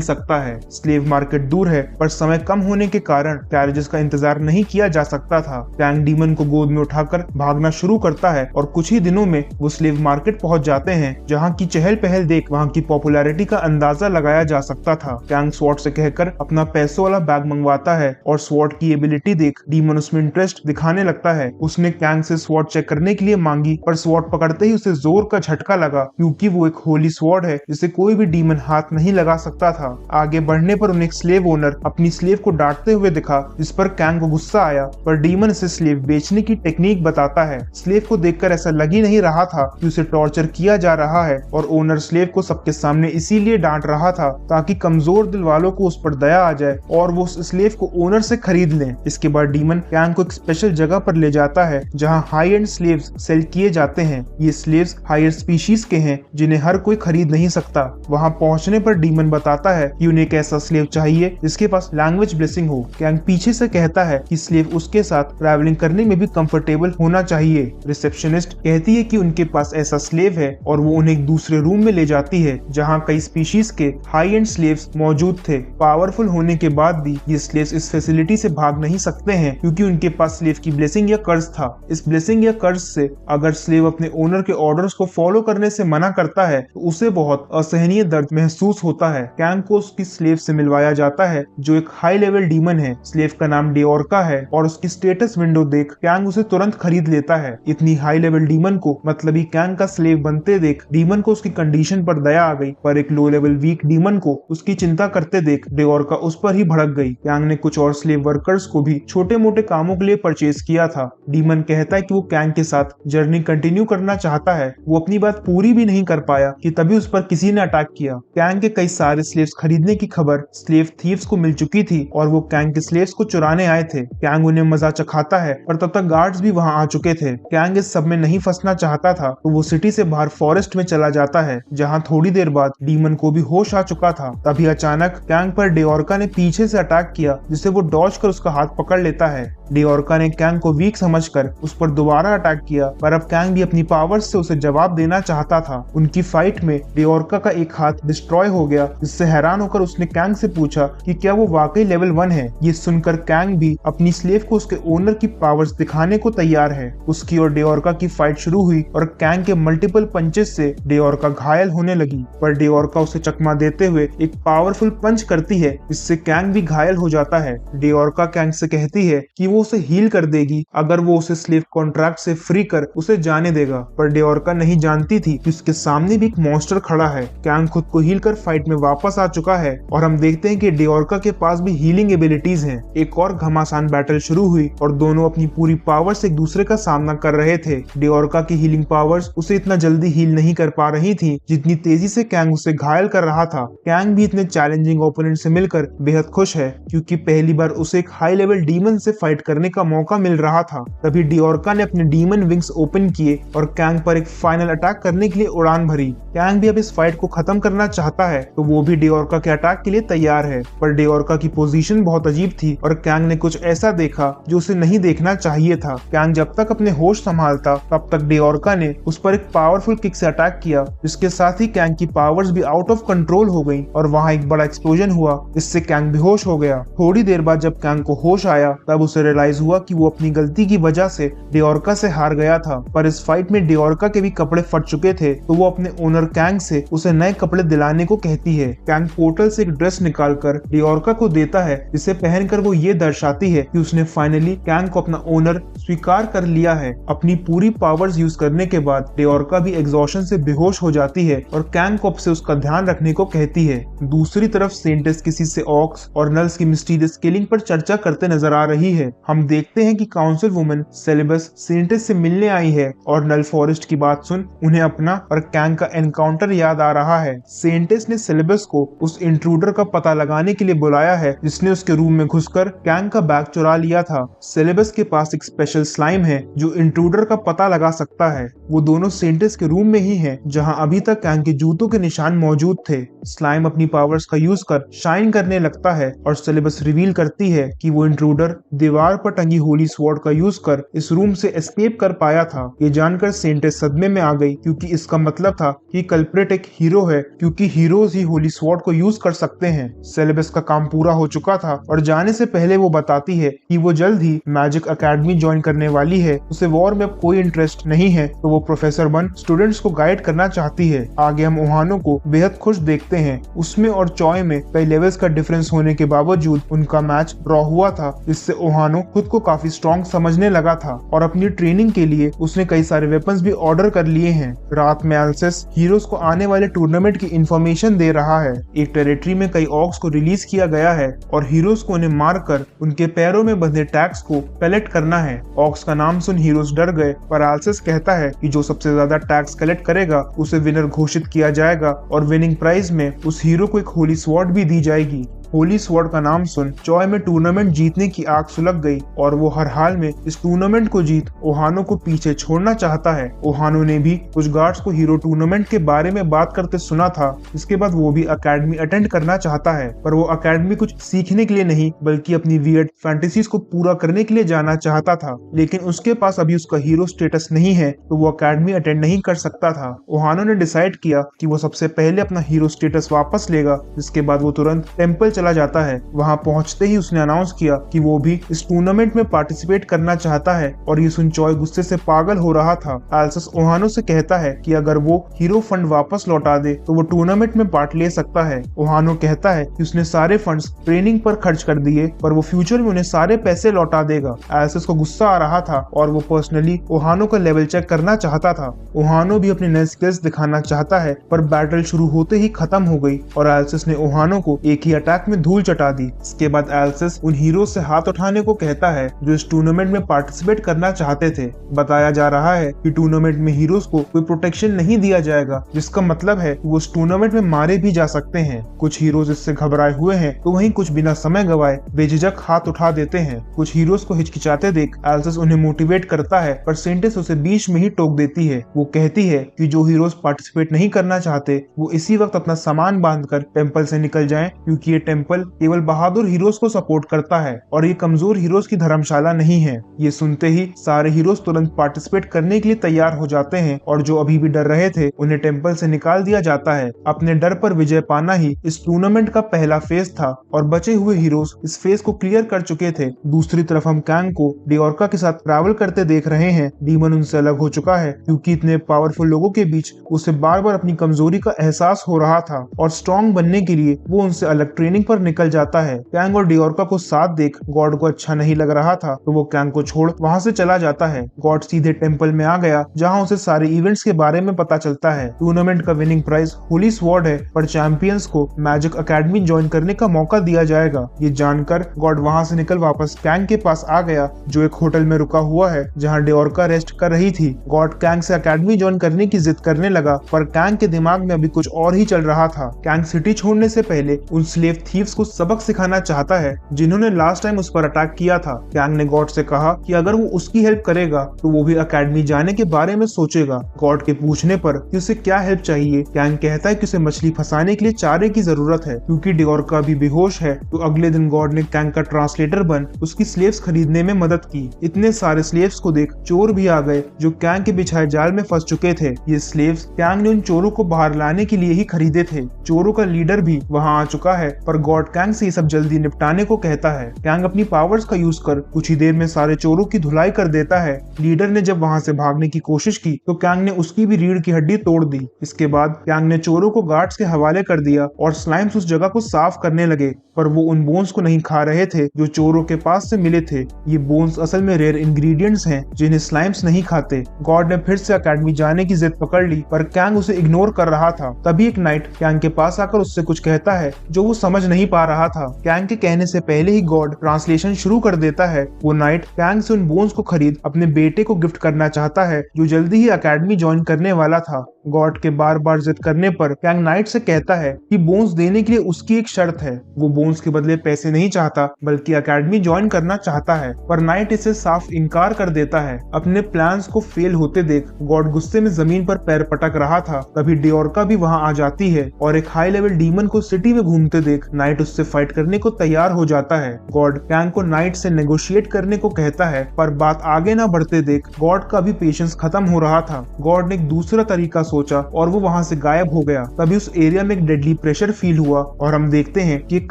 सकता है। स्लेव मार्केट दूर है, पर समय कम होने के कारण कैरेजेस का इंतजार नहीं किया जा सकता था। कैंग डीमन को गोद में उठाकर भागना शुरू करता है और कुछ ही दिनों में वो स्लेव मार्केट पहुंच जाते हैं, जहां की चहल पहल देख वहां की पॉपुलैरिटी का अंदाजा लगाया जा सकता था। कैंग स्वॉर्ड से कहकर अपना पैसों वाला बैग मंगवाता है और स्वॉर्ड की एबिलिटी देख डीमन उसमें इंटरेस्ट दिखाने लगता है। उसने कैंग से स्वॉर्ड चेक करने के लिए मांगी, पर स्वॉर्ड पकड़ते ही उसे जोर का झटका लगा, क्योंकि वो एक होली स्वॉर्ड है जिसे कोई भी डीमन हाथ नहीं लगा सकता था। आगे बढ़ने पर उन्हें एक स्लेव ओनर अपनी स्लेव को डांटते हुए दिखा, जिस पर कैंग को गुस्सा आया, पर डीमन इसे स्लेव बेचने की टेक्निक बताता है। स्लेव को देखकर ऐसा लग ही नहीं रहा था कि उसे टॉर्चर किया जा रहा है और ओनर स्लेव को सबके सामने इसीलिए डांट रहा था ताकि कमजोर दिल वालों को उस पर दया आ जाए और वो उस स्लेव को ओनर से खरीद लें। इसके बाद डीमन कैंग को एक स्पेशल जगह पर ले जाता है, जहां हाई एंड स्लेव्स सेल किए जाते हैं। ये स्लेव्स हायर स्पीशीज के हैं, जिन्हें हर कोई खरीद नहीं सकता। वहां पहुंचने पर डीमन बताता है कि उन्हें एक ऐसा स्लेव चाहिए जिसके पास लैंग्वेज ब्लेसिंग हो। कैंग पीछे से कहता है कि स्लेव उसके साथ ट्रैवलिंग करने में भी कंफर्टेबल होना चाहिए। रिसेप्शनिस्ट कहती है कि उनके पास ऐसा स्लेव है और वो उन्हें एक दूसरे रूम में ले जाती है, जहां कई स्पीशीज के हाई एंड स्लेव्स मौजूद थे। पावरफुल होने के बाद भी ये स्लेव्स इस फैसिलिटी से भाग नहीं सकते हैं, क्योंकि उनके पास स्लेव की ब्लेसिंग या कर्ज था। इस ब्लेसिंग या कर्ज से अगर स्लेव अपने ओनर के ऑर्डर्स को फॉलो करने से मना करता है, तो उसे बहुत असहनीय दर्द महसूस होता है। कैंग को उसकी स्लेव से मिलवाया जाता है, जो एक हाई लेवल डीमन है। स्लेव का नाम डेओरका है और उसकी स्टेटस विंडो देख कैंग उसे तुरंत खरीद लेता है। इतनी हाई लेवल डीमन को मतलब ही कैंग का स्लेव बनते देख डीमन को उसकी कंडीशन पर दया आ गई, पर एक लो लेवल वीक डीमन को उसकी चिंता करते देख डेओरका उस पर ही भड़क गई। कैंग ने कुछ और स्लेव वर्कर्स को भी छोटे मोटे कामों के लिए परचेज किया था। डीमन कहता है कि वो कैंग के साथ जर्नी कंटिन्यू करना चाहता है। वो अपनी बात पूरी भी नहीं कर पाया कि तभी उस पर किसी ने अटैक किया। कैंग के कई सारे स्लेव्स खरीदने की खबर स्लेव थीव्स को मिल चुकी थी और वो कैंग के स्लेव्स को चुराने आए थे। कैंग उन्हें मजा चखाता है और तब तक गार्ड्स भी वहां आ चुके थे। कैंग इस सब में नहीं फंसना चाहता था तो वो सिटी से बाहर फॉरेस्ट में चला जाता है, जहां थोड़ी देर बाद डीमन को भी होश आ चुका था। तभी अचानक कैंग पर डेओर्का ने पीछे से अटैक किया, जिसे वो डॉज कर उसका हाथ पकड़ लेता है। डेओर्का ने कैंग को वीक समझकर उस पर दोबारा अटैक किया, पर अब कैंग भी अपनी पावर्स से उसे जवाब देना चाहता था। उनकी फाइट में डेओर्का का एक हाथ डिस्ट्रॉय हो गया, जिससे हैरान होकर उसने कैंग से पूछा कि क्या वो वाकई लेवल 1 है। ये सुनकर कैंग भी अपनी स्लेव को उसके ओनर की पावर्स दिखाने को तैयार है। उसकी और डेओर्का की फाइट शुरू हुई और कैंग के मल्टीपल पंचेस से डेओर्का घायल होने लगी, पर डेओर्का उसे चकमा देते हुए एक पावरफुल पंच करती है, जिससे कैंग भी घायल हो जाता है। डेओर्का कैंग से कहती है कि वो उसे हील कर देगी अगर वो उसे स्लेव कॉन्ट्रैक्ट से फ्री कर उसे जाने देगा, पर डेओर्का नहीं जानती थी कि उसके सामने भी एक मॉन्स्टर खड़ा है। कैंग खुद को हील कर फाइट में वापस आ चुका है और हम देखते हैं कि डेओर्का के पास भी हीलिंग एबिलिटीज हैं। एक और घमासान बैटल शुरू हुई और दोनों अपनी पूरी पावर से एक दूसरे का सामना कर रहे थे। डेओर्का की हीलिंग पावर्स उसे इतना जल्दी हील नहीं कर पा रही थी जितनी तेजी से कैंग उसे घायल कर रहा था। कैंग भी इतने चैलेंजिंग ओपोनेंट से मिलकर बेहद खुश है, क्योंकि पहली बार उसे एक हाई लेवल डीमन से फाइट करने का मौका मिल रहा था। तभी डेओर्का ने अपने डीमन विंग्स ओपन किए और कैंग पर एक फाइनल अटैक करने के लिए उड़ान भरी। कैंग भी अब इस फाइट को खत्म करना चाहता है, तो वो भी डेओर्का के अटैक के लिए तैयार है, पर डेओर्का की पोजीशन बहुत अजीब थी और कैंग ने कुछ ऐसा देखा जो उसे नहीं देखना चाहिए था। कैंग जब तक अपने होश संभालता तब तक डेओर्का ने उस पर एक पावरफुल किक से अटैक किया, जिसके साथ ही कैंग की पावर्स भी आउट ऑफ कंट्रोल हो गई और वहां एक बड़ा एक्सप्लोजन हुआ, जिससे कैंग बेहोश हो गया। थोड़ी देर बाद जब कैंग को होश आया तब उसे रियलाइज हुआ कि वो अपनी गलती की वजह से डेओर्का से हार गया था, पर इस फाइट में डेओर्का के भी कपड़े फट चुके थे, तो वो अपने ओनर कैंग से उसे नए कपड़े दिलाने को कहती है। कैंग पोर्टल से एक ड्रेस निकालकर डेओर्का को देता है, जिसे पहनकर वो ये दर्शाती है कि उसने फाइनली कैंग को अपना ओनर स्वीकार कर लिया है। अपनी पूरी पावर्स यूज करने के बाद डेओर्का भी एग्जॉशन से बेहोश हो जाती है और कैंग को से उसका ध्यान रखने को कहती है। दूसरी तरफ सेंटेस किसी से ऑक्स और नल्स की मिस्टीरियस किलिंग पर चर्चा करते नजर आ रही है। हम देखते हैं कि काउंसिल वुमन सेलेबस सेंटेस से मिलने आई है और नल फॉरेस्ट की बात सुन उन्हें अपना और कैंग का एनकाउंटर याद आ रहा है। सेंटेस ने सेलेबस को उस इंट्रूडर का पता लगाने के लिए बुलाया है, जिसने उसके रूम में घुसकर कैंग का बैग चुरा लिया था। सेलेबस के पास एक स्पेशल स्लाइम है जो इंट्रूडर का पता लगा सकता है। वो दोनों सेंटेस के रूम में ही हैं, जहां अभी तक कैंग के जूतों के निशान मौजूद थे। स्लाइम अपनी पावर्स का यूज कर शाइन करने लगता है और सेलेबस रिवील करती है कि वो इंट्रूडर दीवार पर टंगी होली स्वॉर्ड का यूज कर इस रूम से एस्केप कर पाया था। ये जानकर सेंटेस सदमे में आ गई, क्योंकि इसका मतलब था कि कल्प्रिट एक हीरो है, क्योंकि हीरोज ही होली स्वॉर्ड को यूज कर सकते हैं। सेलेबस का काम पूरा हो चुका था और जाने से पहले वो बताती है कि वो जल्द ही मैजिक अकेडमी ज्वाइन करने वाली है। उसे वॉर में अब कोई इंटरेस्ट नहीं है, तो वो प्रोफेसर बन स्टूडेंट्स को गाइड करना चाहती है। आगे हम ओहानो को बेहद खुश देखते हैं। उसमें और चॉय में कई लेवल्स का डिफरेंस होने के बावजूद उनका मैच ड्रॉ हुआ था, जिससे ओहानो खुद को काफी स्ट्रॉन्ग समझने लगा था और अपनी ट्रेनिंग के लिए उसने कई सारे वेपन्स भी ऑर्डर कर लिए हैं। रात में एल्सेस हीरोज को आने वाले टूर्नामेंट की इंफॉर्मेशन दे रहा है। एक टेरिटरी में कई ऑक्स को रिलीज किया गया है और हीरोज को उन्हें मारकर उनके पैरों में बंधे टैग्स को कलेक्ट करना है। ऑक्स का नाम सुन हीरोज डर गए, पर एल्सेस कहता है कि जो सबसे ज्यादा टैग्स कलेक्ट करेगा उसे विनर घोषित किया जाएगा और विनिंग प्राइज में उस हीरो को एक होली स्वॉर्ड भी दी जाएगी। होली स्वॉर्ड का नाम सुन चॉय में टूर्नामेंट जीतने की आग सुलग गई और वो हर हाल में इस टूर्नामेंट को जीत ओहानो को पीछे छोड़ना चाहता है। ओहानो ने भी कुछ गार्ड्स को हीरो टूर्नामेंट के बारे में बात करते सुना था। इसके बाद वो भी अकेडमी अटेंड करना चाहता है, पर वो अकेडमी कुछ सीखने के लिए नहीं बल्कि अपनी वियर्ड फैंटेसीज को पूरा करने के लिए जाना चाहता था, लेकिन उसके पास अभी उसका हीरो स्टेटस नहीं है, तो वो अकेडमी अटेंड नहीं कर सकता था। ओहानो ने डिसाइड किया कि वो सबसे पहले अपना हीरो स्टेटस वापस लेगा, जिसके बाद वो तुरंत टेम्पल चला जाता है। वहां पहुंचते ही उसने अनाउंस किया कि वो भी इस टूर्नामेंट में पार्टिसिपेट करना चाहता है और ये सुन चॉय गुस्से से पागल हो रहा था। एल्सेस ओहानो से कहता है कि अगर वो हीरो फंड वापस लौटा दे तो वो टूर्नामेंट में पार्ट ले सकता है। ओहानो कहता है कि उसने सारे फंड्स ट्रेनिंग पर खर्च कर दिए, पर वो फ्यूचर में उन्हें सारे पैसे लौटा देगा। एल्सेस को गुस्सा आ रहा था और वो पर्सनली ओहानो का लेवल चेक करना चाहता था। ओहानो भी अपने नए स्किल्स दिखाना चाहता है, पर बैटल शुरू होते ही खत्म हो गई और एल्सेस ने ओहानो को एक ही अटैक अटैक में धूल चटा दी। इसके बाद एल्सिस उन हीरोज से हाथ उठाने को कहता है जो इस टूर्नामेंट में पार्टिसिपेट करना चाहते थे। बताया जा रहा है कि टूर्नामेंट में हीरोज को कोई प्रोटेक्शन नहीं दिया जाएगा, जिसका मतलब है वो उस टूर्नामेंट में मारे भी जा सकते हैं। कुछ हीरोज इससे घबराए हुए हैं तो वहीं कुछ बिना समय गवाए बेझिझक हाथ उठा देते हैं। कुछ हीरोज को हिचकिचाते देख एल्सिस उन्हें मोटिवेट करता है, पर सेंटिस उसे बीच में ही टोक देती है। वो कहती है कि जो हीरोज पार्टिसिपेट नहीं करना चाहते वो इसी वक्त अपना सामान बांधकर टेंपल से निकल जाएं, क्योंकि ये टेंपल केवल बहादुर हीरोज को सपोर्ट करता है और ये कमजोर हीरोज की धर्मशाला नहीं है। ये सुनते ही सारे हीरोज तुरंत पार्टिसिपेट करने के लिए तैयार हो जाते हैं और जो अभी भी डर रहे थे उन्हें टेंपल से निकाल दिया जाता है। अपने डर पर विजय पाना ही इस टूर्नामेंट का पहला फेज था और बचे हुए हीरोज इस फेज को क्लियर कर चुके थे। दूसरी तरफ हम कैंग को डिओर्का के साथ ट्रैवल करते देख रहे हैं। डीमन उनसे अलग हो चुका है क्योंकि इतने पावरफुल लोगों के बीच उसे बार बार अपनी कमजोरी का एहसास हो रहा था और स्ट्रॉन्ग बनने के लिए वो उनसे अलग ट्रेनिंग पर निकल जाता है। कैंग और डिओर्का को साथ देख गॉड को अच्छा नहीं लग रहा था तो वो कैंग को छोड़ वहाँ से चला जाता है। गॉड सीधे टेंपल में आ गया जहाँ उसे सारे इवेंट्स के बारे में पता चलता है। टूर्नामेंट का विनिंग प्राइज होली स्वॉर्ड है, पर चैंपियंस को मैजिक अकेडमी ज्वाइन करने का मौका दिया जाएगा। ये जानकर गॉड वहाँ से निकल वापस कैंग के पास आ गया जो एक होटल में रुका हुआ है जहाँ डिओर्का रेस्ट कर रही थी। गॉड कैंग से अकेडमी ज्वाइन करने की जिद करने लगा, पर कैंग के दिमाग में अभी कुछ और ही चल रहा था। कैंग सिटी छोड़ने से पहले उन स्लेव थीव्स को सबक सिखाना चाहता है जिन्होंने लास्ट टाइम उस पर अटैक किया था। कैंग ने गॉड से कहा कि अगर वो उसकी हेल्प करेगा तो वो भी अकेडमी जाने के बारे में सोचेगा। गॉड के पूछने पर कि उसे क्या हेल्प चाहिए, कैंग कहता है कि उसे मछली फंसाने के लिए चारे की जरूरत है क्योंकि डिओर्का भी बेहोश है। तो अगले दिन गॉड ने कैंग का ट्रांसलेटर बन उसकी स्लेव्स खरीदने में मदद की। इतने सारे स्लेव्स को देख चोर भी आ गए जो कैंग के बिछाए जाल में फंस चुके थे। ये स्लेव्स कैंग ने उन चोरों को बाहर लाने के लिए ही खरीदे थे। चोरों का लीडर भी वहाँ आ चुका है, पर गॉड कैंग से ये सब जल्दी निपटाने को कहता है। कैंग अपनी पावर्स का यूज कर कुछ ही देर में सारे चोरों की धुलाई कर देता है। लीडर ने जब वहाँ से भागने की कोशिश की तो कैंग ने उसकी भी रीढ़ की हड्डी तोड़ दी। इसके बाद कैंग ने चोरों को गार्ड्स के हवाले कर दिया और स्लाइम्स उस जगह को साफ करने लगे, पर वो उन बोन्स को नहीं खा रहे थे जो चोरों के पास से मिले थे। ये बोन्स असल में रेयर इंग्रेडिएंट्स हैं जिन्हें स्लाइम्स नहीं खाते। गॉड ने फिर से अकेडमी जाने की जिद पकड़ ली, पर कैंग उसे इग्नोर कर रहा था। तभी एक नाइट कैंग के पास आकर उससे कुछ कहता है जो वो समझ नहीं पा रहा था। कैंग के कहने से पहले ही गॉड ट्रांसलेशन शुरू कर देता है। वो नाइट कैंग से उन बोन्स को खरीद अपने बेटे को गिफ्ट करना चाहता है जो जल्दी ही अकेडमी ज्वाइन करने वाला था। गॉड के बार बार जिद करने पर कैंग नाइट से कहता है कि बोन्स देने के लिए उसकी एक शर्त है। वो बोन्स के बदले पैसे नहीं चाहता बल्कि अकेडमी ज्वाइन करना चाहता है, पर नाइट इसे साफ इनकार कर देता है। अपने प्लान्स को फेल होते देख गॉड गुस्से में जमीन पर पैर पटक रहा था। तभी डिओर्का भी वहां आ जाती है और एक हाई लेवल डीमन को सिटी में घूमते देख नाइट उससे फाइट करने को तैयार हो जाता है। गॉड कैंग को नाइट से नेगोशिएट करने को कहता है, पर बात आगे ना बढ़ते देख गॉड का भी पेशेंस खत्म हो रहा था। गॉड ने एक दूसरा तरीका सोचा और वो वहां से गायब हो गया। तभी उस एरिया में एक डेडली प्रेशर फील हुआ और हम देखते हैं कि एक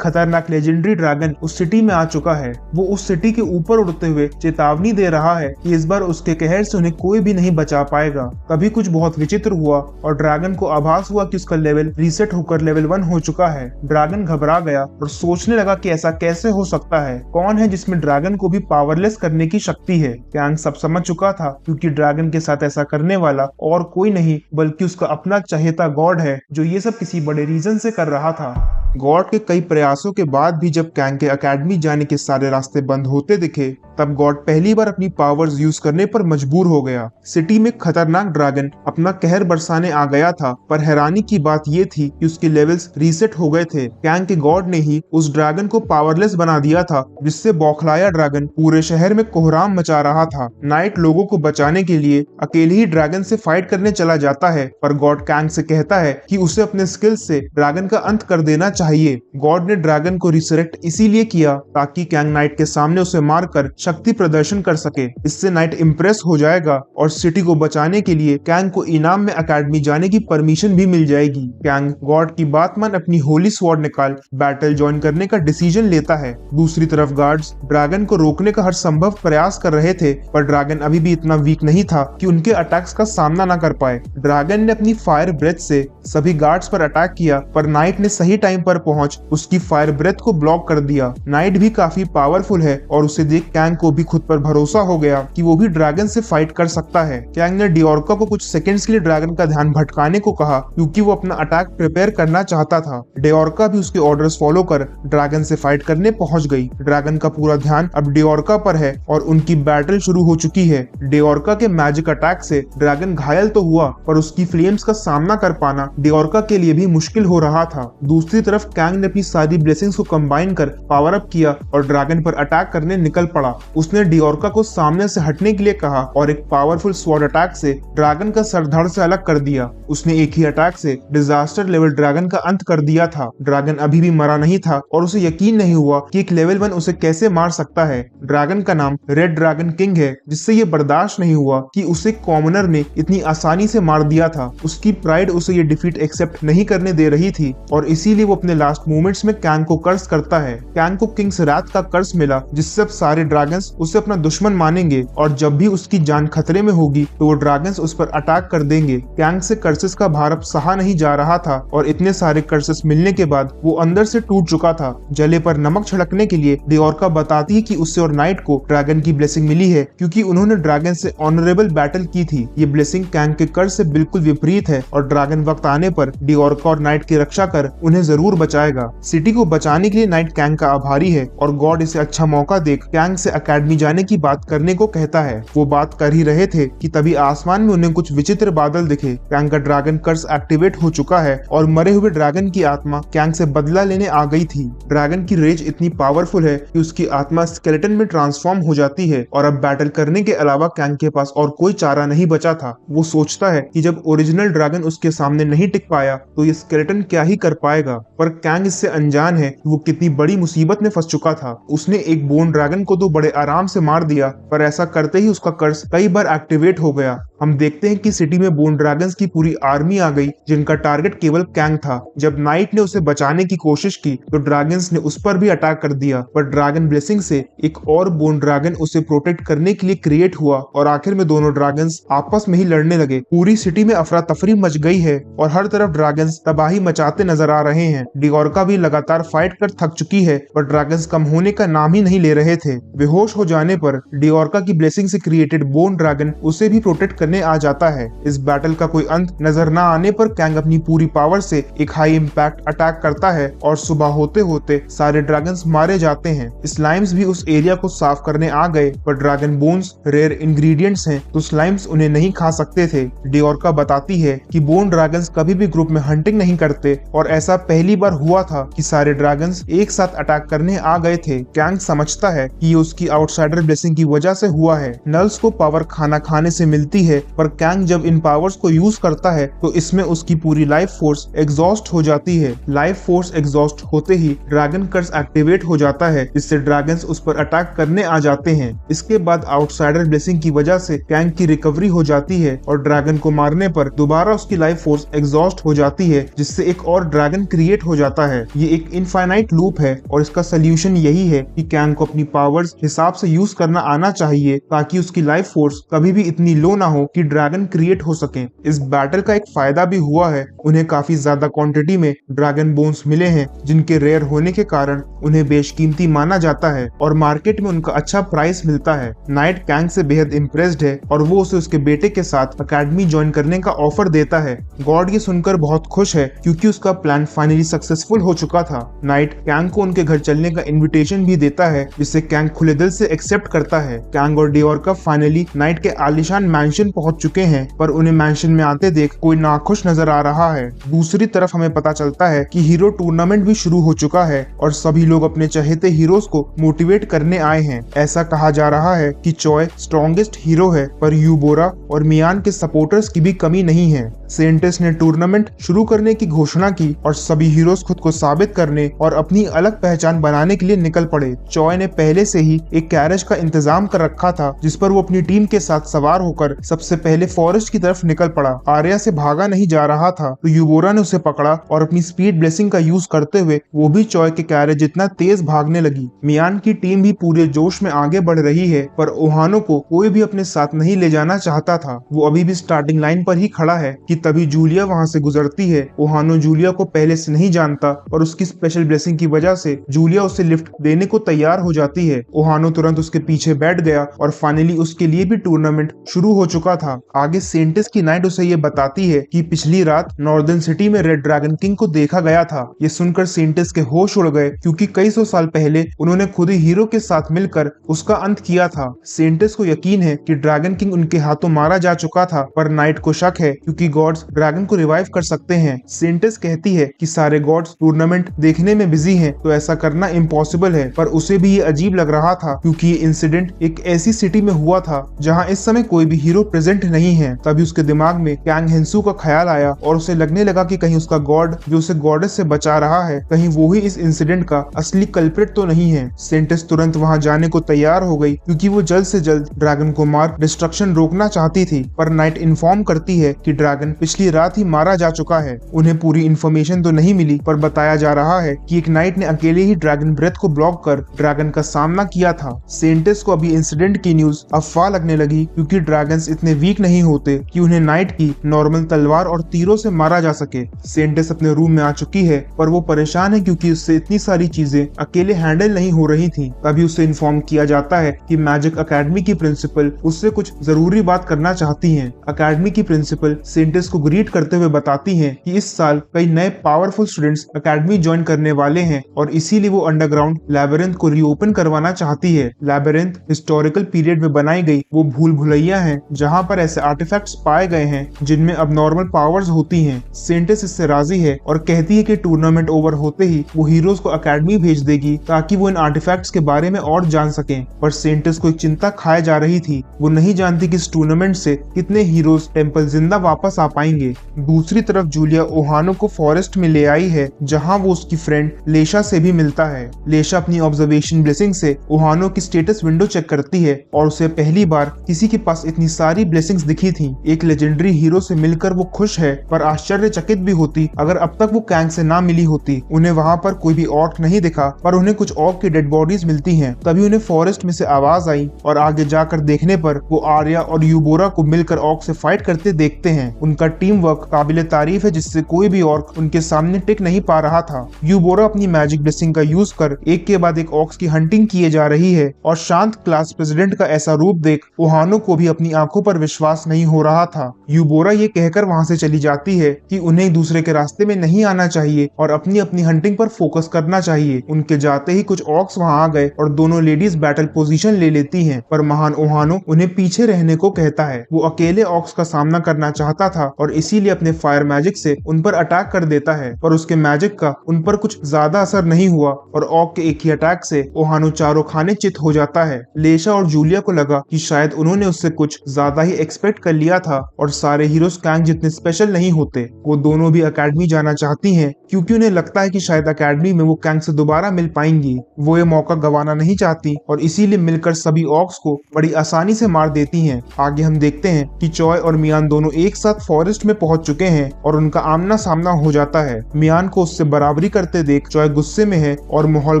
खतरनाक लेजेंडरी ड्रैगन उस सिटी में आ चुका है। वो उस सिटी के ऊपर उड़ते हुए चेतावनी दे रहा है कि इस बार उसके कहर से उन्हें कोई भी नहीं बचा पाएगा। तभी कुछ बहुत विचित्र हुआ और ड्रैगन को आभास हुआ कि उसका लेवल रीसेट होकर लेवल 1 हो चुका है। ड्रैगन घबरा गया और सोचने लगा कि ऐसा कैसे हो सकता है, कौन है जिसमें ड्रैगन को भी पावरलेस करने की शक्ति है। कैंग सब समझ चुका था क्योंकि ड्रैगन के साथ ऐसा करने वाला और कोई नहीं बल्कि उसका अपना चहेता गॉड है जो ये सब किसी बड़े रीजन से कर रहा था। गॉड के कई प्रयासों के बाद भी जब कैंग के अकेडमी जाने के सारे रास्ते बंद होते दिखे तब गॉड पहली बार अपनी पावर्स यूज करने पर मजबूर हो गया। सिटी में खतरनाक ड्रैगन अपना कहर बरसाने आ गया था, पर हैरानी की बात ये थी कि उसके लेवल्स रीसेट हो गए थे। कैंग के गॉड ने ही उस ड्रैगन को पावरलेस बना दिया था, जिससे बौखलाया ड्रैगन पूरे शहर में कोहराम मचा रहा था। नाइट लोगों को बचाने के लिए अकेले ही ड्रैगन से फाइट करने चला जाता है, पर गॉड कैंग से कहता है कि उसे अपने स्किल्स से ड्रैगन का अंत कर देना चाहिए। गॉड ने ड्रैगन को रिसरेक्ट इसीलिए किया ताकि कैंग नाइट के सामने उसे मारकर शक्ति प्रदर्शन कर सके। इससे नाइट इम्प्रेस हो जाएगा और सिटी को बचाने के लिए कैंग को इनाम में अकेडमी जाने की परमिशन भी मिल जाएगी। कैंग गॉड की बात मान अपनी होली स्वॉर्ड निकाल बैटल ज्वाइन करने का डिसीजन लेता है। दूसरी तरफ गार्ड्स ड्रैगन को रोकने का हर संभव प्रयास कर रहे थे, पर ड्रैगन अभी भी इतना वीक नहीं था कि उनके अटैक्स का सामना न कर पाए। ड्रैगन ने अपनी फायर ब्रेथ से सभी गार्ड्स पर अटैक किया, पर नाइट ने सही टाइम पर पहुंच उसकी फायर ब्रेथ को ब्लॉक कर दिया। नाइट भी काफी पावरफुल है और उसे देख कैंग कैंग को भी खुद पर भरोसा हो गया कि वो भी ड्रैगन से फाइट कर सकता है। कैंग ने डिओर्का को कुछ सेकंड्स के लिए ड्रैगन का ध्यान भटकाने को कहा क्योंकि वो अपना अटैक प्रिपेयर करना चाहता था। डिओर्का भी उसके ऑर्डर्स फॉलो कर ड्रैगन से फाइट करने पहुंच गई। ड्रैगन का पूरा ध्यान अब डिओर्का पर है और उनकी बैटल शुरू हो चुकी है। डिओर्का के मैजिक अटैक से ड्रैगन घायल तो हुआ पर उसकी फ्लेम्स का सामना कर पाना डिओर्का के लिए भी मुश्किल हो रहा था। दूसरी तरफ कैंग ने अपनी सारी ब्लेसिंग्स को कंबाइन कर पावर अप किया और ड्रैगन पर अटैक करने निकल पड़ा। उसने डिओर्का को सामने से हटने के लिए कहा और एक पावरफुल स्वॉर्ड अटैक से ड्रैगन का सर धड़ से अलग कर दिया। उसने एक ही अटैक से डिजास्टर लेवल ड्रैगन का अंत कर दिया था। ड्रैगन अभी भी मरा नहीं था और उसे यकीन नहीं हुआ कि एक लेवल 1 उसे कैसे मार सकता है। ड्रैगन का नाम रेड ड्रैगन किंग है, जिससे ये बर्दाश्त नहीं हुआ कि उसे कॉमनर ने इतनी आसानी से मार दिया था। उसकी प्राइड उसे ये डिफीट एक्सेप्ट नहीं करने दे रही थी और इसीलिए वो अपने लास्ट मोमेंट्स में कैंग को कर्स करता है। कैंग को किंग्स रात का कर्स मिला, जिससे अब सारे ड्रैगन्स उसे अपना दुश्मन मानेंगे और जब भी उसकी जान खतरे में होगी तो वो ड्रैगन्स उस पर अटैक कर देंगे। कैंग से कर्सेस का भार अब सहा नहीं जा रहा था और इतने सारे कर्सेस मिलने के बाद वो अंदर से टूट चुका था। जले पर नमक छिड़कने के लिए डिओर्का बताती है कि उससे और नाइट को ड्रैगन की ब्लेसिंग मिली है क्योंकि उन्होंने ड्रैगन से ऑनरेबल बैटल की थी। ये ब्लेसिंग कैंग के कर्स से बिल्कुल विपरीत है और ड्रैगन वक्त आने पर डिओर्का और नाइट की रक्षा कर उन्हें जरूर बचाएगा। सिटी को बचाने के लिए नाइट कैंग का आभारी है और गॉड इसे अच्छा मौका देख कैंग से अकेडमी जाने की बात करने को कहता है। वो बात कर ही रहे थे कि तभी आसमान में उन्हें कुछ विचित्र बादल दिखे। कैंग का ड्रैगन कर्स एक्टिवेट हो चुका है और मरे हुए ड्रैगन की आत्मा कैंग से बदला लेने आ गई थी। ड्रैगन की रेज इतनी पावरफुल है कि उसकी आत्मा स्केलेटन में ट्रांसफॉर्म हो जाती है और अब बैटल करने के अलावा कैंग के पास और कोई चारा नहीं बचा था। वो सोचता है कि जब ओरिजिनल ड्रैगन उसके सामने नहीं टिक पाया तो ये स्केलेटन क्या ही कर पाएगा, पर कैंग इससे अनजान है कि वो कितनी बड़ी मुसीबत में फंस चुका था। उसने एक बोन ड्रैगन को तो बड़े आराम से मार दिया, पर ऐसा करते ही उसका कर्स कई बार एक्टिवेट हो गया। हम देखते हैं कि सिटी में बोन ड्रैगन्स की पूरी आर्मी आ गई, जिनका टारगेट केवल कैंग था। जब नाइट ने उसे बचाने की कोशिश की तो ड्रैगन्स ने उस पर भी अटैक कर दिया, पर ड्रैगन ब्लेसिंग से एक और बोन ड्रैगन उसे प्रोटेक्ट करने के लिए क्रिएट हुआ और आखिर में दोनों ड्रैगन्स आपस में ही लड़ने लगे। पूरी सिटी में अफरा तफरी मच गई है और हर तरफ ड्रैगन्स तबाही मचाते नजर आ रहे हैं। डिओर्का भी लगातार फाइट कर थक चुकी है, पर ड्रैगन्स कम होने का नाम ही नहीं ले रहे थे। बेहोश हो जाने पर डिओर्का की ब्लेसिंग से क्रिएटेड बोन ड्रैगन उसे भी प्रोटेक्ट करने आ जाता है। इस बैटल का कोई अंत नजर न आने पर कैंग अपनी पूरी पावर से एक हाई इम्पैक्ट अटैक करता है और सुबह होते होते सारे ड्रैगन्स मारे जाते हैं। स्लाइम्स भी उस एरिया को साफ करने आ गए, पर ड्रैगन बोन्स रेयर इंग्रेडिएंट्स हैं तो स्लाइम्स उन्हें नहीं खा सकते थे। डिओर्का बताती है कि बोन ड्रैगन्स कभी भी ग्रुप में हंटिंग नहीं करते और ऐसा पहली बार हुआ था कि सारे ड्रैगन्स एक साथ अटैक करने आ गए थे। कैंग समझता है कि ये उसकी आउटसाइडर ब्लेसिंग की वजह से हुआ है। नल्स को पावर खाना खाने से मिलती है, पर कैंग जब इन पावर्स को यूज करता है तो इसमें उसकी पूरी लाइफ फोर्स एग्जॉस्ट हो जाती है। लाइफ फोर्स एग्जॉस्ट होते ही ड्रैगन कर्स एक्टिवेट हो जाता है, जिससे ड्रैगन्स उस पर अटैक करने आ जाते हैं। इसके बाद आउटसाइडर ब्लेसिंग की वजह से कैंग की रिकवरी हो जाती है और ड्रैगन को मारने पर दोबारा उसकी लाइफ फोर्स एग्जॉस्ट हो जाती है, जिससे एक और ड्रैगन क्रिएट हो जाता है। ये एक इनफाइनाइट लूप है और इसका सोल्यूशन यही है कि कैंग को अपनी पावर्स हिसाब से यूज करना आना चाहिए ताकि उसकी लाइफ फोर्स कभी भी इतनी लो ना हो कि ड्रैगन क्रिएट हो सके। इस बैटल का एक फायदा भी हुआ है, उन्हें काफी ज्यादा क्वांटिटी में ड्रैगन बोन्स मिले हैं, जिनके रेयर होने के कारण उन्हें बेशकीमती माना जाता है और मार्केट में उनका अच्छा प्राइस मिलता है। नाइट कैंग से बेहद इम्प्रेस्ड है और वो उसे उसके बेटे के साथ अकेडमी ज्वाइन करने का ऑफर देता है। गॉड ये सुनकर बहुत खुश है क्योंकि उसका प्लान फाइनली सक्सेसफुल हो चुका था। नाइट कैंग को उनके घर चलने का इन्विटेशन भी देता है, जिससे कैंग खुले दिल से एक्सेप्ट करता है। कैंग और डिओर्का फाइनली नाइट के आलीशान मैंशन पहुंच चुके हैं, पर उन्हें मैंशन में आते देख कोई नाखुश नजर आ रहा है। दूसरी तरफ हमें पता चलता है कि हीरो टूर्नामेंट भी शुरू हो चुका है और सभी लोग अपने चहेते हीरोज को मोटिवेट करने आए हैं। ऐसा कहा जा रहा है कि चॉय स्ट्रॉन्गेस्ट हीरो है, पर यूबोरा और मियान के सपोर्टर्स की भी कमी नहीं है। सेंटेस ने टूर्नामेंट शुरू करने की घोषणा की और सभी हीरोज खुद को साबित करने और अपनी अलग पहचान बनाने के लिए निकल पड़े। चॉय ने पहले से ही एक कैरेज का इंतजाम कर रखा था, जिस पर वो अपनी टीम के साथ सवार होकर सबसे पहले फॉरेस्ट की तरफ निकल पड़ा। आर्या से भागा नहीं जा रहा था तो यूबोरा ने उसे पकड़ा और अपनी स्पीड ब्लेसिंग का यूज करते हुए वो भी चॉय के कैरेज जितना तेज भागने लगी। मियान की टीम भी पूरे जोश में आगे बढ़ रही है, पर ओहानो को कोई भी अपने साथ नहीं ले जाना चाहता था। वो अभी भी स्टार्टिंग लाइन पर ही खड़ा है कि तभी जूलिया वहां से गुजरती है। ओहानो जूलिया को पहले से नहीं जानता और उसकी स्पेशल ब्लेसिंग की वजह से जूलिया उसे लिफ्ट देने को तैयार हो जाती है। ओहानो ओहानो तुरंत उसके पीछे बैठ गया और फाइनली उसके लिए भी टूर्नामेंट शुरू हो चुका था। आगे सेंटिस की नाइट उसे ये बताती है कि पिछली रात नॉर्दर्न सिटी में रेड ड्रैगन किंग को देखा गया था। ये सुनकर सेंटिस के होश उड़ गए, क्योंकि कई सौ साल पहले उन्होंने खुद ही हीरो के साथ मिलकर उसका अंत किया था। सेंटिस को यकीन है कि ड्रैगन किंग उनके हाथों मारा जा चुका था, पर नाइट को शक है क्योंकि गॉड्स ड्रैगन को रिवाइव कर सकते हैं। सेंटिस कहती है कि सारे गॉड्स टूर्नामेंट देखने में बिजी हैं, तो ऐसा करना इम्पॉसिबल है। पर उसे भी ये अजीब लग रहा था, क्योंकि ये इंसिडेंट एक ऐसी सिटी में हुआ था जहां इस समय कोई भी हीरो प्रेजेंट नहीं है। तभी उसके दिमाग में कैंग हेंसू का ख्याल आया और उसे लगने लगा कि कहीं उसका गॉड जो उसे गॉडेस से बचा रहा है, कहीं वो ही इस इंसिडेंट का असली कल्प्रिट तो नहीं है। सेंटिस तुरंत वहां जाने को तैयार हो गई, क्योंकि वो जल्द से जल्द ड्रैगन को मार डिस्ट्रक्शन रोकना चाहती थी। पर नाइट इन्फॉर्म करती है कि ड्रैगन पिछली रात ही मारा जा चुका है। उन्हें पूरी इन्फॉर्मेशन तो नहीं मिली, पर बताया जा रहा है कि एक नाइट ने अकेले ही ड्रैगन ब्रेथ को ब्लॉक कर ड्रैगन का सामना किया था। सेंटिस को अभी इंसिडेंट की न्यूज अफवाह लगने लगी, क्योंकि ड्रैगन्स इतने वीक नहीं होते कि उन्हें नाइट की नॉर्मल तलवार और तीरों से मारा जा सके। सेंटिस अपने रूम में आ चुकी है, पर वो परेशान है क्योंकि उससे इतनी सारी चीजें अकेले हैंडल नहीं हो रही थी। तभी उसे इन्फॉर्म किया जाता है कि मैजिक अकेडमी की प्रिंसिपल उससे कुछ जरूरी बात करना चाहती हैं। अकेडमी की प्रिंसिपल सेंटिस को ग्रीट करते हुए बताती हैं कि इस साल कई नए पावरफुल स्टूडेंट्स अकेडमी ज्वाइन करने वाले हैं और इसीलिए वो अंडरग्राउंड लैबिरिंथ को रीओपन करवाना चाहती है। लैबिरिंथ हिस्टोरिकल पीरियड में बनाई गई वो भूल भुलैया है, जहाँ पर ऐसे आर्टिफैक्ट्स पाए गए हैं जिनमें अब नॉर्मल पावर्स होती हैं। सेंटिस इससे राजी है और कहती है कि टूर्नामेंट ओवर होते ही वो हीरोज को अकेडमी भेज देगी, ताकि वो इन आर्टिफैक्ट्स के बारे में और जान सकें। पर सेंटिस को एक चिंता खाए जा रही थी। वो नहीं जानती कि इस टूर्नामेंट से कितने हीरोज टेंपल जिंदा वापस आ पाएंगे। दूसरी तरफ जूलिया ओहानो को फॉरेस्ट में ले आई है, जहां वो उसकी फ्रेंड लेशा से भी मिलता है। लेशा अपनी ऑब्जर्वेशन ब्लेसिंग से ओहानो की स्टेटस विंडो चेक करती है और उसे पहली बार किसी के पास इतनी सारी ब्लेसिंग्स दिखी थी। एक लेजेंडरी हीरो से मिलकर वो खुश है, पर आश्चर्यचकित भी होती अगर अब तक वो कैंग से ना मिली होती। उन्हें वहाँ पर कोई भी ऑर्क नहीं दिखा, पर उन्हें कुछ ऑर्क की डेड बॉडीज मिलती हैं। तभी उन्हें फॉरेस्ट में से आवाज आई और आगे जाकर देखने पर वो आर्या और यूबोरा को मिलकर ऑर्क से फाइट करते देखते हैं। उनका टीम वर्क काबिले तारीफ है, जिससे कोई भी ऑर्क उनके सामने टिक नहीं पा रहा था। यूबोरा अपनी मैजिक ब्लेसिंग का यूज कर एक के बाद एक ऑर्क्स की हंटिंग किए जा रही है और शांत क्लास प्रेसिडेंट का ऐसा रूप देख ओहानो को भी अपनी आंखों पर विश्वास नहीं हो रहा था। यूबोरा ये कहकर वहां से चली जाती है कि उन्हें दूसरे के रास्ते में नहीं आना चाहिए और अपनी अपनी हंटिंग पर फोकस करना चाहिए। उनके जाते ही कुछ ऑर्क्स वहां आ गए और दोनों लेडीज बैटल पोजीशन ले लेती हैं, पर महान ओहानो उन्हें पीछे रहने को कहता है। वो अकेले ऑर्क्स का सामना करना चाहता था और इसीलिए अपने फायर मैजिक से उन पर अटैक कर देता है, पर उसके मैजिक का उन पर कुछ ज्यादा असर नहीं हुआ और ऑर्क के एक ही अटैक से ओहानो चारों खाने चित हो जाता है। लेशा और जूलिया को लगा कि शायद उन्होंने उससे कुछ ज्यादा ही एक्सपेक्ट कर लिया था और सारे हीरोज कैंग जितने स्पेशल नहीं होते। वो दोनों भी अकेडमी जाना चाहती हैं, क्योंकि उन्हें लगता है कि शायद अकेडमी में वो कैंग से दोबारा मिल पाएंगी। वो ये मौका गंवाना नहीं चाहती और इसीलिए मिलकर सभी ऑर्क्स को बड़ी आसानी से मार देती हैं। आगे हम देखते हैं कि चॉय और मियान दोनों एक साथ फॉरेस्ट में पहुंच चुके हैं और उनका आमना सामना हो जाता है। मियान को उससे बराबरी करते देख चॉय गुस्से में है और माहौल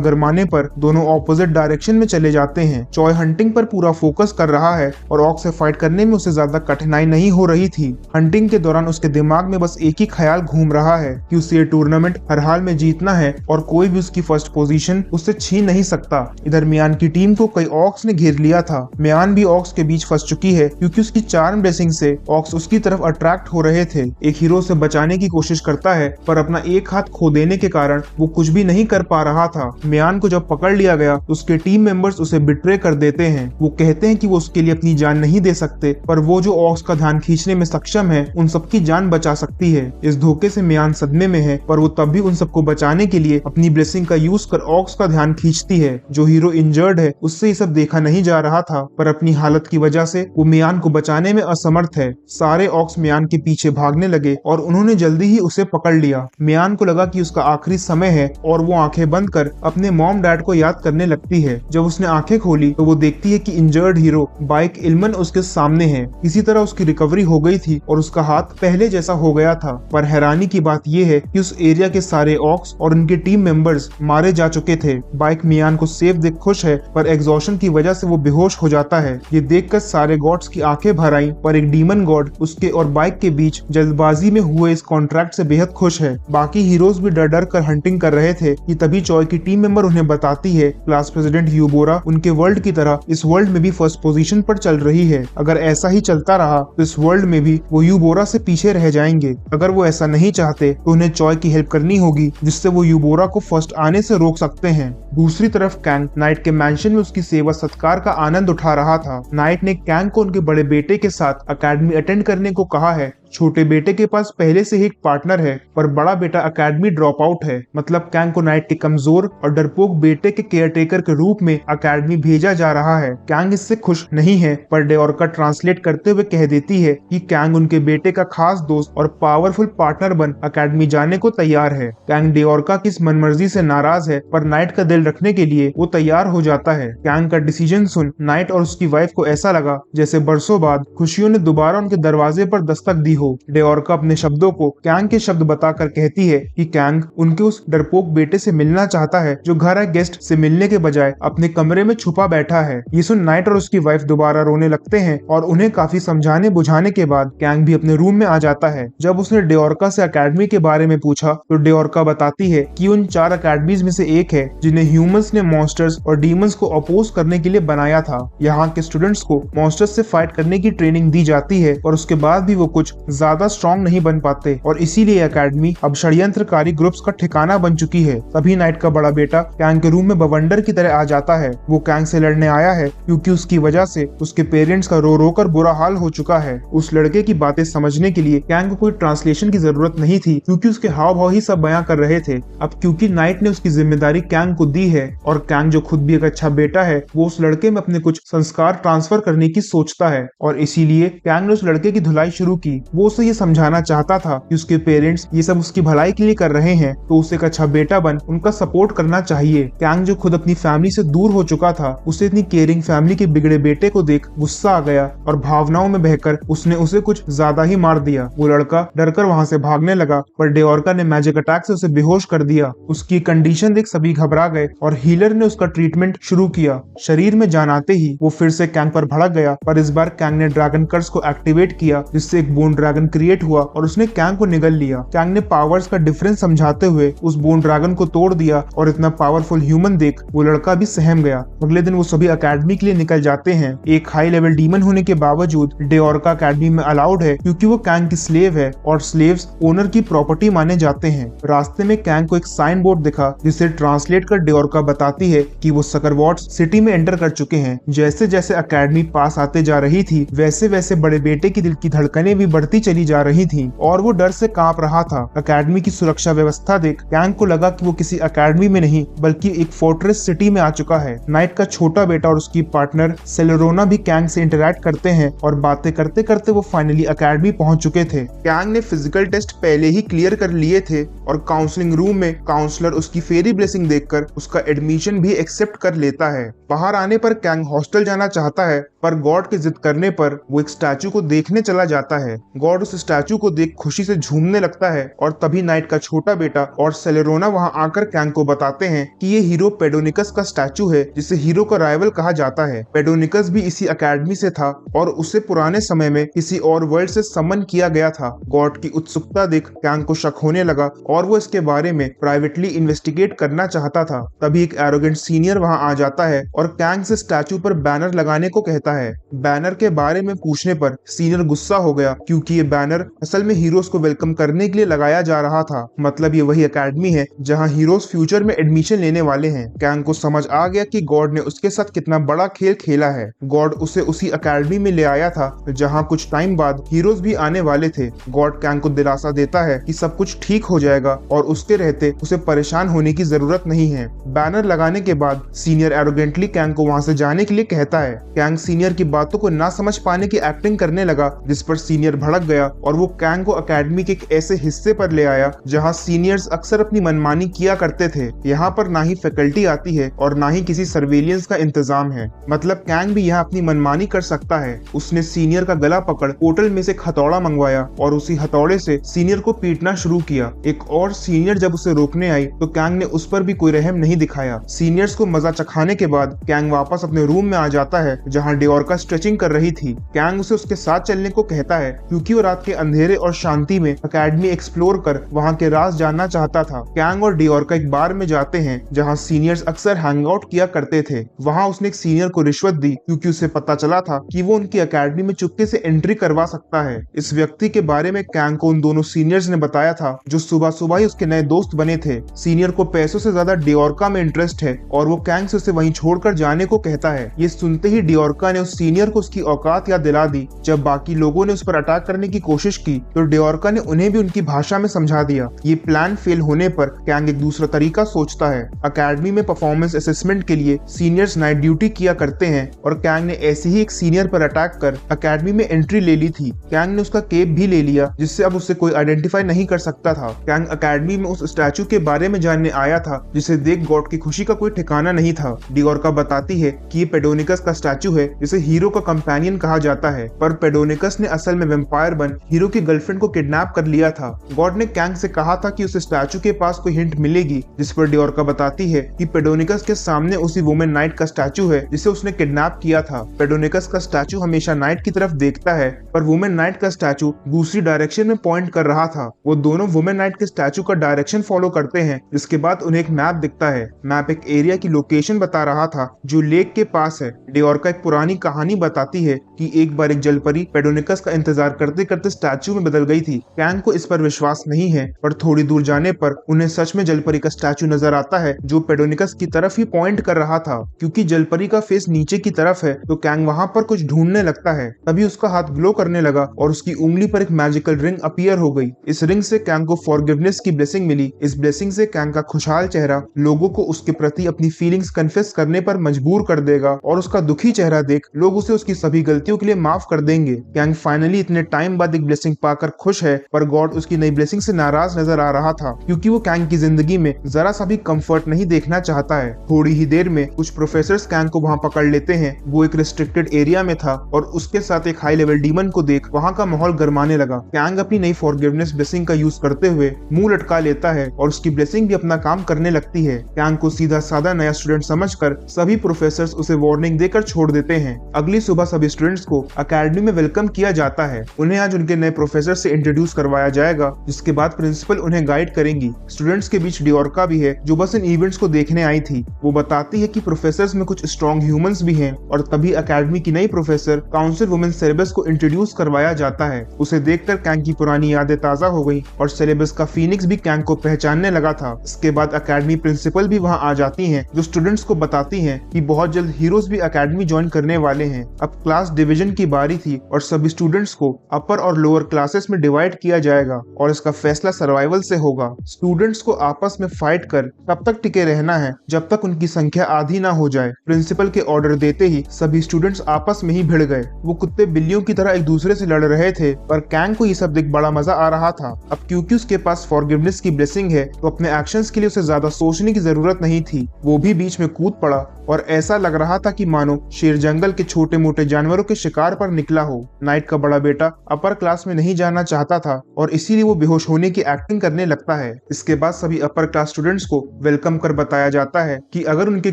गरमाने पर दोनों ऑपोजिट डायरेक्शन में चले जाते हैं। चॉय हंटिंग पर पूरा फोकस कर रहा है और ऑर्क से फाइट करने में उसे ज्यादा कठिनाई नहीं हो रही थी। हंटिंग के दौरान उसके दिमाग में बस एक ही ख्याल घूम रहा है कि उसे ये टूर्नामेंट हर हाल में जीतना है और कोई भी उसकी फर्स्ट पोजीशन उससे छीन नहीं सकता। इधर मियान की टीम को कई ऑर्क्स ने घेर लिया था। मियान भी ऑर्क्स के बीच फंस चुकी है, क्योंकि उसकी चार्म ब्लेसिंग से ऑर्क्स उसकी तरफ अट्रैक्ट हो रहे थे। एक हीरो से बचाने की कोशिश करता है, पर अपना एक हाथ खो देने के कारण वो कुछ भी नहीं कर पा रहा था। मियान को जब पकड़ लिया गया तो उसके टीम मेंबर्स उसे बिट्रे कर देते हैं। वो कहते हैं कि वो उसके लिए अपनी जान नहीं दे सकते, पर वो जो ऑर्क्स का ध्यान खींचने में सक्षम है उन सबकी जान बचा सकती है। इस धोखे से मियान सदमे में है, पर वो तब भी उन सबको बचाने के लिए अपनी ब्लेसिंग का यूज कर ऑर्क्स का ध्यान खींचती है। जो हीरो इंजर्ड है उससे ये सब देखा नहीं जा रहा था, पर अपनी हालत की वजह से वो मियान को बचाने में असमर्थ है। सारे ऑर्क्स मियान के पीछे भागने लगे और उन्होंने जल्दी ही उसे पकड़ लिया। मियान को लगा कि उसका आखिरी समय है और वो आंखें बंद कर अपने मॉम डैड को याद करने लगती है। जब उसने आंखें खोली तो वो देखती है कि इंजर्ड हीरो बाइक इल्मन उसके सामने है। इसी तरह उसकी रिकवरी हो गई थी और उसका हाथ पहले जैसा हो गया था। पर हैरानी की बात यह है कि उस एरिया के सारे ऑर्क्स और उनके टीम मेंबर्स मारे जा चुके थे। बाइक मियान को सेफ देख खुश है, पर एग्जॉशन की वजह से वो बेहोश हो जाता है। ये देखकर सारे गॉड्स की आंखें भर आईं, पर एक डीमन गॉड उसके और बाइक के बीच जल्दबाजी में हुए इस कॉन्ट्रैक्ट से बेहद खुश है। बाकी हीरोज भी डर डर कर हंटिंग कर रहे थे कि तभी चॉय की टीम मेंबर उन्हें बताती है क्लास प्रेसिडेंट यूबो यूबोरा उनके वर्ल्ड की तरह इस वर्ल्ड में भी फर्स्ट पोजीशन पर चल रही है। अगर ऐसा ही चलता रहा तो इस वर्ल्ड में भी वो यूबोरा से पीछे रह जाएंगे। अगर वो ऐसा नहीं चाहते तो उन्हें चॉय की हेल्प करनी होगी, जिससे वो यूबोरा को फर्स्ट आने से रोक सकते हैं। दूसरी तरफ कैंग नाइट के मैंशन में उसकी सेवा सत्कार का आनंद उठा रहा था। नाइट ने कैंग को उनके बड़े बेटे के साथ अकेडमी अटेंड करने को कहा है। छोटे बेटे के पास पहले से ही एक पार्टनर है, पर बड़ा बेटा अकेडमी ड्रॉप आउट है। मतलब कैंग को नाइट के कमजोर और डरपोक बेटे के केयरटेकर के रूप में अकेडमी भेजा जा रहा है। कैंग इससे खुश नहीं है, पर डेओर्का ट्रांसलेट करते हुए कह देती है कि कैंग उनके बेटे का खास दोस्त और पावरफुल पार्टनर बन अकेडमी जाने को तैयार है। कैंग डेओर्का की इस मनमर्जी से नाराज है, पर नाइट का दिल रखने के लिए वो तैयार हो जाता है। कैंग का डिसीजन सुन नाइट और उसकी वाइफ को ऐसा लगा जैसे बरसों बाद खुशियों ने दोबारा उनके दरवाजे पर दस्तक दी हो। डेओर्का अपने शब्दों को कैंग के शब्द बताकर कहती है कि कैंग उनके उस डरपोक बेटे से मिलना चाहता है जो घर आए गेस्ट से मिलने के बजाय अपने कमरे में छुपा बैठा है। ये सुन नाइट और उसकी वाइफ दोबारा रोने लगते हैं और उन्हें काफी समझाने बुझाने के बाद कैंग भी अपने रूम में आ जाता है। जब उसने डेओर्का से अकेडमी के बारे में पूछा तो डेओर्का बताती है कि उन 4 अकेडमीज में से एक है जिन्हें ह्यूमंस ने मॉन्स्टर्स और डीमंस को अपोज करने के लिए बनाया था। यहाँ के स्टूडेंट्स को मॉन्स्टर्स से फाइट करने की ट्रेनिंग दी जाती है और उसके बाद भी वो कुछ ज्यादा स्ट्रॉन्ग नहीं बन पाते और इसीलिए अकेडमी अब षड्यंत्रकारी ग्रुप्स का ठिकाना बन चुकी है। तभी नाइट का बड़ा बेटा कैंग के रूम में बवंडर की तरह आ जाता है। वो कैंग से लड़ने आया है क्योंकि उसकी वजह से उसके पेरेंट्स का रो रो कर बुरा हाल हो चुका है। उस लड़के की बातें समझने के लिए कैंग को कोई ट्रांसलेशन की जरूरत नहीं थी क्योंकि उसके हाव भाव ही सब बयां कर रहे थे। अब क्योंकि नाइट ने उसकी जिम्मेदारी कैंग को दी है और कैंग जो खुद भी एक अच्छा बेटा है, वो उस लड़के में अपने कुछ संस्कार ट्रांसफर करने की सोचता है और इसीलिए कैंग ने उस लड़के की धुलाई शुरू की। वो उसे ये समझाना चाहता था कि उसके पेरेंट्स ये सब उसकी भलाई के लिए कर रहे हैं, तो उसे एक अच्छा बेटा बन उनका सपोर्ट करना चाहिए। कैंग जो खुद अपनी फैमिली से दूर हो चुका था, उसे इतनी केयरिंग फैमिली के बिगड़े बेटे को देख गुस्सा आ गया और भावनाओं में बहकर उसने उसे कुछ ज्यादा ही मार दिया। वो लड़का डरकर वहाँ से भागने लगा, पर डेओर्का ने मैजिक अटैक से उसे बेहोश कर दिया। उसकी कंडीशन देख सभी घबरा गए और हीलर ने उसका ट्रीटमेंट शुरू किया। शरीर में जान आते ही वो फिर से कैंग पर भड़क गया, पर इस बार कैंग ने ड्रैगन कर्स को एक्टिवेट किया, जिससे एक बोन ड्रैगन क्रिएट हुआ और उसने कैंग को निगल लिया। कैंग ने पावर्स का डिफरेंस समझाते हुए उस बोन ड्रैगन को तोड़ दिया और इतना पावरफुल ह्यूमन देख वो लड़का भी सहम गया। अगले दिन वो सभी अकेडमी के लिए निकल जाते हैं। एक हाई लेवल डीमन होने के बावजूद डेओर्का अकेडमी में अलाउड है क्योंकि वो कैंग की स्लेव है और स्लेव्स ओनर की प्रॉपर्टी माने जाते हैं। रास्ते में कैंग को एक साइन बोर्ड दिखा जिसे ट्रांसलेट कर डेओर्का बताती है कि वो सकरवॉट सिटी में एंटर कर चुके हैं। जैसे जैसे अकेडमी पास आते जा रही थी वैसे वैसे बड़े बेटे की दिल की धड़कनें भी बढ़ती चली जा रही थी और वो डर से कांप रहा था। अकेडमी की सुरक्षा व्यवस्था देख कैंग को लगा कि वो किसी अकेडमी में नहीं बल्कि एक फोर्ट्रेस सिटी में आ चुका है। नाइट का छोटा बेटा और उसकी पार्टनर सेलेरोना भी कैंग से इंटरैक्ट करते हैं और बातें करते करते वो फाइनली अकेडमी पहुंच चुके थे। कैंग ने फिजिकल टेस्ट पहले ही क्लियर कर लिए थे और काउंसलिंग रूम में काउंसलर उसकी फेरी ब्लेसिंग देखकर उसका एडमिशन भी एक्सेप्ट कर लेता है। बाहर आने पर कैंग हॉस्टल जाना चाहता है, पर गॉड की जिद करने पर वो एक स्टैचू को देखने चला जाता है। गॉड उस स्टैचू को देख खुशी से झूमने लगता है और तभी नाइट का छोटा बेटा और सेलेरोना वहां आकर कैंग को बताते हैं कि ये हीरो पेडोनिकस का स्टैचू है, जिसे हीरो का राइवल कहा जाता है। पेडोनिकस भी इसी अकेडमी से था और उसे पुराने समय में किसी और वर्ल्ड से समन किया गया था। गॉड की उत्सुकता देख कैंग को शक होने लगा और वो इसके बारे में प्राइवेटली इन्वेस्टिगेट करना चाहता था। तभी एक एरोगेंट सीनियर वहां आ जाता है और कैंग से स्टैचू पर बैनर लगाने को कहता है। बैनर के बारे में पूछने पर सीनियर गुस्सा हो गया क्योंकि ये बैनर असल में हीरोज को वेलकम करने के लिए लगाया जा रहा था। मतलब ये वही अकेडमी है जहां हीरोज फ्यूचर में एडमिशन लेने वाले हैं। कैंग को समझ आ गया कि गॉड ने उसके साथ कितना बड़ा खेल खेला है। गॉड उसे उसी अकेडमी में ले आया था जहां कुछ टाइम बाद हीरोज भी आने वाले थे। गॉड कैंग को दिलासा देता है कि सब कुछ ठीक हो जाएगा और उसके रहते उसे परेशान होने की जरूरत नहीं है। बैनर लगाने के बाद सीनियर एरोगेंटली कैंग को वहां से जाने के लिए कहता है। कैंग सीनियर की बातों को ना समझ पाने की एक्टिंग करने लगा, जिस पर सीनियर भड़क गया और वो कैंग को अकेडमी के एक ऐसे हिस्से पर ले आया जहां सीनियर्स अक्सर अपनी मनमानी किया करते थे। यहाँ पर ना ही फैकल्टी आती है और ना ही किसी सर्वेलियंस का इंतजाम है। मतलब कैंग भी यहाँ अपनी मनमानी कर सकता है। उसने सीनियर का गला पकड़ पोर्टल में से एक हथौड़ा मंगवाया और उसी हथौड़े से सीनियर को पीटना शुरू किया। एक और सीनियर जब उसे रोकने आई तो कैंग ने उस पर भी कोई रहम नहीं दिखाया। सीनियर्स को मजा चखाने के बाद कैंग वापस अपने रूम में आ जाता है जहाँ डेओर्का स्ट्रेचिंग कर रही थी। कैंग उसे उसके साथ चलने को कहता है क्योंकि क्योंकि वो रात के अंधेरे और शांति में अकेडमी एक्सप्लोर कर वहाँ के राज जानना चाहता था। कैंग और डियोर्का एक बार में जाते हैं जहाँ सीनियर्स अक्सर हैंग आउट किया करते थे। वहाँ उसने एक सीनियर को रिश्वत दी क्योंकि उसे पता चला था कि वो उनकी अकेडमी में चुपके से एंट्री करवा सकता है। इस व्यक्ति के बारे में कैंग को उन दोनों सीनियर्स ने बताया था जो सुबह सुबह ही उसके नए दोस्त बने थे। सीनियर को पैसों से ज्यादा डियोर्का में इंटरेस्ट है और वो कैंग से उसे वहीं छोड़कर जाने को कहता है। ये सुनते ही डियोर्का ने उस सीनियर को उसकी औकात याद दिला दी। जब बाकी लोगों ने उस पर अटैक करने की कोशिश की तो डियोर्का ने उन्हें भी उनकी भाषा में समझा दिया। ये प्लान फेल होने पर कैंग एक दूसरा तरीका सोचता है। अकेडमी में परफॉर्मेंस असेसमेंट के लिए सीनियर्स नाइट ड्यूटी किया करते हैं और कैंग ने ऐसे ही एक सीनियर पर अटैक कर अकेडमी में एंट्री ले ली थी। कैंग ने उसका केप भी ले लिया जिससे अब उससे कोई आइडेंटिफाई नहीं कर सकता था। कैंग अकेडमी में उस स्टैचू के बारे में जानने आया था जिसे देख गॉड की खुशी का कोई ठिकाना नहीं था। डियोर्का बताती है कि ये पेडोनिकस का स्टैचू है जिसे हीरो का कंपेनियन कहा जाता है, पर पेडोनिकस ने असल में वेम्पायर बन हीरो की गर्लफ्रेंड को किडनैप कर लिया था। गॉड ने कैंग से कहा था कि उस स्टैचू के पास कोई हिंट मिलेगी, जिस पर डियोर्का बताती है कि पेडोनिकस के सामने उसी वुमेन नाइट का स्टैचू है जिसे उसने किडनैप किया था। पेडोनिकस का स्टैचू हमेशा नाइट की तरफ देखता है पर वुमेन नाइट का स्टैचू दूसरी डायरेक्शन में पॉइंट कर रहा था। वो दोनों वुमेन नाइट के स्टैचू का डायरेक्शन फॉलो करते हैं जिसके बाद उन्हें एक मैप दिखता है। मैप एक एरिया की लोकेशन बता रहा था जो लेक के पास है। डियोर्का एक पुरानी कहानी बताती है कि एक बार एक जलपरी पेडोनिकस का इंतजार करते करते स्टैचू में बदल गई थी। कैंग को इस पर विश्वास नहीं है पर थोड़ी दूर जाने पर उन्हें सच में जलपरी का स्टैचू नजर आता है जो पेडोनिकस की तरफ ही पॉइंट कर रहा था। क्योंकि जलपरी का फेस नीचे की तरफ है तो कैंग वहाँ पर कुछ ढूंढने लगता है। तभी उसका हाथ ग्लो करने लगा और उसकी उंगली पर एक मैजिकल रिंग अपीयर हो गई। इस रिंग से कैंग को फॉरगिवनेस की ब्लेसिंग मिली। इस ब्लेसिंग से कैंग का खुशहाल चेहरा लोगों को उसके प्रति अपनी फीलिंग्स कन्फेस करने पर मजबूर कर देगा और उसका दुखी चेहरा देख लोग उसे उसकी सभी गलतियों के लिए माफ कर देंगे। कैंग फाइनली इतने टाइम बाद एक ब्लेसिंग पाकर खुश है पर गॉड उसकी नई ब्लेसिंग से नाराज नजर आ रहा था क्योंकि वो कैंग की जिंदगी में जरा सा भी कंफर्ट नहीं देखना चाहता है। थोड़ी ही देर में कुछ प्रोफेसर्स कैंग को वहाँ पकड़ लेते हैं। वो एक रिस्ट्रिक्टेड एरिया में था और उसके साथ एक हाई लेवल डीमन को देख वहाँ का माहौल गरमाने लगा। कैंग अपनी नई फॉरगिवनेस ब्लेसिंग का यूज करते हुए मुंह लटका लेता है और उसकी ब्लेसिंग भी अपना काम करने लगती है। कैंग को सीधा साधा नया स्टूडेंट समझकर सभी प्रोफेसर्स उसे वार्निंग देकर छोड़ देते हैं। अगली सुबह सभी स्टूडेंट्स को अकेडमी में वेलकम किया जाता है। उन्हें आज उनके नए प्रोफेसर से इंट्रोड्यूस करवाया जाएगा जिसके बाद प्रिंसिपल उन्हें गाइड करेंगी। स्टूडेंट्स के बीच डियोर्का भी है जो बस इन इवेंट्स को देखने आई थी। वो बताती है कि प्रोफेसर्स में कुछ स्ट्रॉन्ग ह्यूमंस भी हैं और तभी अकेडमी की नई प्रोफेसर काउंसिल वुमेन सेरेबस को इंट्रोड्यूस करवाया जाता है। उसे देखकर कैंग की पुरानी यादें ताजा हो गई और सेरेबस का फीनिक्स भी कैंग को पहचानने लगा था। इसके बाद अकेडमी प्रिंसिपल भी वहाँ आ जाती हैं जो स्टूडेंट्स को बताती हैं कि बहुत जल्द हीरोज भी अकेडमी ज्वाइन करने वाले हैं। अब क्लास डिवीजन की बारी थी और सभी स्टूडेंट्स को अपर और लोअर क्लासेस में डिवाइड किया जाएगा और इसका फैसला सर्वाइवल से होगा। स्टूडेंट्स को आपस में फाइट कर तब तक टिके रहना है जब तक उनकी संख्या आधी ना हो जाए। प्रिंसिपल के ऑर्डर देते ही सभी स्टूडेंट्स आपस में ही भिड़ गए। वो कुत्ते बिल्लियों की तरह एक दूसरे से लड़ रहे थे पर कैंग को ये सब देख बड़ा मजा आ रहा था। अब क्योंकि उसके पास फॉरगिवनेस की ब्लेसिंग है तो अपने एक्शंस के लिए उसे ज्यादा सोचने की जरूरत नहीं थी। वो भी बीच में कूद पड़ा और ऐसा लग रहा था कि मानो शेर जंगल के छोटे मोटे जानवरों के शिकार पर निकला हो। नाइट का बड़ा बेटा अपर क्लास में नहीं जाना चाहता था और इसीलिए वो बेहोश होने की एक्टिंग करने लगता है। इसके बाद सभी अपर क्लास स्टूडेंट्स को वेलकम कर बताया जाता है कि अगर उनके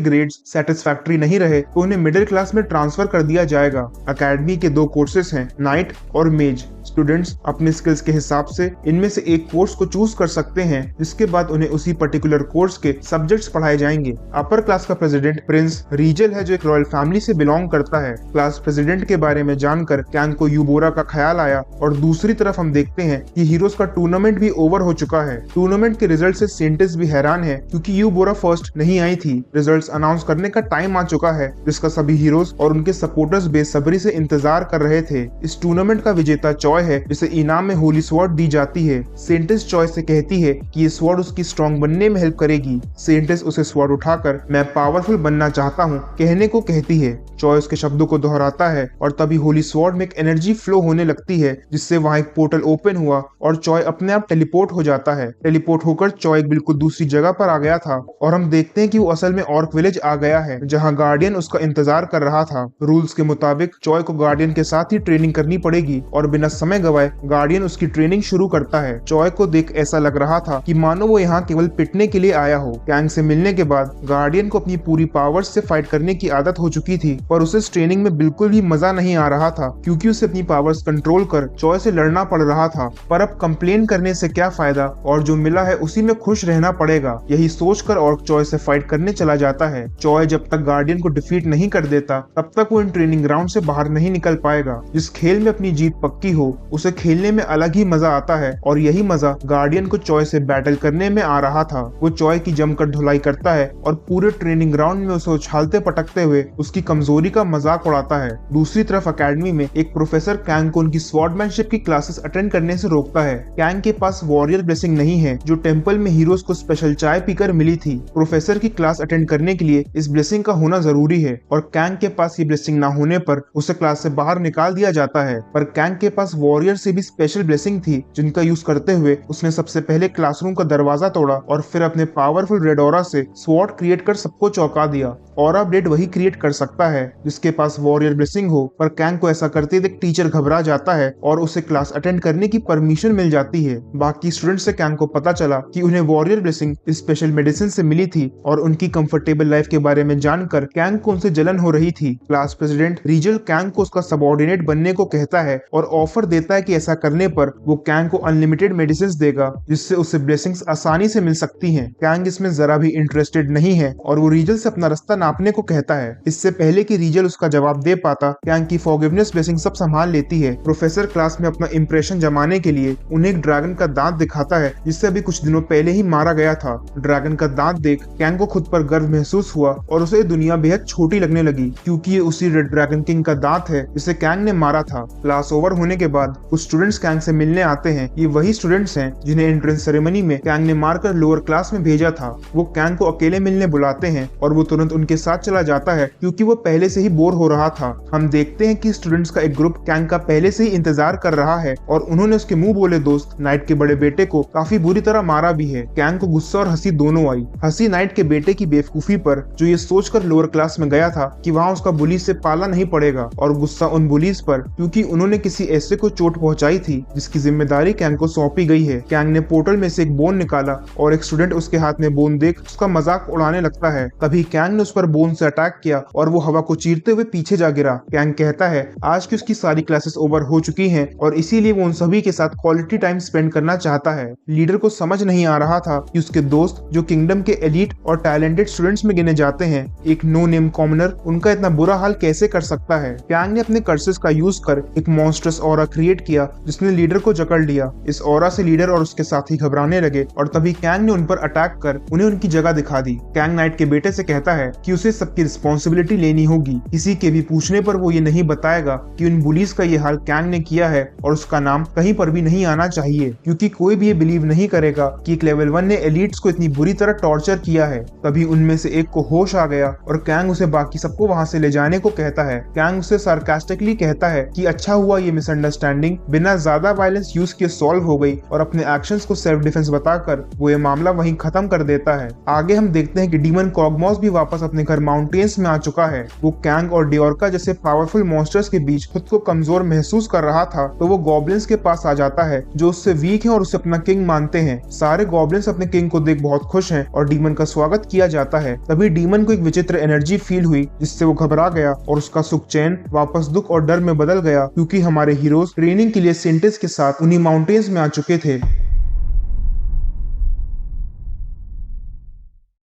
ग्रेड्स सेटिस्फैक्टरी नहीं रहे तो उन्हें मिडिल क्लास में ट्रांसफर कर दिया जाएगा। अकेडमी के 2 कोर्सेस हैं, नाइट और मेज। स्टूडेंट्स अपने स्किल्स के हिसाब से इनमें से एक कोर्स को चूज कर सकते हैं जिसके बाद उन्हें उसी पर्टिकुलर कोर्स के सब्जेक्ट्स पढ़ाए जाएंगे। अपर क्लास का प्रेसिडेंट प्रिंस रीजल है जो एक रॉयल फैमिली से बिलोंग करता है। क्लास प्रेसिडेंट के बारे में जानकर कैंग को यूबोरा का ख्याल आया और दूसरी तरफ हम देखते हैं कि हीरोज का टूर्नामेंट भी ओवर हो चुका है। टूर्नामेंट के रिजल्ट से सेंटिस भी हैरान है क्योंकि यूबोरा फर्स्ट नहीं आई थी। रिजल्ट्स अनाउंस करने का टाइम आ चुका है जिसका सभी हीरोज और उनके सपोर्टर्स बेसब्री से इंतजार कर रहे थे। इस टूर्नामेंट का विजेता चॉय है जिसे इनाम में होली स्वॉर्ड दी जाती है। सेंटिस चॉय से कहती है कि ये स्वॉर्ड उसकी स्ट्रॉन्ग बनने में हेल्प करेगी। सेंटिस उसे स्वॉर्ड उठाकर मैं पावरफुल बनना चाहता हूँ कहने को कहती है। चॉय उसके शब्दों को दोहराता है और तभी होली स्वॉर्ड में एक एनर्जी फ्लो होने लगती है जिससे वहाँ एक पोर्टल ओपन हुआ और चॉय अपने आप टेलीपोर्ट हो जाता है। टेलीपोर्ट होकर चॉय एक बिल्कुल दूसरी जगह पर आ गया था और हम देखते हैं कि वो असल में ऑर्क विलेज आ गया है जहाँ गार्डियन उसका इंतजार कर रहा था। रूल्स के मुताबिक चॉय को गार्डियन के साथ ही ट्रेनिंग करनी पड़ेगी और बिना समय समय गवाए गार्डियन उसकी ट्रेनिंग शुरू करता है। चॉय को देख ऐसा लग रहा था कि मानो वो यहाँ केवल पिटने के लिए आया हो। कैंग से मिलने के बाद गार्डियन को अपनी पूरी पावर्स से फाइट करने की आदत हो चुकी थी, पर उसे इस ट्रेनिंग में बिल्कुल भी मजा नहीं आ रहा था क्योंकि उसे अपनी पावर्स कंट्रोल कर चॉय से लड़ना पड़ रहा था। पर अब कंप्लेन करने से क्या फायदा, और जो मिला है उसी में खुश रहना पड़ेगा, यही सोचकर और चॉय से फाइट करने चला जाता है। चॉय जब तक गार्डियन को डिफीट नहीं कर देता तब तक वो इन ट्रेनिंग ग्राउंड से बाहर नहीं निकल पाएगा। जिस खेल में अपनी जीत पक्की हो उसे खेलने में अलग ही मजा आता है, और यही मजा गार्डियन को चॉय से बैटल करने में आ रहा था। वो चॉय की जमकर धुलाई करता है और पूरे ट्रेनिंग ग्राउंड में उसे उछालते पटकते हुए उसकी कमजोरी का मजाक उड़ाता है। दूसरी तरफ अकेडमी में एक प्रोफेसर कैंग को उनकी स्वॉर्डमैनशिप की क्लासेस अटेंड करने से रोकता है। कैंग के पास वॉरियर ब्लेसिंग नहीं है जो टेंपल में हीरोज को स्पेशल चाय पीकर मिली थी। प्रोफेसर की क्लास अटेंड करने के लिए इस ब्लेसिंग का होना जरूरी है, और कैंग के पास ये ब्लेसिंग ना होने पर उसे क्लास से बाहर निकाल दिया जाता है। पर कैंग के पास वॉरियर से भी स्पेशल ब्लेसिंग थी जिनका यूज करते हुए उसने सबसे पहले क्लासरूम का दरवाजा तोड़ा और फिर अपने पावरफुल रेड ऑरा से स्वॉर्ड क्रिएट कर सबको चौंका दिया। ऑरा ब्लेड वही क्रिएट कर सकता है जिसके पास वॉरियर ब्लेसिंग हो, पर कैंग को ऐसा करते देख टीचर घबरा जाता है और उसे क्लास अटेंड करने की परमिशन मिल जाती है। बाकी स्टूडेंट्स से कैंग को पता चला कि उन्हें वॉरियर ब्लेसिंग स्पेशल मेडिसिन से मिली थी, और उनकी कंफर्टेबल लाइफ के बारे में जानकर कैंग को उनसे जलन हो रही थी। क्लास प्रेसिडेंट रीजल कैंग को उसका सबऑर्डिनेट बनने को कहता है और ऑफर देता है कि ऐसा करने पर वो कैंग को अनलिमिटेड मेडिसिन देगा जिससे उसे ब्लेसिंग्स आसानी से मिल सकती हैं। कैंग इसमें जरा भी इंटरेस्टेड नहीं है और वो रीजल से अपना रास्ता नापने को कहता है। इससे पहले कि रीजल उसका जवाब दे पाता, कैंग की फॉरगिवनेस ब्लेसिंग सब संभाल लेती है। प्रोफेसर क्लास में अपना इंप्रेशन जमाने के लिए उन्हें एक ड्रैगन का दांत दिखाता है जिससे अभी कुछ दिनों पहले ही मारा गया था। ड्रैगन का दांत देख कैंग को खुद पर गर्व महसूस हुआ और उसे दुनिया बेहद छोटी लगने लगी क्योंकि ये उसी रेड ड्रैगन किंग का दांत है जिसे कैंग ने मारा था। क्लास ओवर होने के बाद कुछ स्टूडेंट्स कैंग से मिलने आते हैं। ये वही स्टूडेंट्स हैं जिन्हें एंट्रेंस सेरेमनी में कैंग ने मारकर लोअर क्लास में भेजा था। वो कैंग को अकेले मिलने बुलाते हैं और वो तुरंत उनके साथ चला जाता है क्योंकि वो पहले से ही बोर हो रहा था। हम देखते हैं कि स्टूडेंट्स का एक ग्रुप कैंग का पहले से ही इंतजार कर रहा है और उन्होंने उसके मुंह बोले दोस्त नाइट के बड़े बेटे को काफी बुरी तरह मारा भी है। कैंग को गुस्सा और हंसी दोनों आई। हंसी नाइट के बेटे की बेवकूफी पर जो ये सोचकर लोअर क्लास में गया था कि वहाँ उसका बुली से पाला नहीं पड़ेगा, और गुस्सा उन बुलीज पर क्योंकि उन्होंने किसी ऐसे को चोट पहुंचाई थी जिसकी जिम्मेदारी कैंग को सौंपी गई है। कैंग ने पोर्टल में से एक बोन निकाला और एक स्टूडेंट उसके हाथ में बोन देख उसका मजाक उड़ाने लगता है। तभी कैंग ने उस पर बोन से अटैक किया और वो हवा को चीरते हुए पीछे जा गिरा। कैंग कहता है आज की उसकी सारी क्लासेस ओवर हो चुकी हैं और इसीलिए वो उन सभी के साथ क्वालिटी टाइम स्पेंड करना चाहता है। लीडर को समझ नहीं आ रहा था कि उसके दोस्त जो किंगडम के एलीट और टैलेंटेड स्टूडेंट्स में गिने जाते हैं, एक नो नेम कॉमनर उनका इतना बुरा हाल कैसे कर सकता है। कैंग ने अपने कर्सेस का यूज कर एक मॉन्स्टरस ऑरा क्रिएट किया जिसने लीडर को जकड़ लिया। इस ऑरा से लीडर और उसके साथी घबराने लगे और तभी कैंग ने उन पर अटैक कर उन्हें उनकी जगह दिखा दी। कैंग नाइट के बेटे से कहता है कि उसे सबकी रिस्पॉन्सिबिलिटी लेनी होगी। किसी के भी पूछने पर वो ये नहीं बताएगा कि उन बुलीज का ये हाल कैंग ने किया है और उसका नाम कहीं पर भी नहीं आना चाहिए क्योंकि कोई भी ये बिलीव नहीं करेगा कि एक लेवल 1 ने एलिट्स को इतनी बुरी तरह टॉर्चर किया है। तभी उनमें से एक को होश आ गया और कैंग उसे बाकी सबको वहाँ से ले जाने को कहता है। कैंग उसे सार्कास्टिकली कहता है कि अच्छा हुआ ये मिसअंडरस्टैंडिंग बिना ज्यादा वायलेंस यूज किए सॉल्व हो गई, और अपने एक्शंस को सेल्फ डिफेंस बताकर वो ये मामला वहीं खत्म कर देता है। आगे हम देखते हैं कि डीमन कॉगमॉस भी वापस अपने घर माउंटेन्स में आ चुका है। वो कैंग और डियोरका जैसे पावरफुल मॉन्स्टर्स के बीच खुद को कमजोर महसूस कर रहा था तो वो गॉब्लिन्स के पास आ जाता है जो उससे वीक है और उसे अपना किंग मानते हैं। सारे गॉब्लिन्स अपने किंग को देख बहुत खुश हैं और डीमन का स्वागत किया जाता है। तभी डीमन को एक विचित्र एनर्जी फील हुई जिससे वो घबरा गया और उसका सुख चैन वापस दुख और डर में बदल गया क्योंकि हमारे हीरोज ट्रेनिंग के लिए सेंटेंस के साथ उन्हीं माउंटेन्स में आ चुके थे।